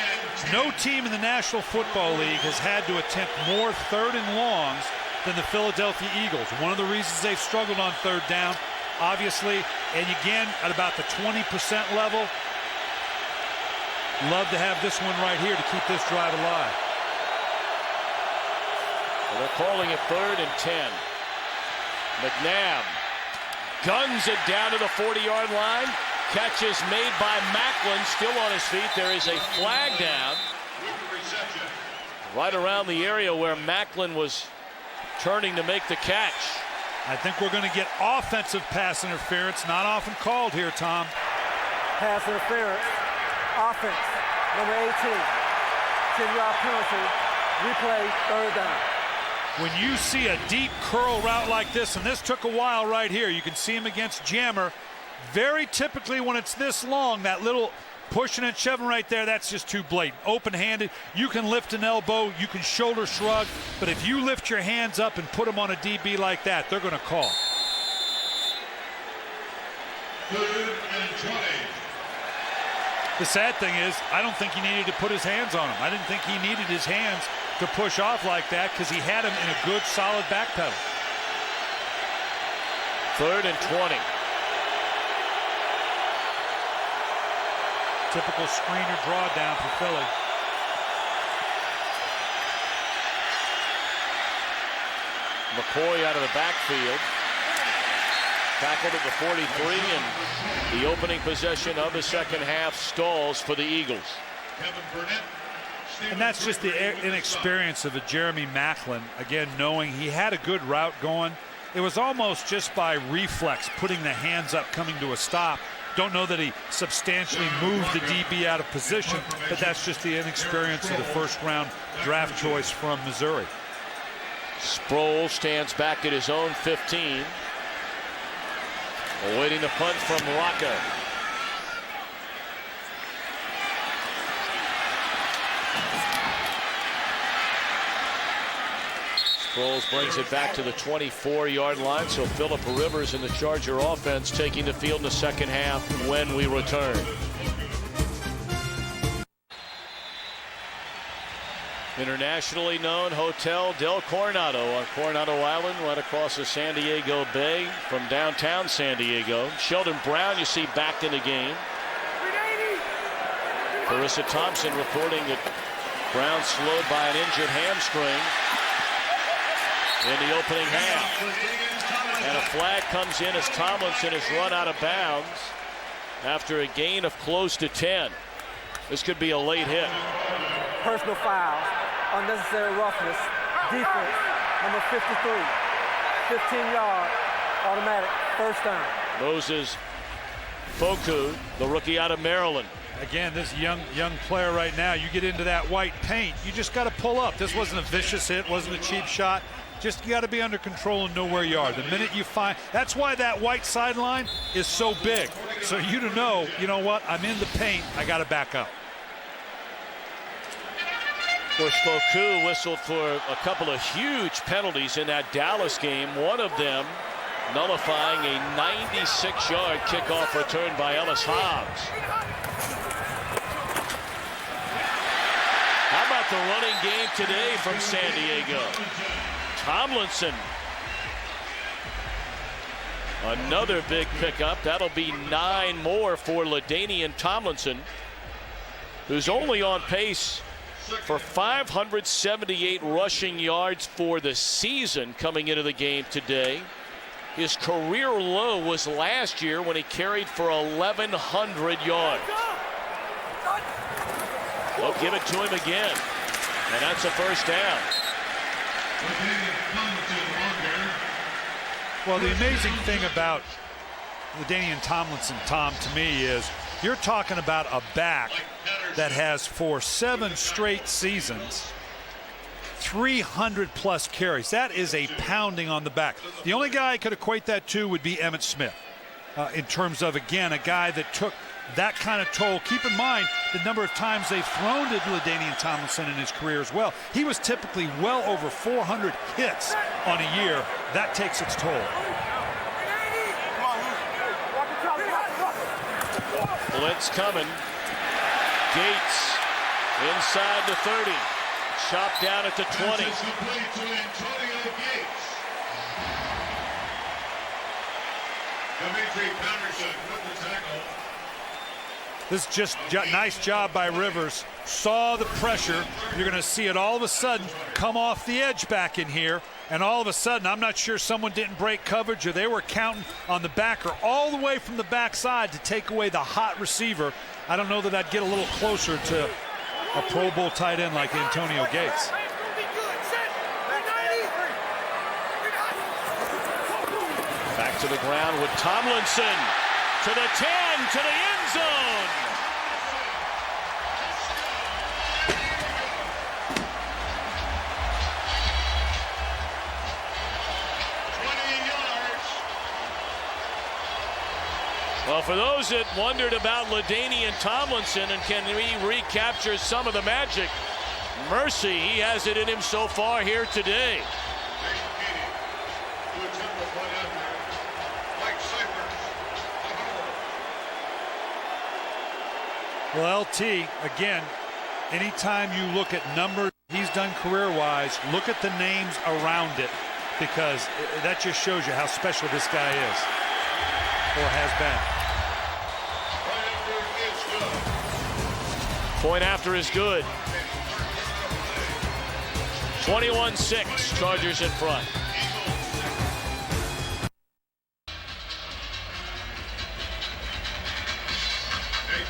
[SPEAKER 2] No team in the National Football League has had to attempt more 3rd and longs than the Philadelphia Eagles. One of the reasons they've struggled on 3rd down, obviously, and again at about the 20% level. Love to have this one right here to keep this drive alive.
[SPEAKER 1] Well, they're calling it 3rd and 10. McNabb guns it down to the 40-yard line. Catch is made by Macklin, still on his feet. There is a flag down right around the area where Macklin was turning to make the catch.
[SPEAKER 2] I think we're going to get offensive pass interference, not often called here, Tom.
[SPEAKER 4] Pass interference, offense, number 18. 10-yard penalty, replay, 3rd down.
[SPEAKER 2] When you see a deep curl route like this, and this took a while right here, you can see him against Jammer. Very typically when it's this long, that little pushing and shoving right there, that's just too blatant. Open-handed, you can lift an elbow, you can shoulder shrug, but if you lift your hands up and put them on a DB like that, they're going to call.
[SPEAKER 11] 3rd and 20.
[SPEAKER 2] The sad thing is, I don't think he needed to put his hands on him. I didn't think he needed his hands to push off like that because he had him in a good, solid back pedal.
[SPEAKER 1] 3rd and 20.
[SPEAKER 2] Typical screener drawdown for Philly.
[SPEAKER 1] McCoy out of the backfield. Tackled at the 43, and the opening possession of the second half stalls for the Eagles.
[SPEAKER 2] And that's just the inexperience of a Jeremy Macklin. Again, knowing he had a good route going. It was almost just by reflex, putting the hands up, coming to a stop. Don't know that he substantially moved the DB out of position, but that's just the inexperience of the first-round draft choice from Missouri.
[SPEAKER 1] Sproul stands back at his own 15. Awaiting the punt from Rocca. Sproles brings it back to the 24-yard line, so Phillip Rivers and the Charger offense taking the field in the second half when we return. Internationally known Hotel Del Coronado on Coronado Island, right across the San Diego Bay from downtown San Diego. Sheldon Brown, you see, back in the game. Charissa Thompson reporting that Brown slowed by an injured hamstring in the opening half. And a flag comes in as Tomlinson is run out of bounds after a gain of close to 10. This could be a late hit.
[SPEAKER 4] Personal foul, unnecessary roughness, defense, number 53, 15-yard, automatic, 1st down.
[SPEAKER 1] Moses Foku, the rookie out of Maryland.
[SPEAKER 2] Again, this young player right now, you get into that white paint, you just got to pull up. This wasn't a vicious hit, wasn't a cheap shot. Just you got to be under control and know where you are. The minute you find, that's why that white sideline is so big. So you to know, you know what, I'm in the paint, I got to back up.
[SPEAKER 1] Of course, Foku whistled for a couple of huge penalties in that Dallas game. One of them nullifying a 96-yard kickoff return by Ellis Hobbs. How about the running game today from San Diego. Tomlinson. Another big pickup. That'll be 9 more for LaDainian Tomlinson, who's only on pace for 578 rushing yards for the season coming into the game today. His career low was last year when he carried for 1,100 yards. They'll give it to him again, and that's a first down.
[SPEAKER 2] Well, the amazing thing about LaDainian Tomlinson, Tom, to me is you're talking about a back that has for 7 straight seasons 300-plus carries. That is a pounding on the back. The only guy I could equate that to would be Emmitt Smith in terms of, again, a guy that took that kind of toll. Keep in mind the number of times they've thrown to LaDainian Tomlinson in his career as well. He was typically well over 400 hits on a year. That takes its toll.
[SPEAKER 1] Blitz coming. Gates inside the 30. Chopped down at the 20.
[SPEAKER 2] This is just nice job by Rivers. Saw the pressure. You're going to see it all of a sudden come off the edge back in here. And all of a sudden, I'm not sure someone didn't break coverage or they were counting on the backer all the way from the backside to take away the hot receiver. I don't know that I'd get a little closer to a Pro Bowl tight end like Antonio Gates.
[SPEAKER 1] Back to the ground with Tomlinson. To the 10, to the end zone. Well, for those that wondered about LaDainian Tomlinson and can he recapture some of the magic, mercy, he has it in him so far here today.
[SPEAKER 2] Well, LT, again, anytime you look at numbers he's done career-wise, look at the names around it, because that just shows you how special this guy is, or has been.
[SPEAKER 1] Point after is good. 21-6, Chargers in front.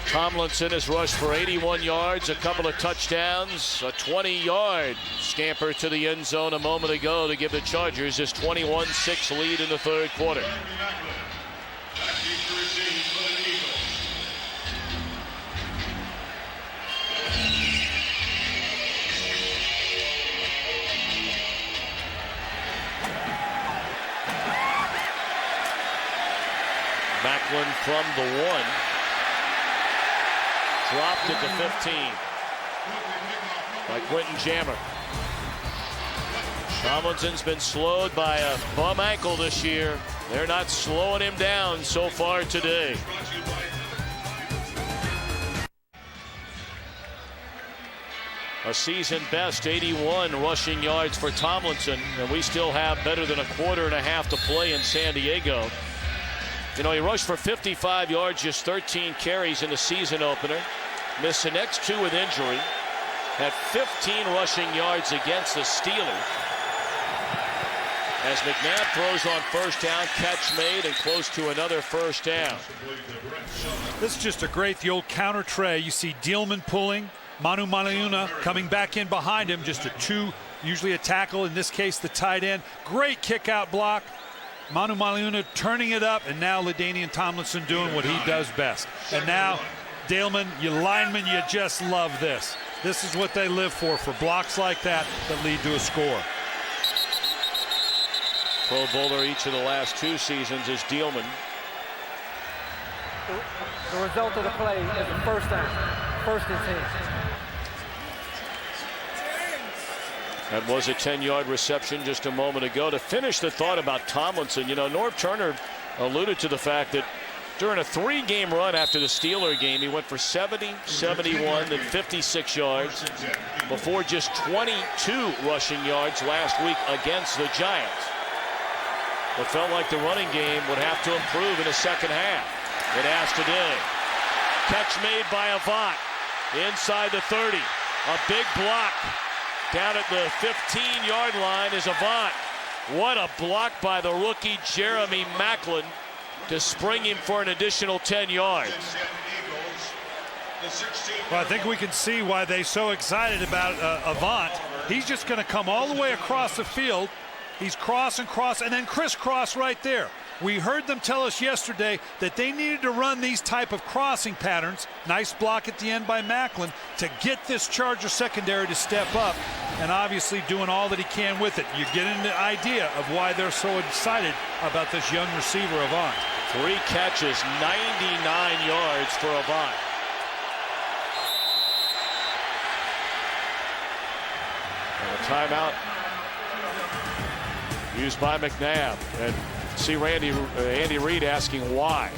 [SPEAKER 1] Tomlinson has rushed for 81 yards, a couple of touchdowns, a 20-yard scamper to the end zone a moment ago to give the Chargers this 21-6 lead in the third quarter. Macklin from the 1. Dropped at the 15 by Quentin Jammer. Tomlinson's been slowed by a bum ankle this year. They're not slowing him down so far today. A season best 81 rushing yards for Tomlinson, and we still have better than a quarter and a half to play in San Diego. You know, he rushed for 55 yards, just 13 carries in the season opener. Missed the next 2 with injury. Had 15 rushing yards against the Steelers. As McNabb throws on first down, catch made, and close to another first down.
[SPEAKER 2] This is just a great, the old counter tray. You see Dielman pulling, Manu Maliuna coming back in behind him. Just a 2, usually a tackle, in this case the tight end. Great kick out block. Manu Maliuna turning it up, and now LaDainian Tomlinson doing what he does best. And now, Dielman, you linemen, you just love this. This is what they live for blocks like that lead to a score.
[SPEAKER 1] Pro Bowler each of the last 2 seasons is Dielman.
[SPEAKER 4] The result of the play is a first down, 1st and 10.
[SPEAKER 1] That was a 10-yard reception just a moment ago. To finish the thought about Tomlinson, you know, Norv Turner alluded to the fact that During a 3-game run after the Steeler game, he went for 70, 71, then 56 yards before just 22 rushing yards last week against the Giants. It felt like the running game would have to improve in the second half. It has today. Catch made by Avant inside the 30. A big block down at the 15-yard line is Avant. What a block by the rookie Jeremy Maclin to spring him for an additional 10 yards.
[SPEAKER 2] Well, I think we can see why they're so excited about Avant. He's just going to come all the way across the field. He's cross, and then crisscross right there. We heard them tell us yesterday that they needed to run these type of crossing patterns. Nice block at the end by Maclin to get this Charger secondary to step up, and obviously doing all that he can with it. You get an idea of why they're so excited about this young receiver, Avant.
[SPEAKER 1] 3 catches, 99 yards for Avant. And a timeout used by McNabb. And see Andy Reid asking why.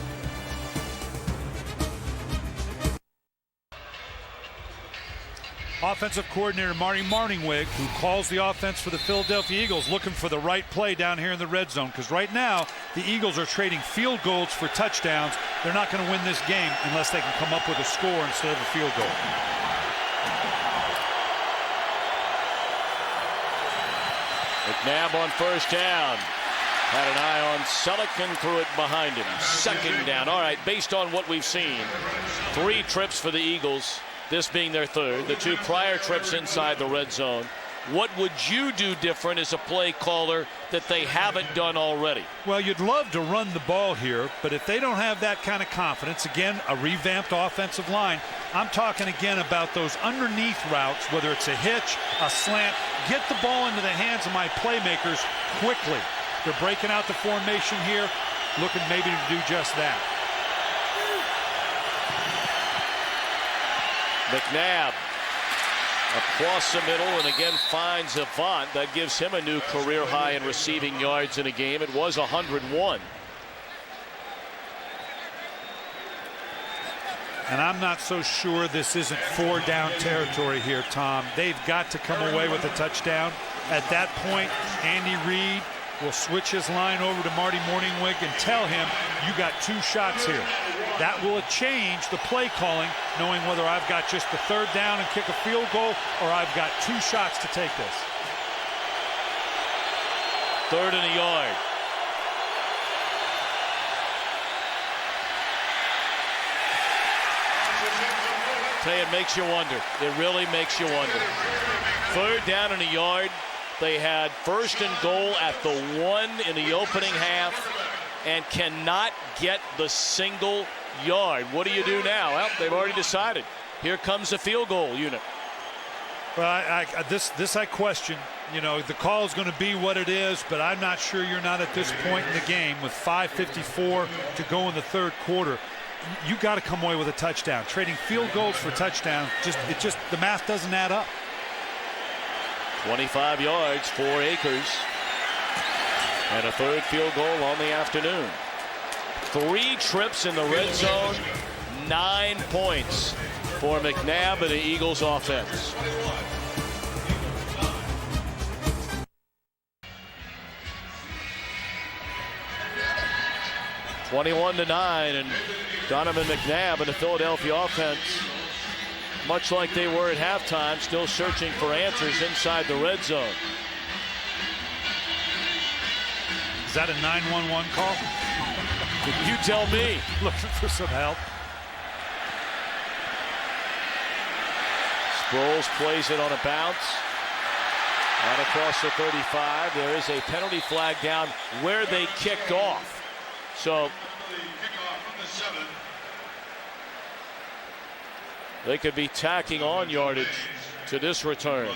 [SPEAKER 2] Offensive coordinator Marty Martingwig, who calls the offense for the Philadelphia Eagles, looking for the right play down here in the red zone, because right now the Eagles are trading field goals for touchdowns. They're not going to win this game unless they can come up with a score instead of a field goal.
[SPEAKER 1] McNabb on first down. Had an eye on Selleck and threw it behind him. Second down. All right, based on what we've seen, 3 trips for the Eagles, this being their 3rd, the 2 prior trips inside the red zone. What would you do different as a play caller that they haven't done already?
[SPEAKER 2] Well, you'd love to run the ball here, but if they don't have that kind of confidence, again, a revamped offensive line, I'm talking again about those underneath routes, whether it's a hitch, a slant, get the ball into the hands of my playmakers quickly. They're breaking out the formation here, looking maybe to do just that.
[SPEAKER 1] McNabb across the middle and again finds Avant. That gives him a new career high in receiving yards in a game. It was 101.
[SPEAKER 2] And I'm not so sure this isn't 4-down territory here, Tom. They've got to come away with a touchdown. At that point, Andy Reid will switch his line over to Marty Morningwig and tell him, you got 2 shots here. That will change the play calling, knowing whether I've got just the 3rd down and kick a field goal or I've got 2 shots to take this.
[SPEAKER 1] 3rd and a yard. Tell you, it makes you wonder. It really makes you wonder. 3rd down and a yard. They had 1st and goal at the 1 in the opening half and cannot get the single yard. What do you do now? Well, they've already decided. Here comes the field goal unit.
[SPEAKER 2] Well, this I question. You know, the call is going to be what it is, but I'm not sure you're not at this point in the game with 5:54 to go in the 3rd quarter. You got to come away with a touchdown. Trading field goals for touchdowns, the math doesn't add up.
[SPEAKER 1] 25 yards for Akers. And a 3rd field goal on the afternoon. 3 trips in the red zone, 9 points for McNabb and the Eagles offense. (21-9), and Donovan McNabb and the Philadelphia offense, much like they were at halftime, still searching for answers inside the red zone.
[SPEAKER 2] Is that a 911 call?
[SPEAKER 1] You tell me.
[SPEAKER 2] Looking for some help.
[SPEAKER 1] Sproles plays it on a bounce. Out across the 35. There is a penalty flag down where they kicked off. So they could be tacking on yardage to this return.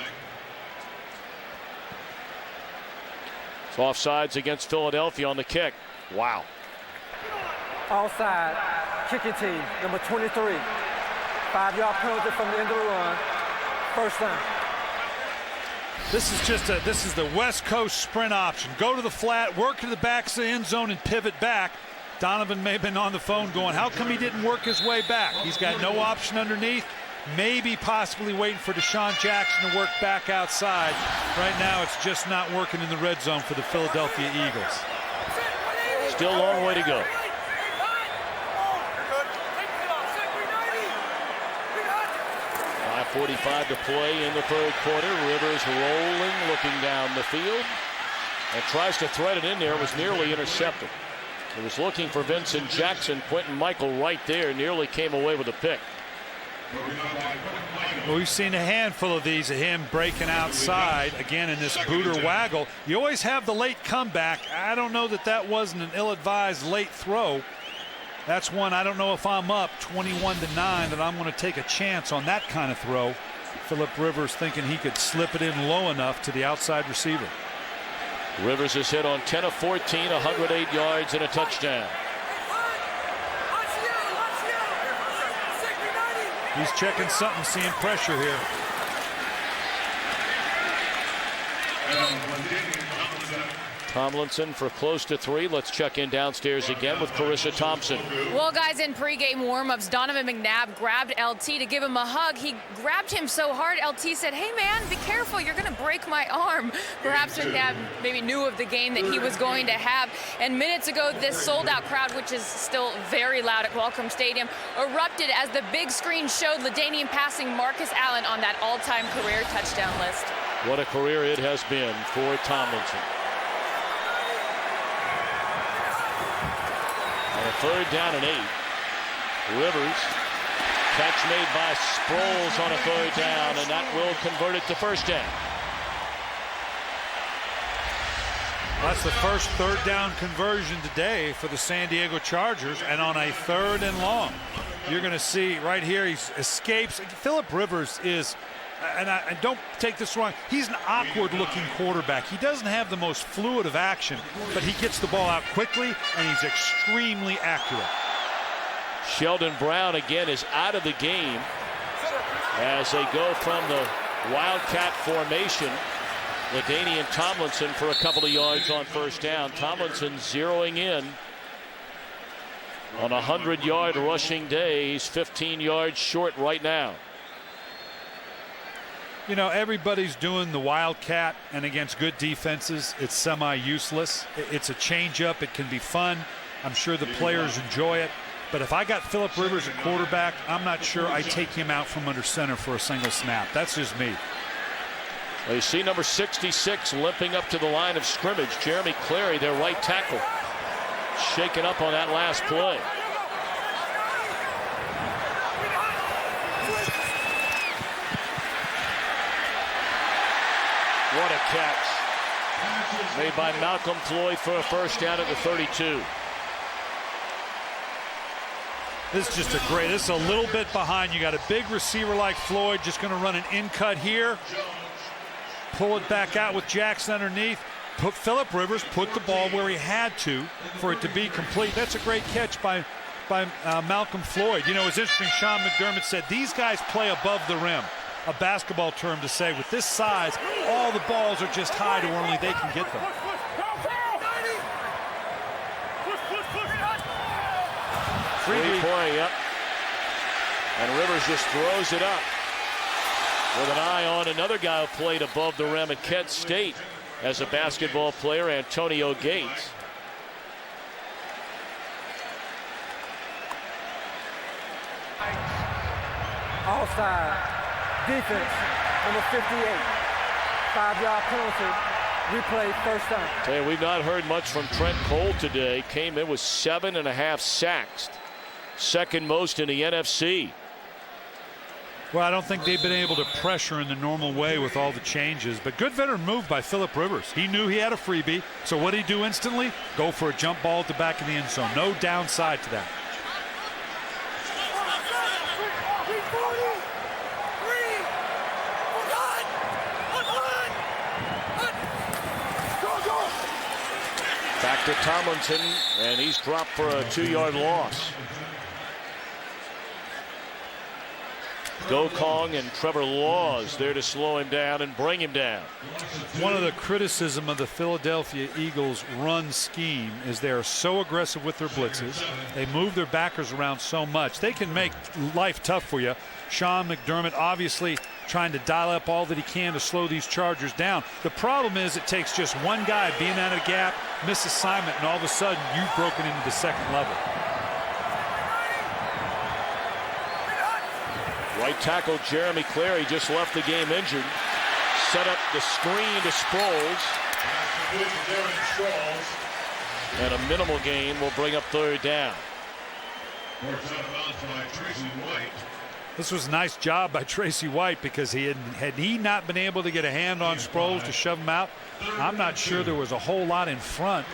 [SPEAKER 1] It's offsides against Philadelphia on the kick. Wow.
[SPEAKER 4] Offside, kicking team, number 23. 5-yard penalty from the end of the run. First down.
[SPEAKER 2] This is the West Coast sprint option. Go to the flat, work to the back of the end zone and pivot back. Donovan may have been on the phone going, how come he didn't work his way back? He's got no option underneath. Maybe possibly waiting for Deshaun Jackson to work back outside. Right now, it's just not working in the red zone for the Philadelphia Eagles.
[SPEAKER 1] Still a long way to go. 5:45 to play in the third quarter. Rivers rolling, looking down the field, and tries to thread it in there. It was nearly intercepted. He was looking for Vincent Jackson. Quentin Michael right there nearly came away with a pick.
[SPEAKER 2] Well, we've seen a handful of these of him breaking outside again in this booter waggle. You always have the late comeback. I don't know that that wasn't an ill-advised late throw. That's one I don't know if I'm up 21-9 that I'm going to take a chance on that kind of throw. Phillip Rivers thinking he could slip it in low enough to the outside receiver.
[SPEAKER 1] Rivers has hit on 10 of 14, 108 yards and a touchdown.
[SPEAKER 2] He's checking something, seeing pressure here.
[SPEAKER 1] Tomlinson for close to 3. Let's check in downstairs again with Charissa Thompson.
[SPEAKER 5] Well, guys, in pregame warmups, Donovan McNabb grabbed LT to give him a hug. He grabbed him so hard, LT said, hey, man, be careful. You're going to break my arm. Perhaps McNabb maybe knew of the game that he was going to have. And minutes ago, this sold-out crowd, which is still very loud at Welcome Stadium, erupted as the big screen showed LaDainian passing Marcus Allen on that all-time career touchdown list.
[SPEAKER 1] What a career it has been for Tomlinson. On a 3rd down and 8. Rivers, catch made by Sproles on a 3rd down, and that will convert it to first down.
[SPEAKER 2] That's the first 3rd down conversion today for the San Diego Chargers, and on a 3rd and long. You're going to see right here, he escapes. Phillip Rivers is, and don't take this wrong, he's an awkward-looking quarterback. He doesn't have the most fluid of action, but he gets the ball out quickly, and he's extremely accurate.
[SPEAKER 1] Sheldon Brown again is out of the game as they go from the Wildcat formation. LaDainian Tomlinson for a couple of yards on first down. Tomlinson zeroing in on a 100-yard rushing day. He's 15 yards short right now.
[SPEAKER 2] You know, everybody's doing the Wildcat, and against good defenses, it's semi-useless. It's a change-up. It can be fun. I'm sure the players enjoy it. But if I got Phillip Rivers at quarterback, I'm not sure I take him out from under center for a single snap. That's just me.
[SPEAKER 1] Well, you see number 66 limping up to the line of scrimmage. Jeremy Clary, their right tackle, shaken up on that last play. What a catch made by Malcolm Floyd for a first down at the 32.
[SPEAKER 2] This is just a great, this is a little bit behind. You got a big receiver like Floyd just going to run an in cut here. Pull it back out with Jackson underneath. Phillip Rivers put the ball where he had to for it to be complete. That's a great catch by Malcolm Floyd. You know, it's interesting, Sean McDermott said these guys play above the rim. A basketball term to say with this size, all the balls are just high to where only they can get them.
[SPEAKER 1] Three-point, yep. And Rivers just throws it up with an eye on another guy who played above the rim at Kent State as a basketball player, Antonio Gates.
[SPEAKER 4] Offside. Defense, number 58. 5-yard penalty. Replay, first down.
[SPEAKER 1] Tell you, we've not heard much from Trent Cole today. Came in with 7.5 sacks. Second most in the NFC.
[SPEAKER 2] Well, I don't think they've been able to pressure in the normal way with all the changes, but good veteran move by Phillip Rivers. He knew he had a freebie, so what did he do instantly? Go for a jump ball at the back of the end zone. No downside to that.
[SPEAKER 1] Back to Tomlinson, and he's dropped for a 2-yard loss. Gokong and Trevor Laws there to slow him down and bring him down.
[SPEAKER 2] One of the criticism of the Philadelphia Eagles run scheme is they are so aggressive with their blitzes. They move their backers around so much. They can make life tough for you. Sean McDermott obviously trying to dial up all that he can to slow these Chargers down. The problem is it takes just one guy being out of the gap, miss assignment, and all of a sudden you've broken into the second level.
[SPEAKER 1] Right tackle Jeremy Clary just left the game injured. Set up the screen to Sproles. And a minimal gain will bring up third down.
[SPEAKER 2] This was a nice job by Tracy White, because had he not been able to get a hand on Sproles to shove him out, I'm not sure there was a whole lot in front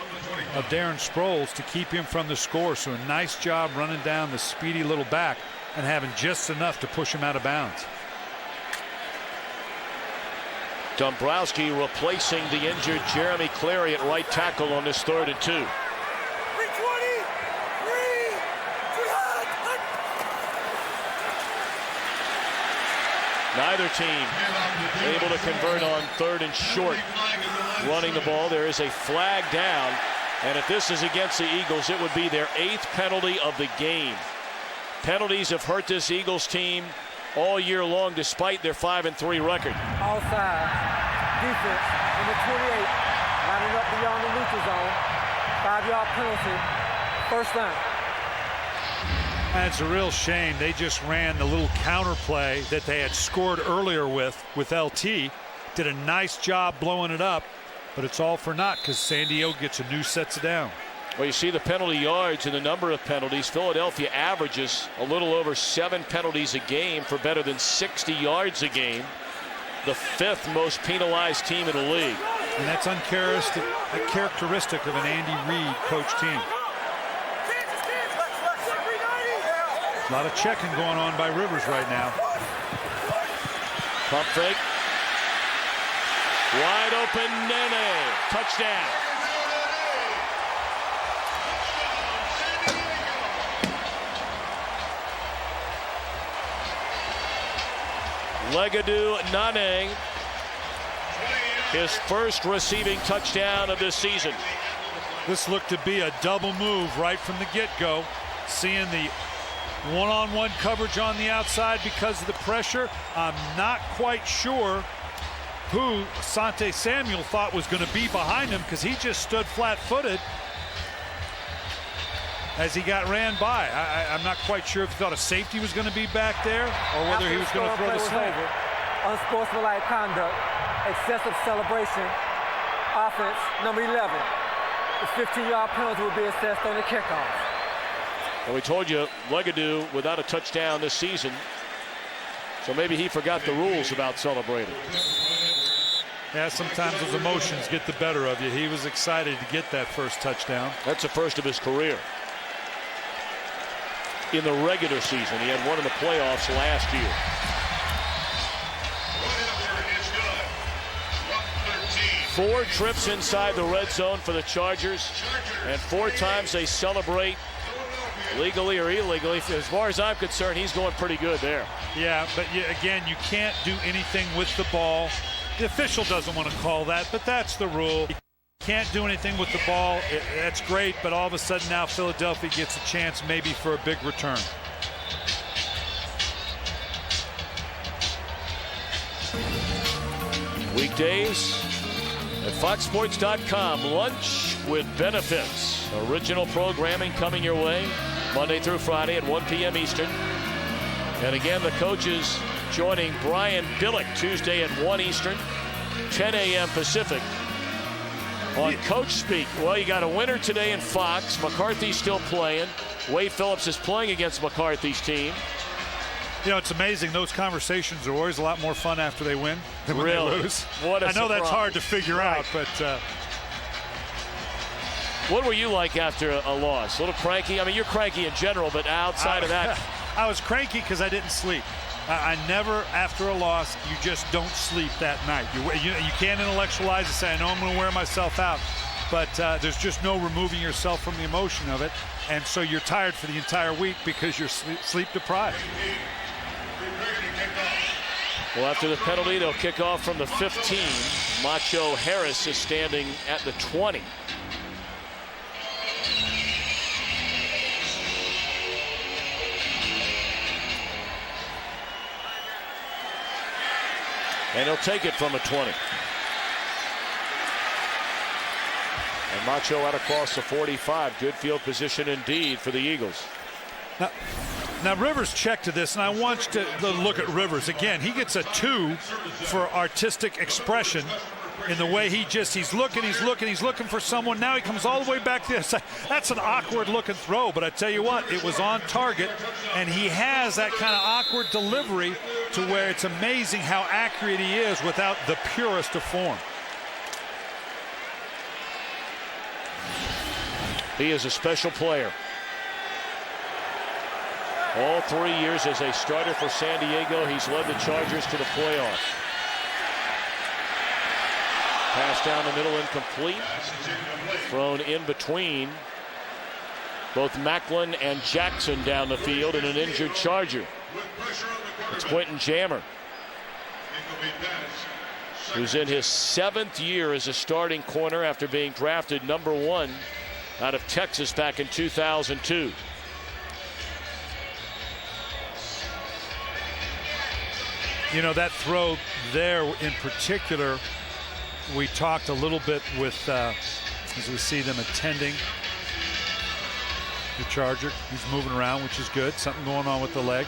[SPEAKER 2] of Darren Sproles to keep him from the score. So a nice job running down the speedy little back and having just enough to push him out of bounds.
[SPEAKER 1] Dombrowski replacing the injured Jeremy Clary at right tackle on this 3rd and 2. Neither team able to convert on 3rd and short. Running the ball, there is a flag down, and if this is against the Eagles, it would be their 8th penalty of the game. Penalties have hurt this Eagles team all year long, despite their 5-3 record.
[SPEAKER 4] Outside defense, number 28, lining up beyond the neutral zone. 5-yard penalty, first down.
[SPEAKER 2] And it's a real shame. They just ran the little counter play that they had scored earlier with LT. Did a nice job blowing it up, but it's all for naught because San Diego gets a new sets down.
[SPEAKER 1] Well, you see the penalty yards and the number of penalties. Philadelphia averages a little over 7 penalties a game for better than 60 yards a game. The 5th most penalized team in the league.
[SPEAKER 2] And that's uncharacteristic of an Andy Reid coach team. A lot of checking going on by Rivers right now.
[SPEAKER 1] Pump fake. Wide open, Nene. Touchdown. Legadou Nane, his first receiving touchdown of this season.
[SPEAKER 2] This looked to be a double move right from the get-go. Seeing the one-on-one coverage on the outside because of the pressure. I'm not quite sure who Asante Samuel thought was going to be behind him, because he just stood flat-footed as he got ran by. I'm not quite sure if he thought a safety was going to be back there or whether he was going to throw the slant.
[SPEAKER 4] Unsportsmanlike conduct, excessive celebration, offense, number 11. The 15-yard penalty will be assessed on the kickoff.
[SPEAKER 1] Well, we told you Legadou without a touchdown this season, so maybe he forgot the rules about celebrating.
[SPEAKER 2] Yeah, sometimes those emotions get the better of you. He was excited to get that first touchdown.
[SPEAKER 1] That's the first of his career. In the regular season, he had one in the playoffs last year. 4 trips inside the red zone for the Chargers, and 4 times they celebrate. Legally or illegally, as far as I'm concerned, he's going pretty good there.
[SPEAKER 2] Yeah, but again, you can't do anything with the ball. The official doesn't want to call that, but that's the rule. You can't do anything with the ball. That's great, but all of a sudden now Philadelphia gets a chance maybe for a big return.
[SPEAKER 1] Weekdays at foxsports.com. Lunch with benefits. Original programming coming your way Monday through Friday at 1 p.m. Eastern. And again, the coaches joining Brian Billick Tuesday at 1 Eastern, 10 a.m. Pacific. On Coach Speak, well, you got a winner today in Fox. McCarthy's still playing. Wade Phillips is playing against McCarthy's team.
[SPEAKER 2] You know, it's amazing. Those conversations are always a lot more fun after they win than when they lose.
[SPEAKER 1] What a
[SPEAKER 2] I know
[SPEAKER 1] surprise.
[SPEAKER 2] that's hard to figure out, but...
[SPEAKER 1] What were you like after a loss? A little cranky? I mean, you're cranky in general, but outside of that...
[SPEAKER 2] I was cranky because I didn't sleep. I never, after a loss, you just don't sleep that night. You can't intellectualize and say, I know I'm going to wear myself out, but there's just no removing yourself from the emotion of it, and so you're tired for the entire week because you're sleep deprived.
[SPEAKER 1] Well, after the penalty, they'll kick off from the 15. Macho Harris is standing at the 20. And he'll take it from a 20. And Macho out across the 45. Good field position indeed for the Eagles.
[SPEAKER 2] Now Rivers checked to this, and I want you to look at Rivers. Again, he gets a 2 for artistic expression in the way he's looking for someone. Now he comes all the way back to the other side. That's an awkward looking throw, but I tell you what, it was on target, and he has that kind of awkward delivery to where it's amazing how accurate he is without the purest of form.
[SPEAKER 1] He is a special player. All 3 years as a starter for San Diego, he's led the Chargers to the playoffs. Pass down the middle, incomplete. Thrown in between both Macklin and Jackson down the field, and an injured Charger. It's Quentin Jammer, who's in his 7th year as a starting corner after being drafted #1 out of Texas back in 2002.
[SPEAKER 2] You know, that throw there in particular, we talked a little bit with, as we see them attending the Charger. He's moving around, which is good. Something going on with the leg.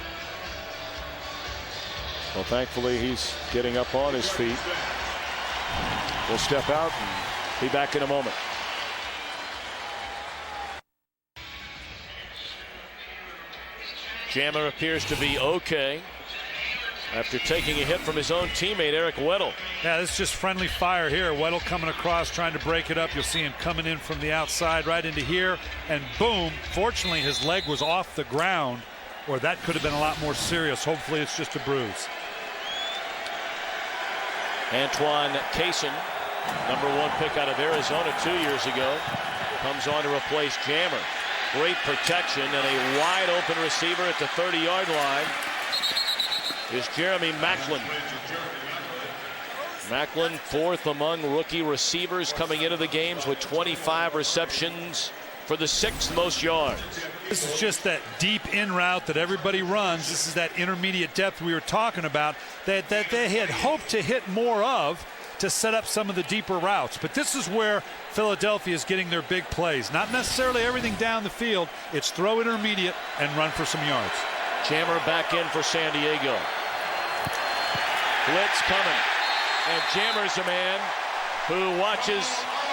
[SPEAKER 1] Well, thankfully, he's getting up on his feet. We'll step out and be back in a moment. Jammer appears to be okay after taking a hit from his own teammate, Eric Weddle.
[SPEAKER 2] Yeah, this is just friendly fire here. Weddle coming across, trying to break it up. You'll see him coming in from the outside right into here, and boom. Fortunately, his leg was off the ground, or that could have been a lot more serious. Hopefully, it's just a bruise.
[SPEAKER 1] Antoine Cason, #1 pick out of Arizona 2 years ago, comes on to replace Jammer. Great protection, and a wide open receiver at the 30-yard line is Jeremy Macklin. Macklin, 4th among rookie receivers coming into the games with 25 receptions for the 6th most yards.
[SPEAKER 2] This is just that deep in route that everybody runs. This is that intermediate depth we were talking about that they had hoped to hit more of to set up some of the deeper routes. But this is where Philadelphia is getting their big plays. Not necessarily everything down the field. It's throw intermediate and run for some yards.
[SPEAKER 1] Jammer back in for San Diego. Blitz coming. And Jammer's a man who watches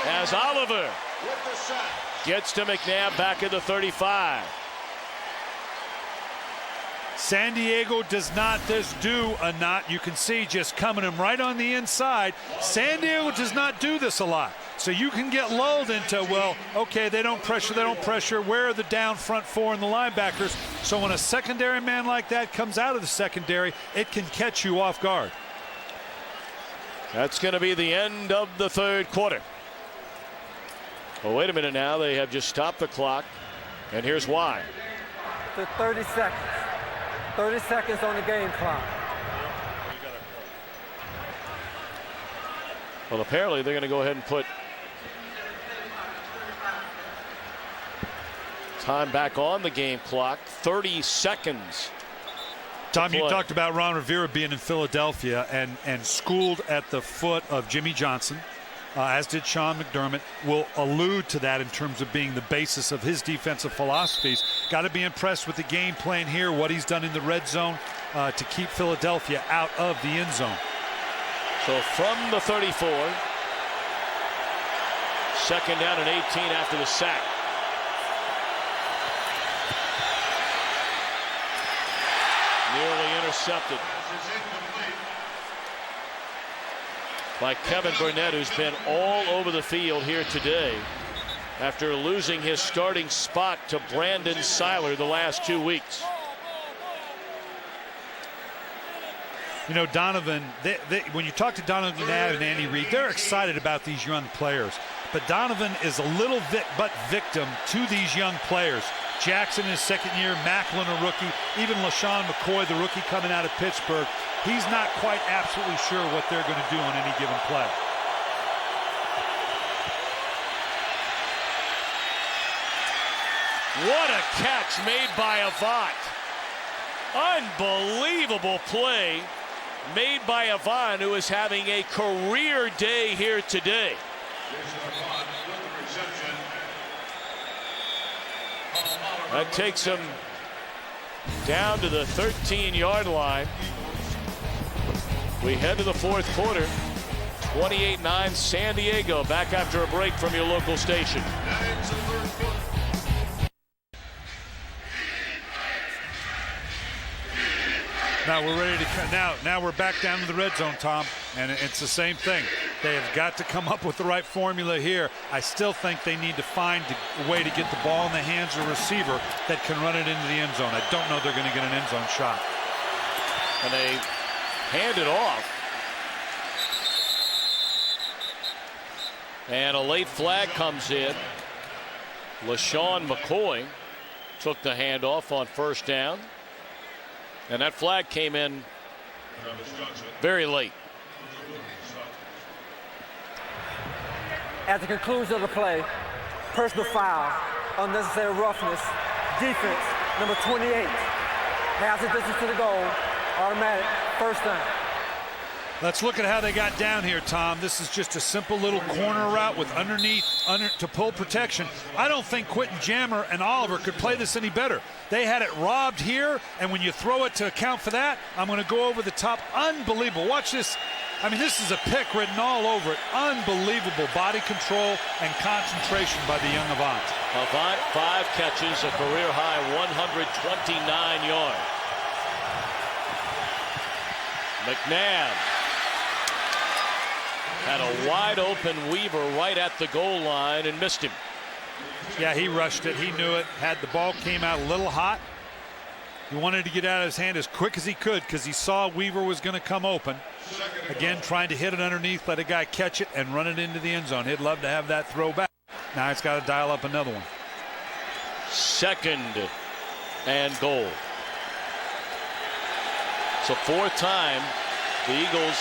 [SPEAKER 1] as Oliver gets to McNabb back at the 35.
[SPEAKER 2] San Diego does not just do a knot. You can see just coming him right on the inside. San Diego does not do this a lot. So you can get lulled into, well, okay, they don't pressure. Where are the down front 4 and the linebackers? So when a secondary man like that comes out of the secondary, it can catch you off guard.
[SPEAKER 1] That's going to be the end of the 3rd quarter. Well, wait a minute now. They have just stopped the clock, and here's why.
[SPEAKER 4] To 30 seconds. 30 seconds on the game clock.
[SPEAKER 1] Well, apparently they're going to go ahead and put time back on the game clock. 30 seconds.
[SPEAKER 2] Tom, you talked about Ron Rivera being in Philadelphia and schooled at the foot of Jimmy Johnson, as did Sean McDermott. Will allude to that in terms of being the basis of his defensive philosophies. Got to be impressed with the game plan here, what he's done in the red zone to keep Philadelphia out of the end zone.
[SPEAKER 1] So from the 34, 2nd down and 18 after the sack. Nearly intercepted by Kevin Burnett, who's been all over the field here today after losing his starting spot to Brandon Seiler the last 2 weeks.
[SPEAKER 2] You know, Donovan, when you talk to Donovan McNabb and Andy Reid, they're excited about these young players. But Donovan is a little victim to these young players. Jackson in his second year, Macklin a rookie, even LaShawn McCoy, the rookie coming out of Pittsburgh. He's not quite absolutely sure what they're going to do on any given play.
[SPEAKER 1] What a catch made by Avant. Unbelievable play made by Avant, who is having a career day here today. That takes him down to the 13-yard line. We head to the fourth quarter. 28-9 San Diego. Back after a break from your local station.
[SPEAKER 2] Now we're ready to now we're back down to the red zone, Tom, and it's the same thing. They have got to come up with the right formula here. I still think they need to find a way to get the ball in the hands of a receiver that can run it into the end zone. I don't know they're going to get an end zone shot.
[SPEAKER 1] And they hand it off. And a late flag comes in. LaShawn McCoy took the handoff on first down. And that flag came in very late.
[SPEAKER 4] At the conclusion of the play, personal foul, unnecessary roughness, defense, number 28. Has the distance to the goal, automatic, first down.
[SPEAKER 2] Let's look at how they got down here, Tom. This is just a simple little corner route with underneath to pull protection. I don't think Quentin Jammer and Oliver could play this any better. They had it robbed here, and when you throw it to account for that, I'm going to go over the top. Unbelievable. Watch this. I mean, this is a pick written all over it. Unbelievable body control and concentration by the young Avant.
[SPEAKER 1] Avant, 5 catches, a career-high 129 yards. McNabb had a wide-open Weaver right at the goal line and missed him.
[SPEAKER 2] Yeah, he rushed it. He knew it. Had the ball came out a little hot. He wanted to get out of his hand as quick as he could because he saw Weaver was going to come open. Again, trying to hit it underneath, let a guy catch it and run it into the end zone. He'd love to have that throw back. Now it's got to dial up another one.
[SPEAKER 1] 2nd and goal. So 4th time the Eagles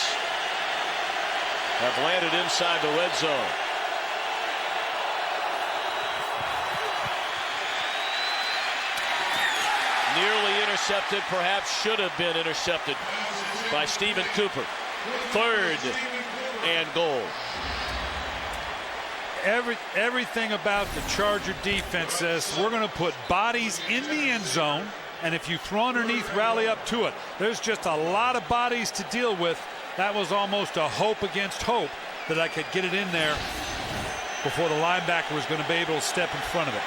[SPEAKER 1] have landed inside the red zone. Nearly intercepted, perhaps should have been intercepted by Stephen Cooper. 3rd and goal.
[SPEAKER 2] Everything about the Charger defense says we're going to put bodies in the end zone, and if you throw underneath, rally up to it. There's just a lot of bodies to deal with. That was almost a hope against hope that I could get it in there before the linebacker was going to be able to step in front of it.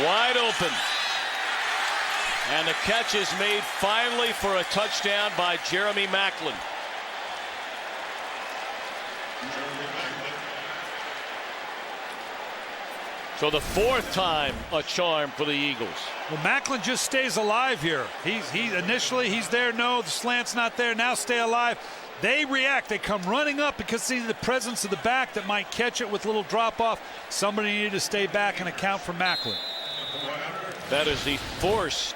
[SPEAKER 1] Wide open. And the catch is made finally for a touchdown by Jeremy Macklin. So the 4th time a charm for the Eagles.
[SPEAKER 2] Well, Macklin just stays alive here. Initially he's there. No, the slant's not there. Now stay alive. They react. They come running up because see the presence of the back that might catch it with a little drop off. Somebody needed to stay back and account for Macklin.
[SPEAKER 1] That is the first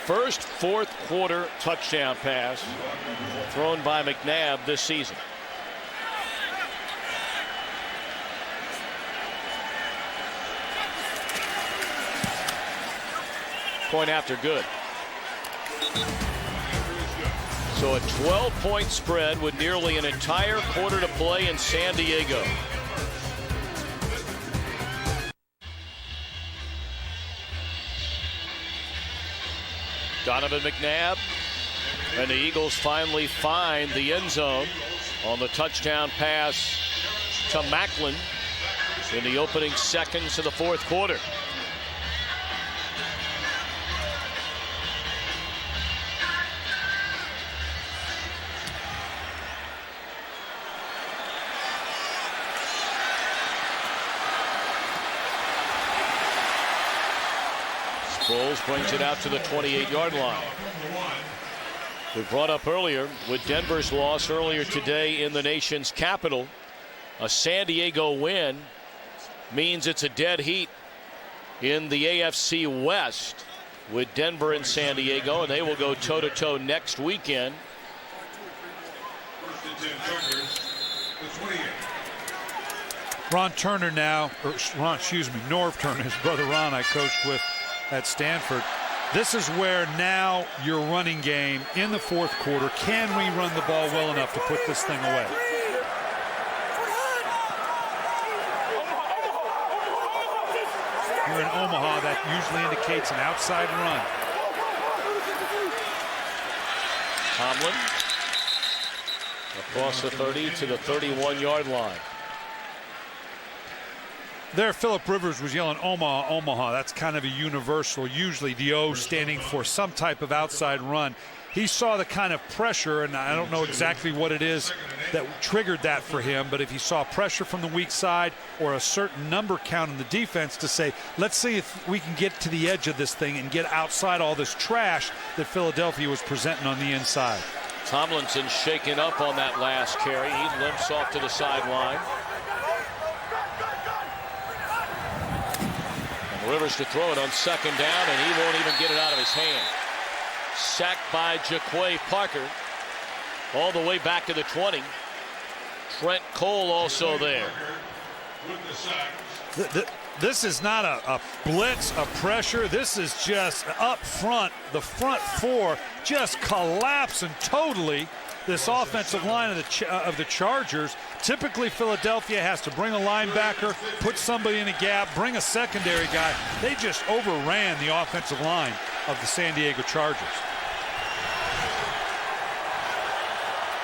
[SPEAKER 1] 4th quarter touchdown pass thrown by McNabb this season. Point after good. So a 12-point spread with nearly an entire quarter to play in San Diego. Donovan McNabb and the Eagles finally find the end zone on the touchdown pass to Macklin in the opening seconds of the 4th quarter. Sproles brings it out to the 28-yard line. We brought up earlier with Denver's loss earlier today in the nation's capital, a San Diego win means it's a dead heat in the AFC West with Denver and San Diego, and they will go toe-to-toe next weekend.
[SPEAKER 2] Ron Turner now, or Norv Turner, his brother Ron I coached with at Stanford. This is where now your running game in the fourth quarter, can we run the ball well enough to put this thing away? Here in Omaha, that usually indicates an outside run.
[SPEAKER 1] Tomlin across the 30 to the 31-yard line.
[SPEAKER 2] There, Philip Rivers was yelling Omaha, Omaha. That's kind of a universal, usually the O standing for some type of outside run. He saw the kind of pressure, and I don't know exactly what it is that triggered that for him, but if he saw pressure from the weak side or a certain number count in the defense to say, let's see if we can get to the edge of this thing and get outside all this trash that Philadelphia was presenting on the inside.
[SPEAKER 1] Tomlinson shaken up on that last carry. He limps off to the sideline. Rivers to throw it on second down, and he won't even get it out of his hand. Sacked by Jaquay Parker all the way back to the 20. Trent Cole also there.
[SPEAKER 2] This is not a blitz, a pressure. This is just up front. The front four just collapsing totally. This offensive line of the Chargers. Typically, Philadelphia has to bring a linebacker, put somebody in a gap, bring a secondary guy. They just overran the offensive line of the San Diego Chargers.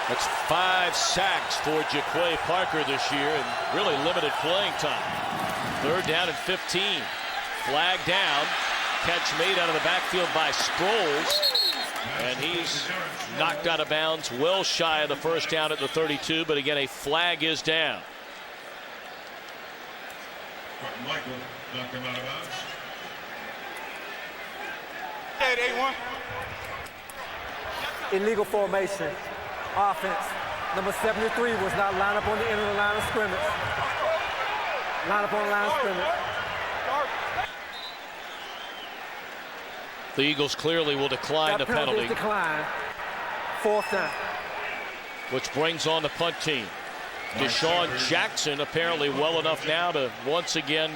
[SPEAKER 1] That's 5 sacks for Jaquay Parker this year and really limited playing time. Third down and 15. Flag down. Catch made out of the backfield by Sproles. And he's knocked out of bounds well shy of the first down at the 32, but again, a flag is down.
[SPEAKER 11] Michael knocked him out of bounds.
[SPEAKER 4] Illegal formation. Offense. Number 73 was not lined up on the end of the line of scrimmage. Line up on the line of scrimmage.
[SPEAKER 1] The Eagles clearly will decline the penalty.
[SPEAKER 4] Decline. Fourth down.
[SPEAKER 1] Which brings on the punt team. Deshaun Jackson apparently well enough now to once again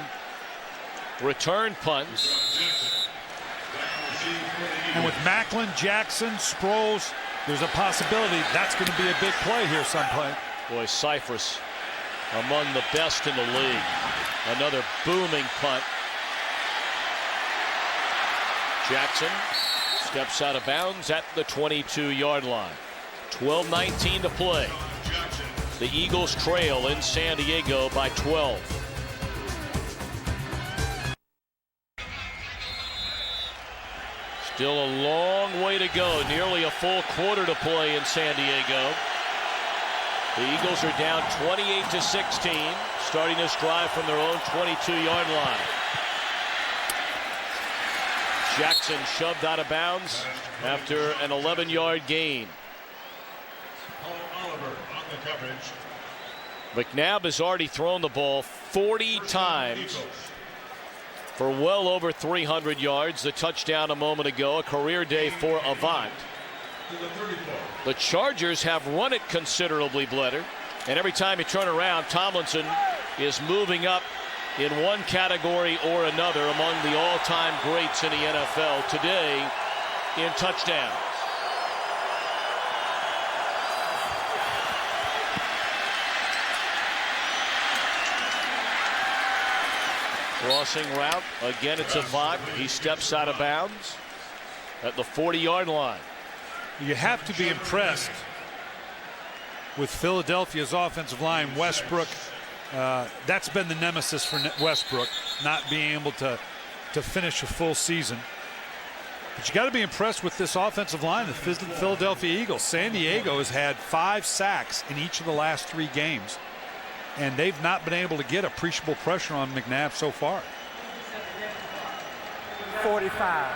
[SPEAKER 1] return punts.
[SPEAKER 2] And with Macklin, Jackson, Sproles, there's a possibility that's going to be a big play here someplace.
[SPEAKER 1] Boy, Cypress among the best in the league. Another booming punt. Jackson steps out of bounds at the 22-yard line. 12:19 to play. The Eagles trail in San Diego by 12. Still a long way to go. Nearly a full quarter to play in San Diego. The Eagles are down 28-16, starting this drive from their own 22-yard line. Jackson shoved out of bounds after an 11-yard gain. McNabb has already thrown the ball 40 times for well over 300 yards. The touchdown a moment ago, a career day for Avant. The Chargers have run it considerably better, and every time you turn around, Tomlinson is moving up in one category or another among the all-time greats in the NFL today in touchdowns. Crossing route, again it's Avant. He steps out of bounds at the 40-yard line.
[SPEAKER 2] You have to be impressed with Philadelphia's offensive line. Westbrook, that's been the nemesis for Westbrook, not being able to finish a full season. But you got to be impressed with this offensive line, the Philadelphia Eagles. San Diego has had 5 sacks in each of the last 3 games, and they've not been able to get appreciable pressure on McNabb so far.
[SPEAKER 4] 45.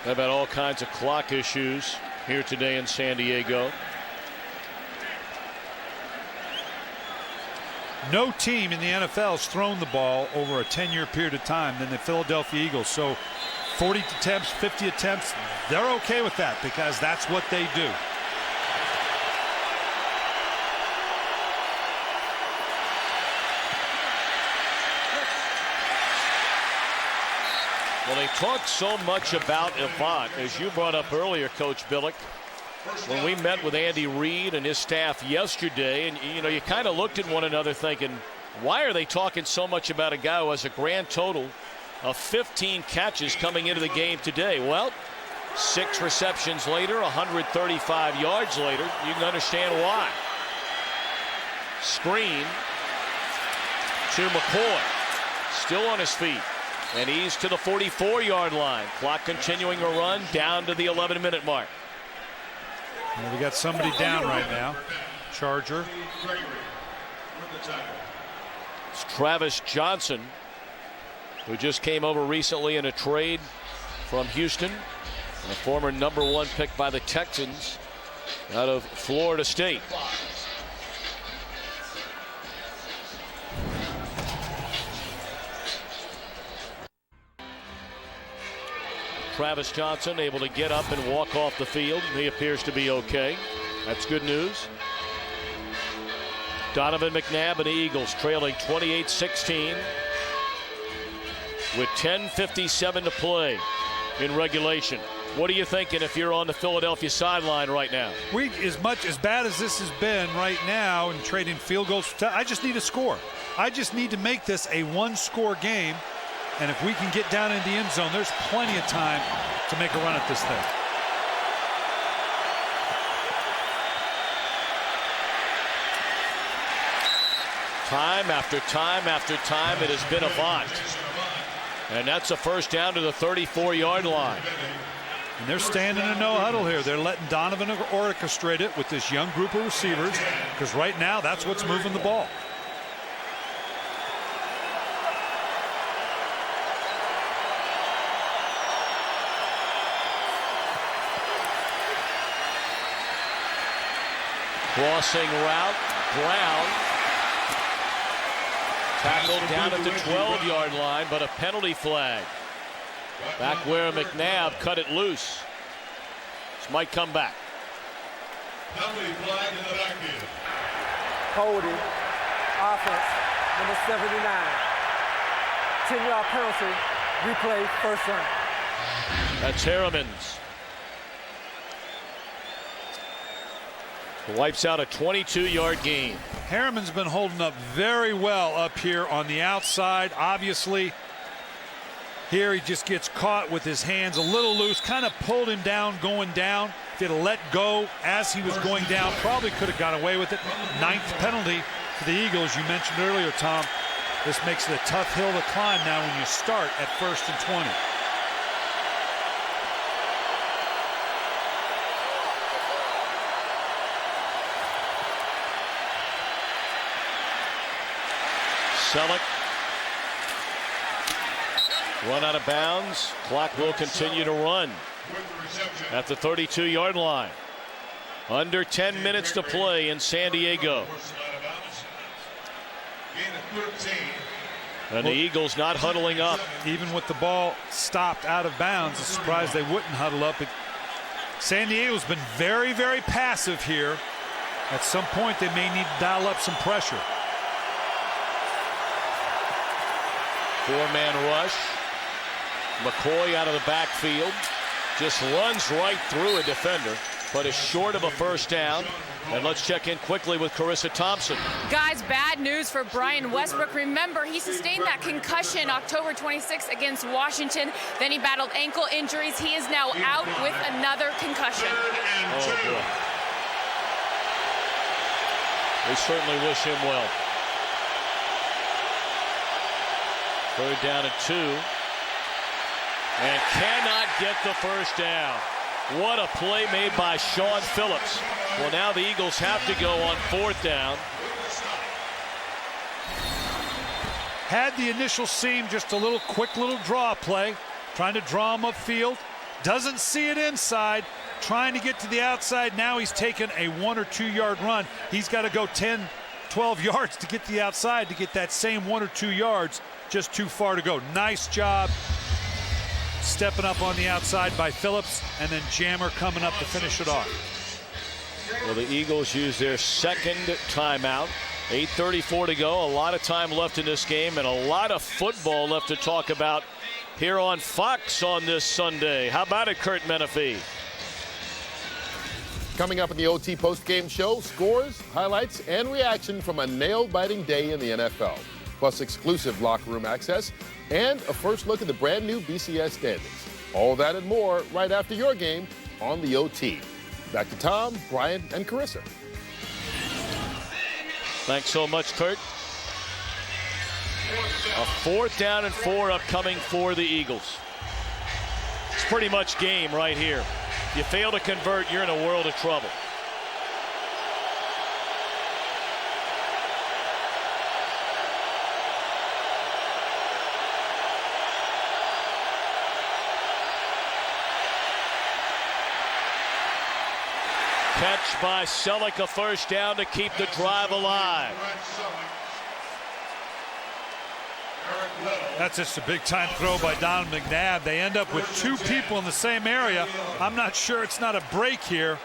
[SPEAKER 1] They've had all kinds of clock issues here today in San Diego.
[SPEAKER 2] No team in the NFL has thrown the ball over a 10-year period of time than the Philadelphia Eagles. So 40 attempts, 50 attempts, they're okay with that because that's what they do.
[SPEAKER 1] Well, they talked so much about Avant, as you brought up earlier, Coach Billick, when we met with Andy Reid and his staff yesterday, and you kind of looked at one another thinking, why are they talking so much about a guy who has a grand total of 15 catches coming into the game today? Well, 6 receptions later, 135 yards later, you can understand why. Screen to McCoy, still on his feet. And he's to the 44-yard line. Clock continuing to run down to the 11-minute mark.
[SPEAKER 2] We got somebody down right now. Charger.
[SPEAKER 1] It's Travis Johnson, who just came over recently in a trade from Houston. A former #1 pick by the Texans out of Florida State. Travis Johnson able to get up and walk off the field. He appears to be okay. That's good news. Donovan McNabb and the Eagles trailing 28-16 with 10:57 to play in regulation. What are you thinking if you're on the Philadelphia sideline right now?
[SPEAKER 2] As bad as this has been right now and trading field goals, I just need a score. I just need to make this a one-score game. And if we can get down in the end zone, there's plenty of time to make a run at this thing.
[SPEAKER 1] Time after time after time, it has been Avant. And that's a first down to the 34-yard line.
[SPEAKER 2] And they're standing in no huddle here. They're letting Donovan orchestrate it with this young group of receivers because right now that's what's moving the ball.
[SPEAKER 1] Crossing route, Brown tackled down at the 12-yard line, but a penalty flag. Back where McNabb cut it loose. This might come back.
[SPEAKER 11] Penalty flag in the backfield.
[SPEAKER 4] Holding, offense, number 79. 10-yard penalty, replay, first down.
[SPEAKER 1] That's Harriman's. Wipes out a 22-yard gain.
[SPEAKER 2] Harriman's been holding up very well up here on the outside. Obviously, here he just gets caught with his hands a little loose, kind of pulled him down going down. If he'd have let go as he was going down, probably could have got away with it. 9th penalty for the Eagles. You mentioned earlier, Tom, this makes it a tough hill to climb now when you start at 1st and 20.
[SPEAKER 1] Selleck run out of bounds. Clock will continue to run at the 32-yard line. Under 10 minutes to play in San Diego. And the Eagles not huddling up.
[SPEAKER 2] Even with the ball stopped out of bounds, I'm surprised they wouldn't huddle up. San Diego's been very, very passive here. At some point, they may need to dial up some pressure.
[SPEAKER 1] 4-man rush. McCoy out of the backfield. Just runs right through a defender, but is short of a first down. And let's check in quickly with Charissa Thompson.
[SPEAKER 5] Guys, bad news for Brian Westbrook. Remember, he sustained that concussion October 26th against Washington. Then he battled ankle injuries. He is now out with another concussion.
[SPEAKER 1] Oh, boy. We certainly wish him well. 3rd down and 2. And cannot get the first down. What a play made by Sean Phillips. Well, now the Eagles have to go on 4th down.
[SPEAKER 2] had the initial seam, just a quick little draw play, trying to draw him upfield. Doesn't see it inside, trying to get to the outside. Now he's taken a 1 or 2 yard run. He's got to go 10, 12 yards to get to the outside to get that same 1 or 2 yards. Just too far to go. Nice job stepping up on the outside by Phillips, and then Jammer coming up to finish it off.
[SPEAKER 1] Well, the Eagles use their second timeout. 8:34 to go. A lot of time left in this game and a lot of football left to talk about here on Fox on this Sunday. How about it, Kurt Menefee?
[SPEAKER 3] Coming up in the OT post-game show, scores, highlights, and reaction from a nail-biting day in the NFL. Plus exclusive locker room access and a first look at the brand new BCS standings. All that and more right after your game on the OT. Back to Thom, Brian, and Charissa.
[SPEAKER 1] Thanks so much, Kurt. A 4th down and 4 upcoming for the Eagles. It's pretty much game right here. If you fail to convert, you're in a world of trouble. Catch by Selleck, a first down to keep the drive alive.
[SPEAKER 2] That's just a big-time throw by Don McNabb. They end up with 2 people in the same area. I'm not sure it's not a break here,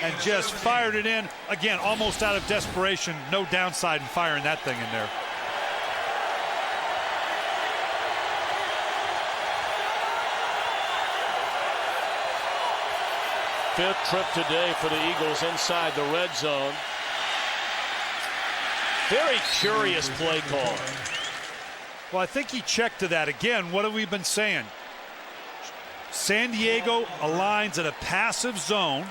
[SPEAKER 2] and just fired it in. Again, almost out of desperation. No downside in firing that thing in there.
[SPEAKER 1] Fifth trip today for the Eagles inside the red zone. Very curious play call.
[SPEAKER 2] Well, I think he checked to that. Again, what have we been saying? San Diego aligns in a passive zone,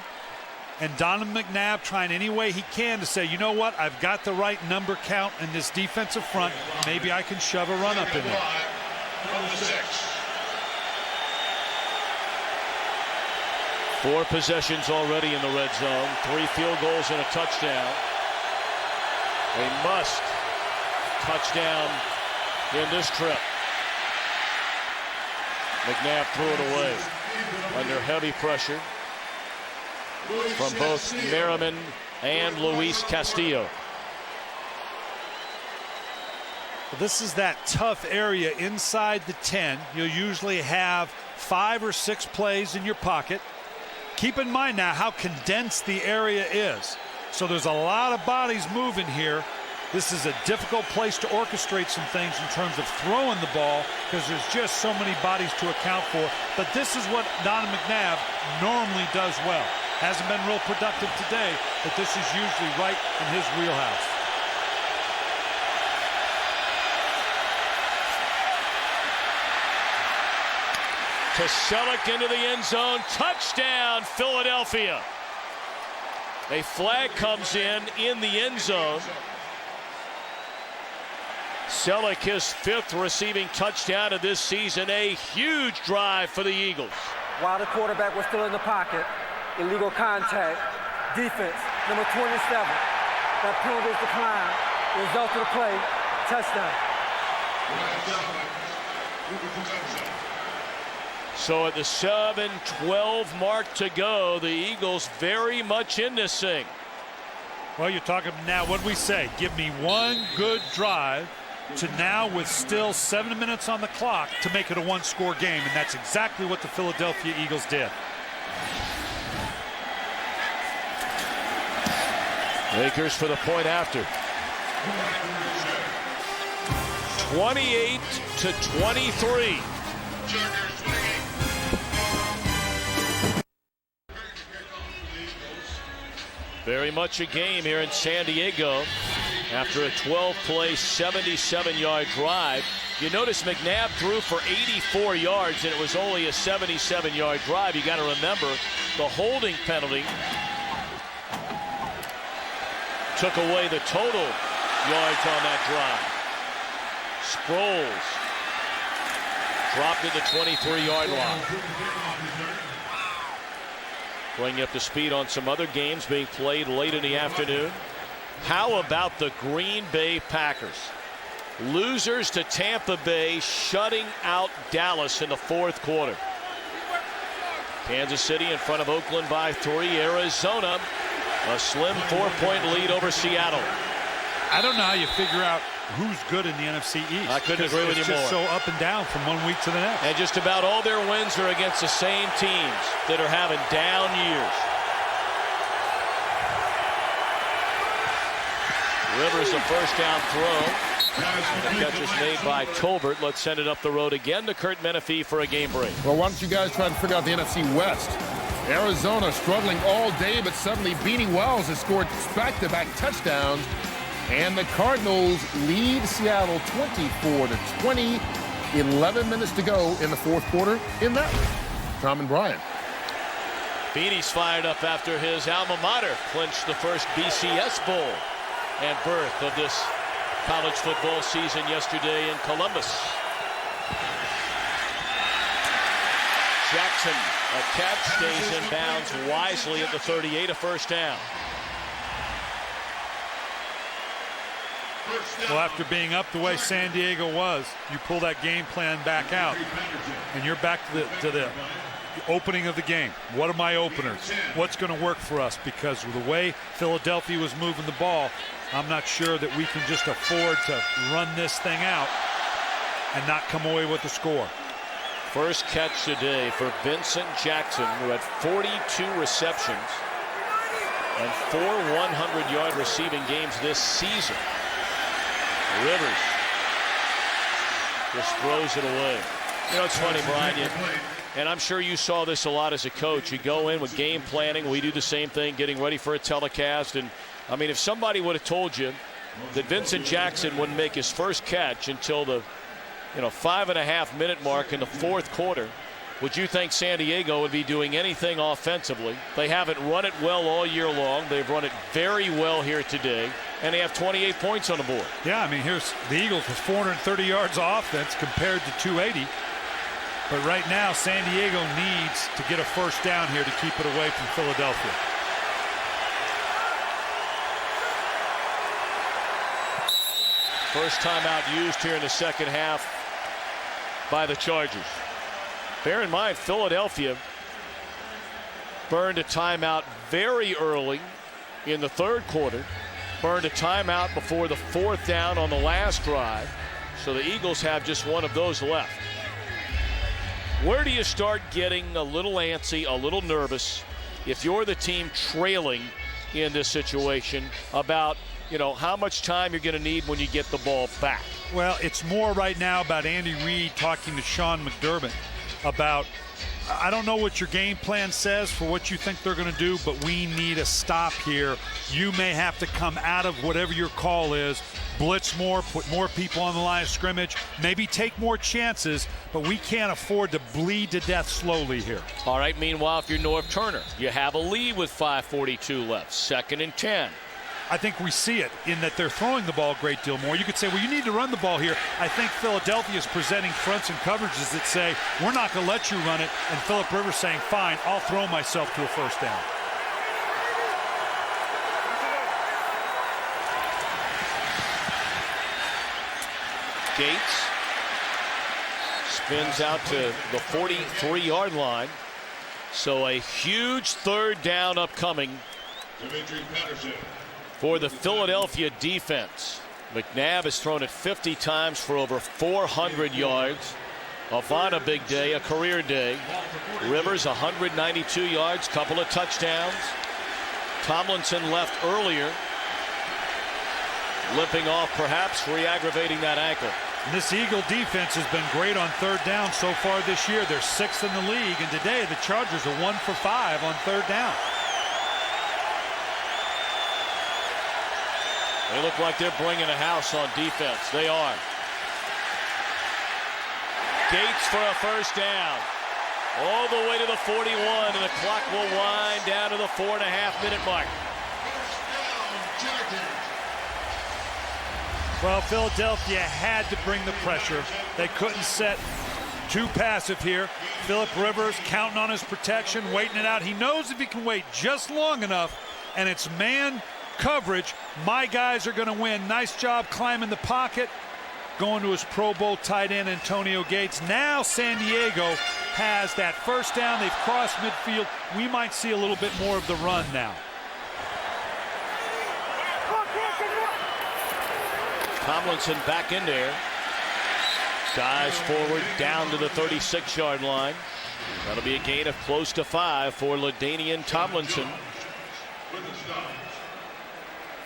[SPEAKER 2] and Donovan McNabb trying any way he can to say, you know what, I've got the right number count in this defensive front. Maybe I can shove a run up in there.
[SPEAKER 1] 4 possessions already in the red zone. 3 field goals and a touchdown. A must touchdown in this trip. McNabb threw it away under heavy pressure from both Merriman and Luis Castillo.
[SPEAKER 2] This is that tough area inside the 10. You'll usually have 5 or 6 plays in your pocket. Keep in mind now how condensed the area is. So there's a lot of bodies moving here. This is a difficult place to orchestrate some things in terms of throwing the ball because there's just so many bodies to account for. But this is what Donovan McNabb normally does well. Hasn't been real productive today, but this is usually right in his wheelhouse.
[SPEAKER 1] To Selleck into the end zone. Touchdown, Philadelphia. A flag comes in the end zone. Selleck, his 5th receiving touchdown of this season. A huge drive for the Eagles.
[SPEAKER 4] While the quarterback was still in the pocket, illegal contact, defense, number 27. That penalty is declined. Result of the play, touchdown.
[SPEAKER 1] So at the 7:12 mark to go, the Eagles very much in this thing.
[SPEAKER 2] Well, you're talking now, what we say, give me one good drive to now with still 7 minutes on the clock to make it a 1-score game, and that's exactly what the Philadelphia Eagles did.
[SPEAKER 1] Lakers for the point after. 28-23. Very much a game here in San Diego after a 12-play, 77-yard drive. You notice McNabb threw for 84 yards, and it was only a 77-yard drive. You got to remember the holding penalty took away the total yards on that drive. Sproles dropped at the 23-yard line. Bring you up to speed on some other games being played late in the afternoon. How about the Green Bay Packers? Losers to Tampa Bay, shutting out Dallas in the fourth quarter. Kansas City in front of Oakland by 3. Arizona, a slim 4-point lead over Seattle.
[SPEAKER 2] I don't know how you figure out who's good in the NFC East.
[SPEAKER 1] I couldn't agree with you more.
[SPEAKER 2] It's just so up and down from one week to the next.
[SPEAKER 1] And just about all their wins are against the same teams that are having down years. Rivers a first down throw. The catch is made by Tolbert. Let's send it up the road again to Kurt Menefee for a game break.
[SPEAKER 3] Well, why don't you guys try to figure out the NFC West? Arizona struggling all day, but suddenly beating Wells has scored back-to-back touchdowns. And the Cardinals lead Seattle 24-20. 11 minutes to go in the fourth quarter in that one. Thom and Brian.
[SPEAKER 1] Beanie's fired up after his alma mater clinched the first BCS Bowl and birth of this college football season yesterday in Columbus. Jackson, a catch, stays in bounds wisely at the 38, a first down.
[SPEAKER 2] Well, after being up the way San Diego was, you pull that game plan back out, and you're back to the opening of the game. What are my openers? What's going to work for us? Because of the way Philadelphia was moving the ball, I'm not sure that we can just afford to run this thing out and not come away with the score.
[SPEAKER 1] First catch today for Vincent Jackson, who had 42 receptions and 4 100-yard receiving games this season. Rivers just throws it away. You know, it's funny, Brian, and I'm sure you saw this a lot as a coach. You go in with game planning. We do the same thing, getting ready for a telecast. And, I mean, if somebody would have told you that Vincent Jackson wouldn't make his first catch until the 5.5-minute mark in the fourth quarter, would you think San Diego would be doing anything offensively? They haven't run it well all year long. They've run it very well here today, and they have 28 points on the board.
[SPEAKER 2] Yeah, I mean, here's the Eagles with 430 yards of offense compared to 280. But right now, San Diego needs to get a first down here to keep it away from Philadelphia.
[SPEAKER 1] First timeout used here in the second half by the Chargers. Bear in mind, Philadelphia burned a timeout very early in the third quarter, burned a timeout before the fourth down on the last drive, so the Eagles have just one of those left. Where do you start getting a little antsy, a little nervous, if you're the team trailing in this situation about, how much time you're going to need when you get the ball back?
[SPEAKER 2] Well, it's more right now about Andy Reid talking to Sean McDermott about, I don't know what your game plan says for what you think they're going to do, but we need a stop here. You may have to come out of whatever your call is, blitz more, put more people on the line of scrimmage, maybe take more chances, but we can't afford to bleed to death slowly here.
[SPEAKER 1] All right, meanwhile, if you're North Turner, you have a lead with 5:42 left, 2nd and 10.
[SPEAKER 2] I think we see it in that they're throwing the ball a great deal more. You could say, well, you need to run the ball here. I think Philadelphia is presenting fronts and coverages that say, we're not going to let you run it. And Phillip Rivers saying, fine, I'll throw myself to a first down.
[SPEAKER 1] Gates spins out to the 43-yard line. So a huge third down upcoming for the Philadelphia defense. McNabb has thrown it 50 times for over 400 yards. On a big day, a career day. Rivers 192 yards, couple of touchdowns. Tomlinson left earlier, limping off, perhaps re-aggravating that ankle.
[SPEAKER 2] And this Eagle defense has been great on third down so far this year. They're 6th in the league, and today the Chargers are 1 for 5 on third down.
[SPEAKER 1] They look like they're bringing a house on defense. They are. Gates for a first down. All the way to the 41, and the clock will wind down to the 4.5-minute mark.
[SPEAKER 2] Well, Philadelphia had to bring the pressure. They couldn't set too passive here. Phillip Rivers counting on his protection, waiting it out. He knows if he can wait just long enough, and it's man coverage, my guys are going to win. Nice job climbing the pocket. going to his Pro Bowl tight end Antonio Gates. Now San Diego has that first down. They've crossed midfield. We might see a little bit more of the run now.
[SPEAKER 1] Tomlinson back in there. Dives forward down to the 36-yard line. That'll be a gain of close to 5 for LaDainian Tomlinson.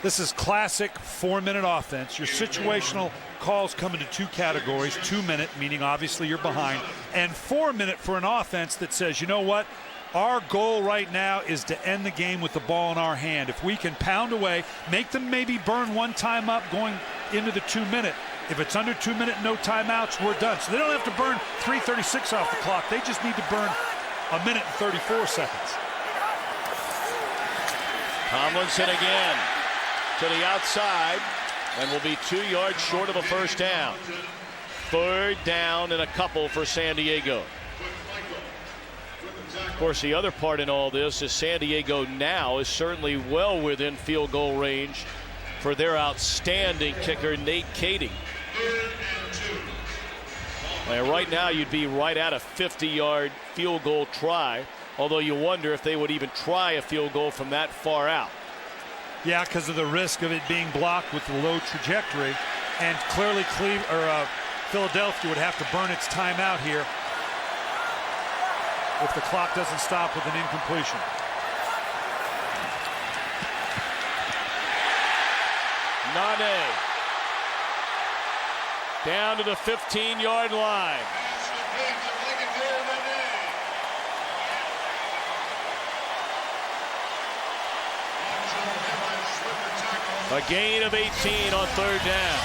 [SPEAKER 2] This is classic 4-minute offense. Your situational calls come into 2 categories. 2-minute, meaning obviously you're behind, and 4-minute for an offense that says, you know what? Our goal right now is to end the game with the ball in our hand. If we can pound away, make them maybe burn one time up going into the 2-minute. If it's under 2 minutes, no timeouts, we're done. So they don't have to burn 3:36 off the clock. They just need to burn 1 minute and 34 seconds.
[SPEAKER 1] Tomlinson again to the outside, and will be 2 yards short of a first down. 3rd down and a couple for San Diego. Of course, the other part in all this is San Diego now is certainly well within field goal range for their outstanding kicker, Nate Cady. And right now, you'd be right at a 50-yard field goal try, although you wonder if they would even try a field goal from that far out.
[SPEAKER 2] Yeah, because of the risk of it being blocked with the low trajectory. And clearly Philadelphia would have to burn its timeout here if the clock doesn't stop with an incompletion.
[SPEAKER 1] Nane down to the 15-yard line. A gain of 18 on 3rd down.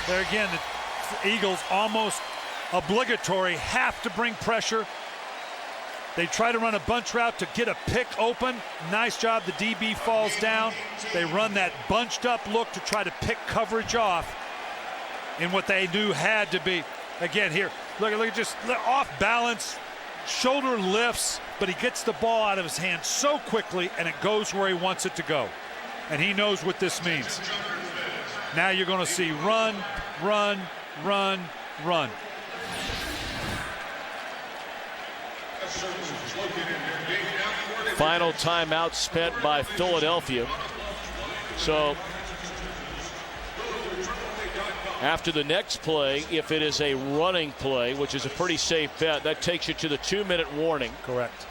[SPEAKER 2] There again, the Eagles almost obligatory have to bring pressure. They try to run a bunch route to get a pick open. Nice job. The DB falls down. They run that bunched up look to try to pick coverage off in what they knew had to be. Again, here, look at just off balance, shoulder lifts, but he gets the ball out of his hand so quickly and it goes where he wants it to go. And he knows what this means. Now you're going to see run, run, run, run.
[SPEAKER 1] Final timeout spent by Philadelphia. So after the next play, if it is a running play, which is a pretty safe bet, that takes you to the 2-minute warning.
[SPEAKER 2] Correct.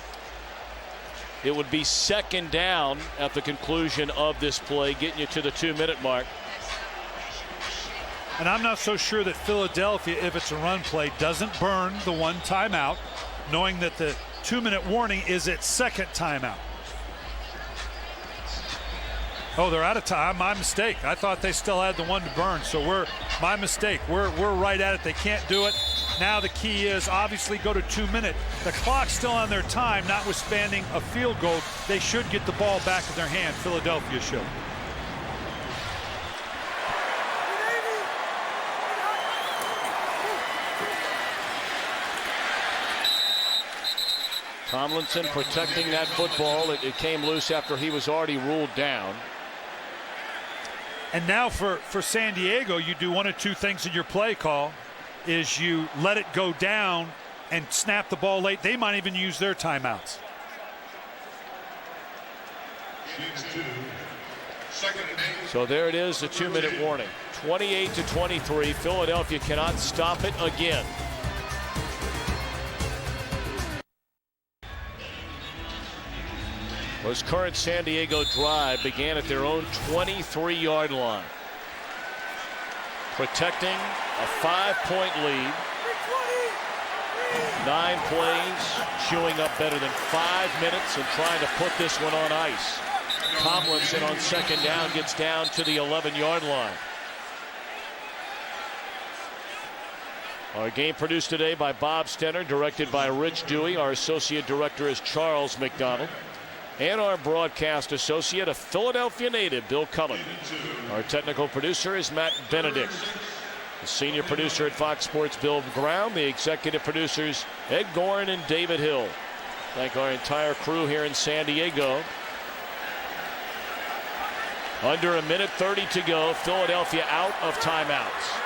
[SPEAKER 1] It would be 2nd down at the conclusion of this play, getting you to the 2-minute mark.
[SPEAKER 2] And I'm not so sure that Philadelphia, if it's a run play, doesn't burn the 1 timeout, knowing that the 2-minute warning is its 2nd timeout. Oh, they're out of time. My mistake. I thought they still had the 1 to burn. So my mistake. We're right at it. They can't do it. Now the key is obviously go to 2 minutes. The clock's still on their time, notwithstanding a field goal. They should get the ball back in their hand. Philadelphia should.
[SPEAKER 1] Tomlinson protecting that football. It came loose after he was already ruled down.
[SPEAKER 2] And now for San Diego, you do 1 of 2 things in your play call. Is you let it go down and snap the ball late. They might even use their timeouts.
[SPEAKER 1] So there it is, the 2-minute warning. 28-23. Philadelphia cannot stop it again. This current San Diego drive began at their own 23-yard line. Protecting a 5-point lead. 9 plays, chewing up better than 5 minutes and trying to put this one on ice. Tomlinson on 2nd down gets down to the 11-yard line. Our game produced today by Bob Stenner, directed by Rich Dewey. Our associate director is Charles McDonald. And our broadcast associate, a Philadelphia native, Bill Cullen. Our technical producer is Matt Benedict. The senior producer at Fox Sports, Bill Brown. The executive producers, Ed Gorin and David Hill. Thank our entire crew here in San Diego. Under 1:30 to go. Philadelphia out of timeouts.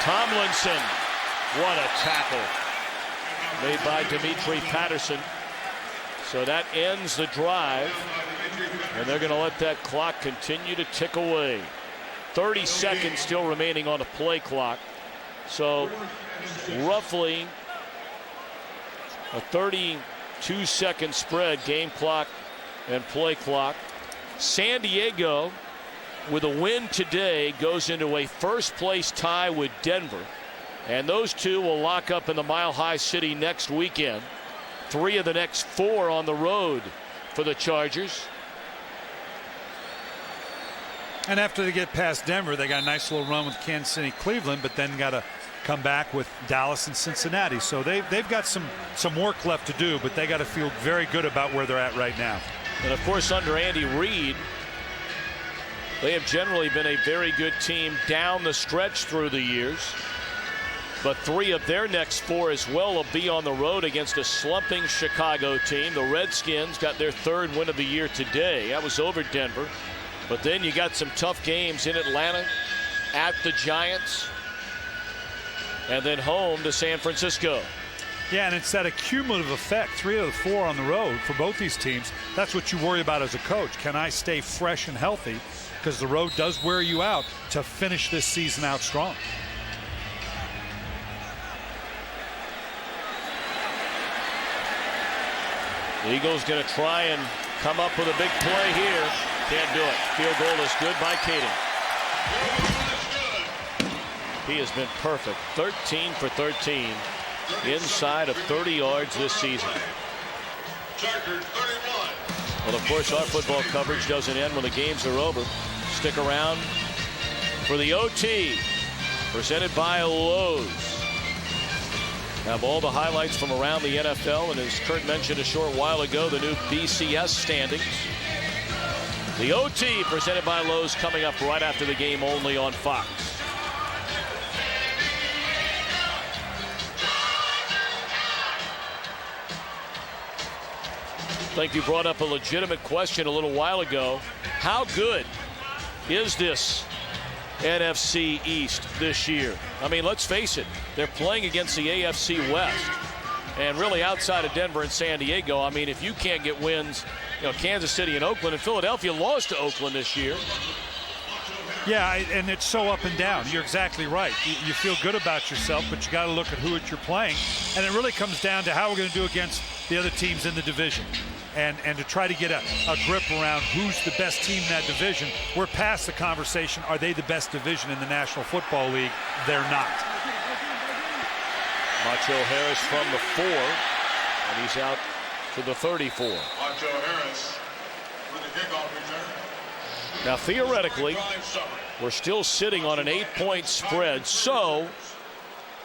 [SPEAKER 1] Tomlinson, what a tackle made by Dimitri Patterson. So that ends the drive, and they're going to let that clock continue to tick away. 30 seconds still remaining on the play clock. So roughly a 32-second spread, game clock and play clock. San Diego, with a win today, goes into a first-place tie with Denver. And those two will lock up in the Mile High City next weekend. 3 of the next 4 on the road for the Chargers.
[SPEAKER 2] And after they get past Denver, they got a nice little run with Kansas City, Cleveland, but then got to come back with Dallas and Cincinnati. So they've got some work left to do, but they got to feel very good about where they're at right now.
[SPEAKER 1] And of course, under Andy Reid, they have generally been a very good team down the stretch through the years. But 3 of their next 4 as well will be on the road against a slumping Chicago team. The Redskins got their 3rd win of the year today. That was over Denver. But then you got some tough games in Atlanta, at the Giants, and then home to San Francisco.
[SPEAKER 2] Yeah, and it's that cumulative effect. 3 of the 4 on the road for both these teams. That's what you worry about as a coach. Can I stay fresh and healthy? Because the road does wear you out to finish this season out strong.
[SPEAKER 1] The Eagles going to try and come up with a big play here. Can't do it. Field goal is good by Kading. He has been perfect. 13 for 13 inside of 30 yards this season. Well, of course, our football coverage doesn't end when the games are over. Stick around for the OT, presented by Lowe's. Have all the highlights from around the NFL, and as Kurt mentioned a short while ago, the new BCS standings. The OT presented by Lowe's coming up right after the game, only on Fox. I think you brought up a legitimate question a little while ago. How good is this NFC East this year? I mean, let's face it, they're playing against the AFC West. And really outside of Denver and San Diego, I mean, if you can't get wins, you know, Kansas City and Oakland, and Philadelphia lost to Oakland this year.
[SPEAKER 2] Yeah, and it's so up and down. You're exactly right. You feel good about yourself, but you got to look at who you're playing. And it really comes down to how we're going to do against the other teams in the division. And to try to get a grip around who's the best team in that division. We're past the conversation, are they the best division in the National Football League? They're not.
[SPEAKER 1] Macho Harris from the 4, and he's out to the 34.
[SPEAKER 11] Macho Harris with the kickoff return.
[SPEAKER 1] Now, theoretically, we're still sitting on an 8-point spread, so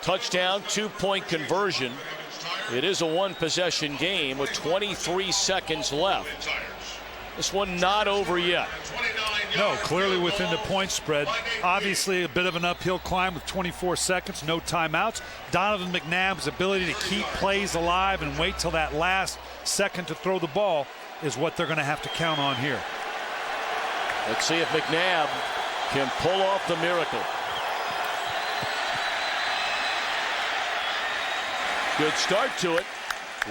[SPEAKER 1] touchdown, 2-point conversion. It is a 1-possession game with 23 seconds left. This one not over yet.
[SPEAKER 2] No, clearly within the point spread. Obviously a bit of an uphill climb with 24 seconds, no timeouts. Donovan McNabb's ability to keep plays alive and wait till that last second to throw the ball is what they're going to have to count on here.
[SPEAKER 1] Let's see if McNabb can pull off the miracle. Good start to it.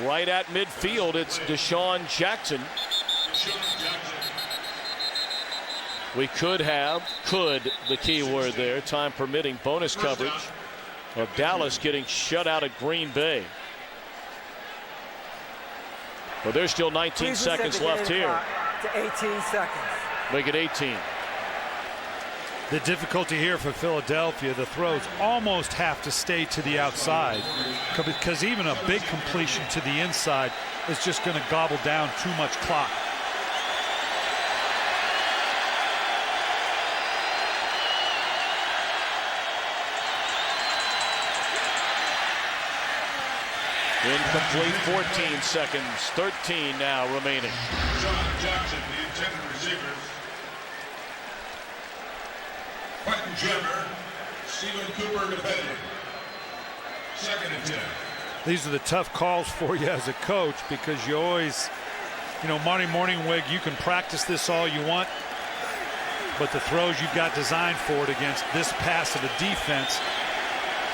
[SPEAKER 1] Right at midfield, it's Deshaun Jackson. We could have, the key word there, time permitting, bonus coverage of Dallas getting shut out at Green Bay. But there's still 19 seconds left here.
[SPEAKER 4] To 18 seconds.
[SPEAKER 1] Make it 18.
[SPEAKER 2] The difficulty here for Philadelphia, the throws almost have to stay to the outside because even a big completion to the inside is just going to gobble down too much clock.
[SPEAKER 1] Incomplete, 14 seconds, 13 now remaining.
[SPEAKER 11] John Jackson, the intended receivers. Quentin Jenner, Stephen Cooper defending. 2nd and 10.
[SPEAKER 2] These are the tough calls for you as a coach because you always, you know, Marty Morningwig, you can practice this all you want, but the throws you've got designed for it against this pass of a defense,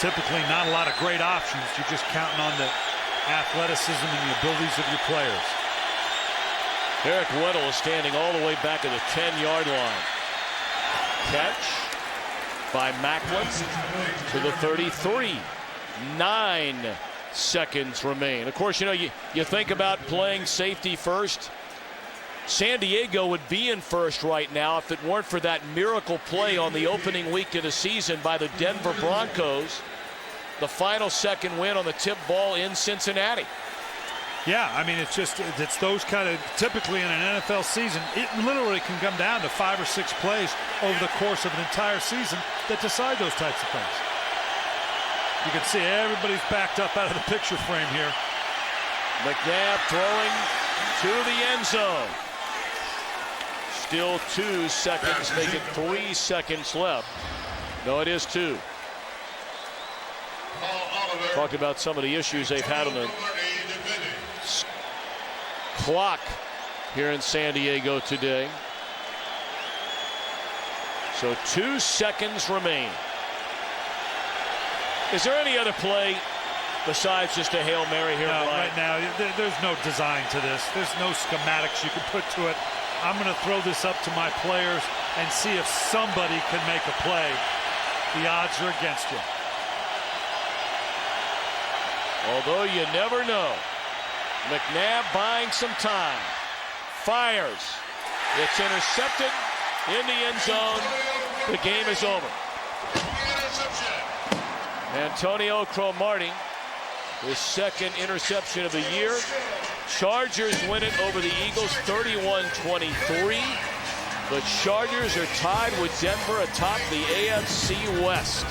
[SPEAKER 2] typically not a lot of great options. You're just counting on the athleticism and the abilities of your players.
[SPEAKER 1] Eric Weddle is standing all the way back at the 10-yard line. Catch by Macklin to the 33. 9 seconds remain. Of course, you know, you think about playing safety first. San Diego would be in first right now if it weren't for that miracle play on the opening week of the season by the Denver Broncos. The final second win on the tip ball in Cincinnati.
[SPEAKER 2] Yeah, I mean, it's those kind of, typically in an NFL season, it literally can come down to 5 or 6 plays over the course of an entire season that decide those types of things. You can see everybody's backed up out of the picture frame here.
[SPEAKER 1] McNabb throwing to the end zone. Still 2 seconds, making 3 seconds left. No, it is 2. Talked about some of the issues they've had on the clock here in San Diego today. So 2 seconds remain. Is there any other play besides just a Hail Mary here?
[SPEAKER 2] No, right now there's no design to this. There's no schematics you can put to it. I'm going to throw this up to my players and see if somebody can make a play. The odds are against you.
[SPEAKER 1] Although you never know. McNabb buying some time. Fires. It's intercepted in the end zone. The game is over. Antonio Cromartie, his second interception of the year. Chargers win it over the Eagles 31-23. The Chargers are tied with Denver atop the AFC West.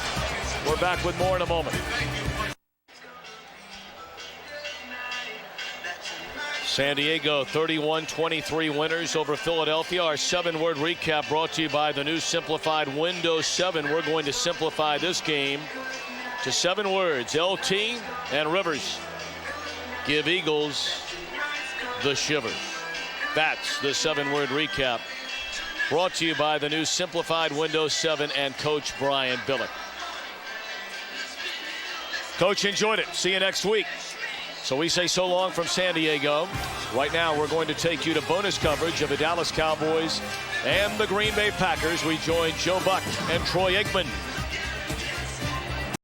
[SPEAKER 1] We're back with more in a moment. San Diego 31-23 winners over Philadelphia. Our 7-word recap brought to you by the new simplified Windows 7. We're going to simplify this game to 7 words. LT and Rivers give Eagles the shivers. That's the 7-word recap brought to you by the new simplified Windows 7 and Coach Brian Billick. Coach, enjoyed it. See you next week. So we say so long from San Diego. Right now we're going to take you to bonus coverage of the Dallas Cowboys and the Green Bay Packers. We join Joe Buck and Troy Aikman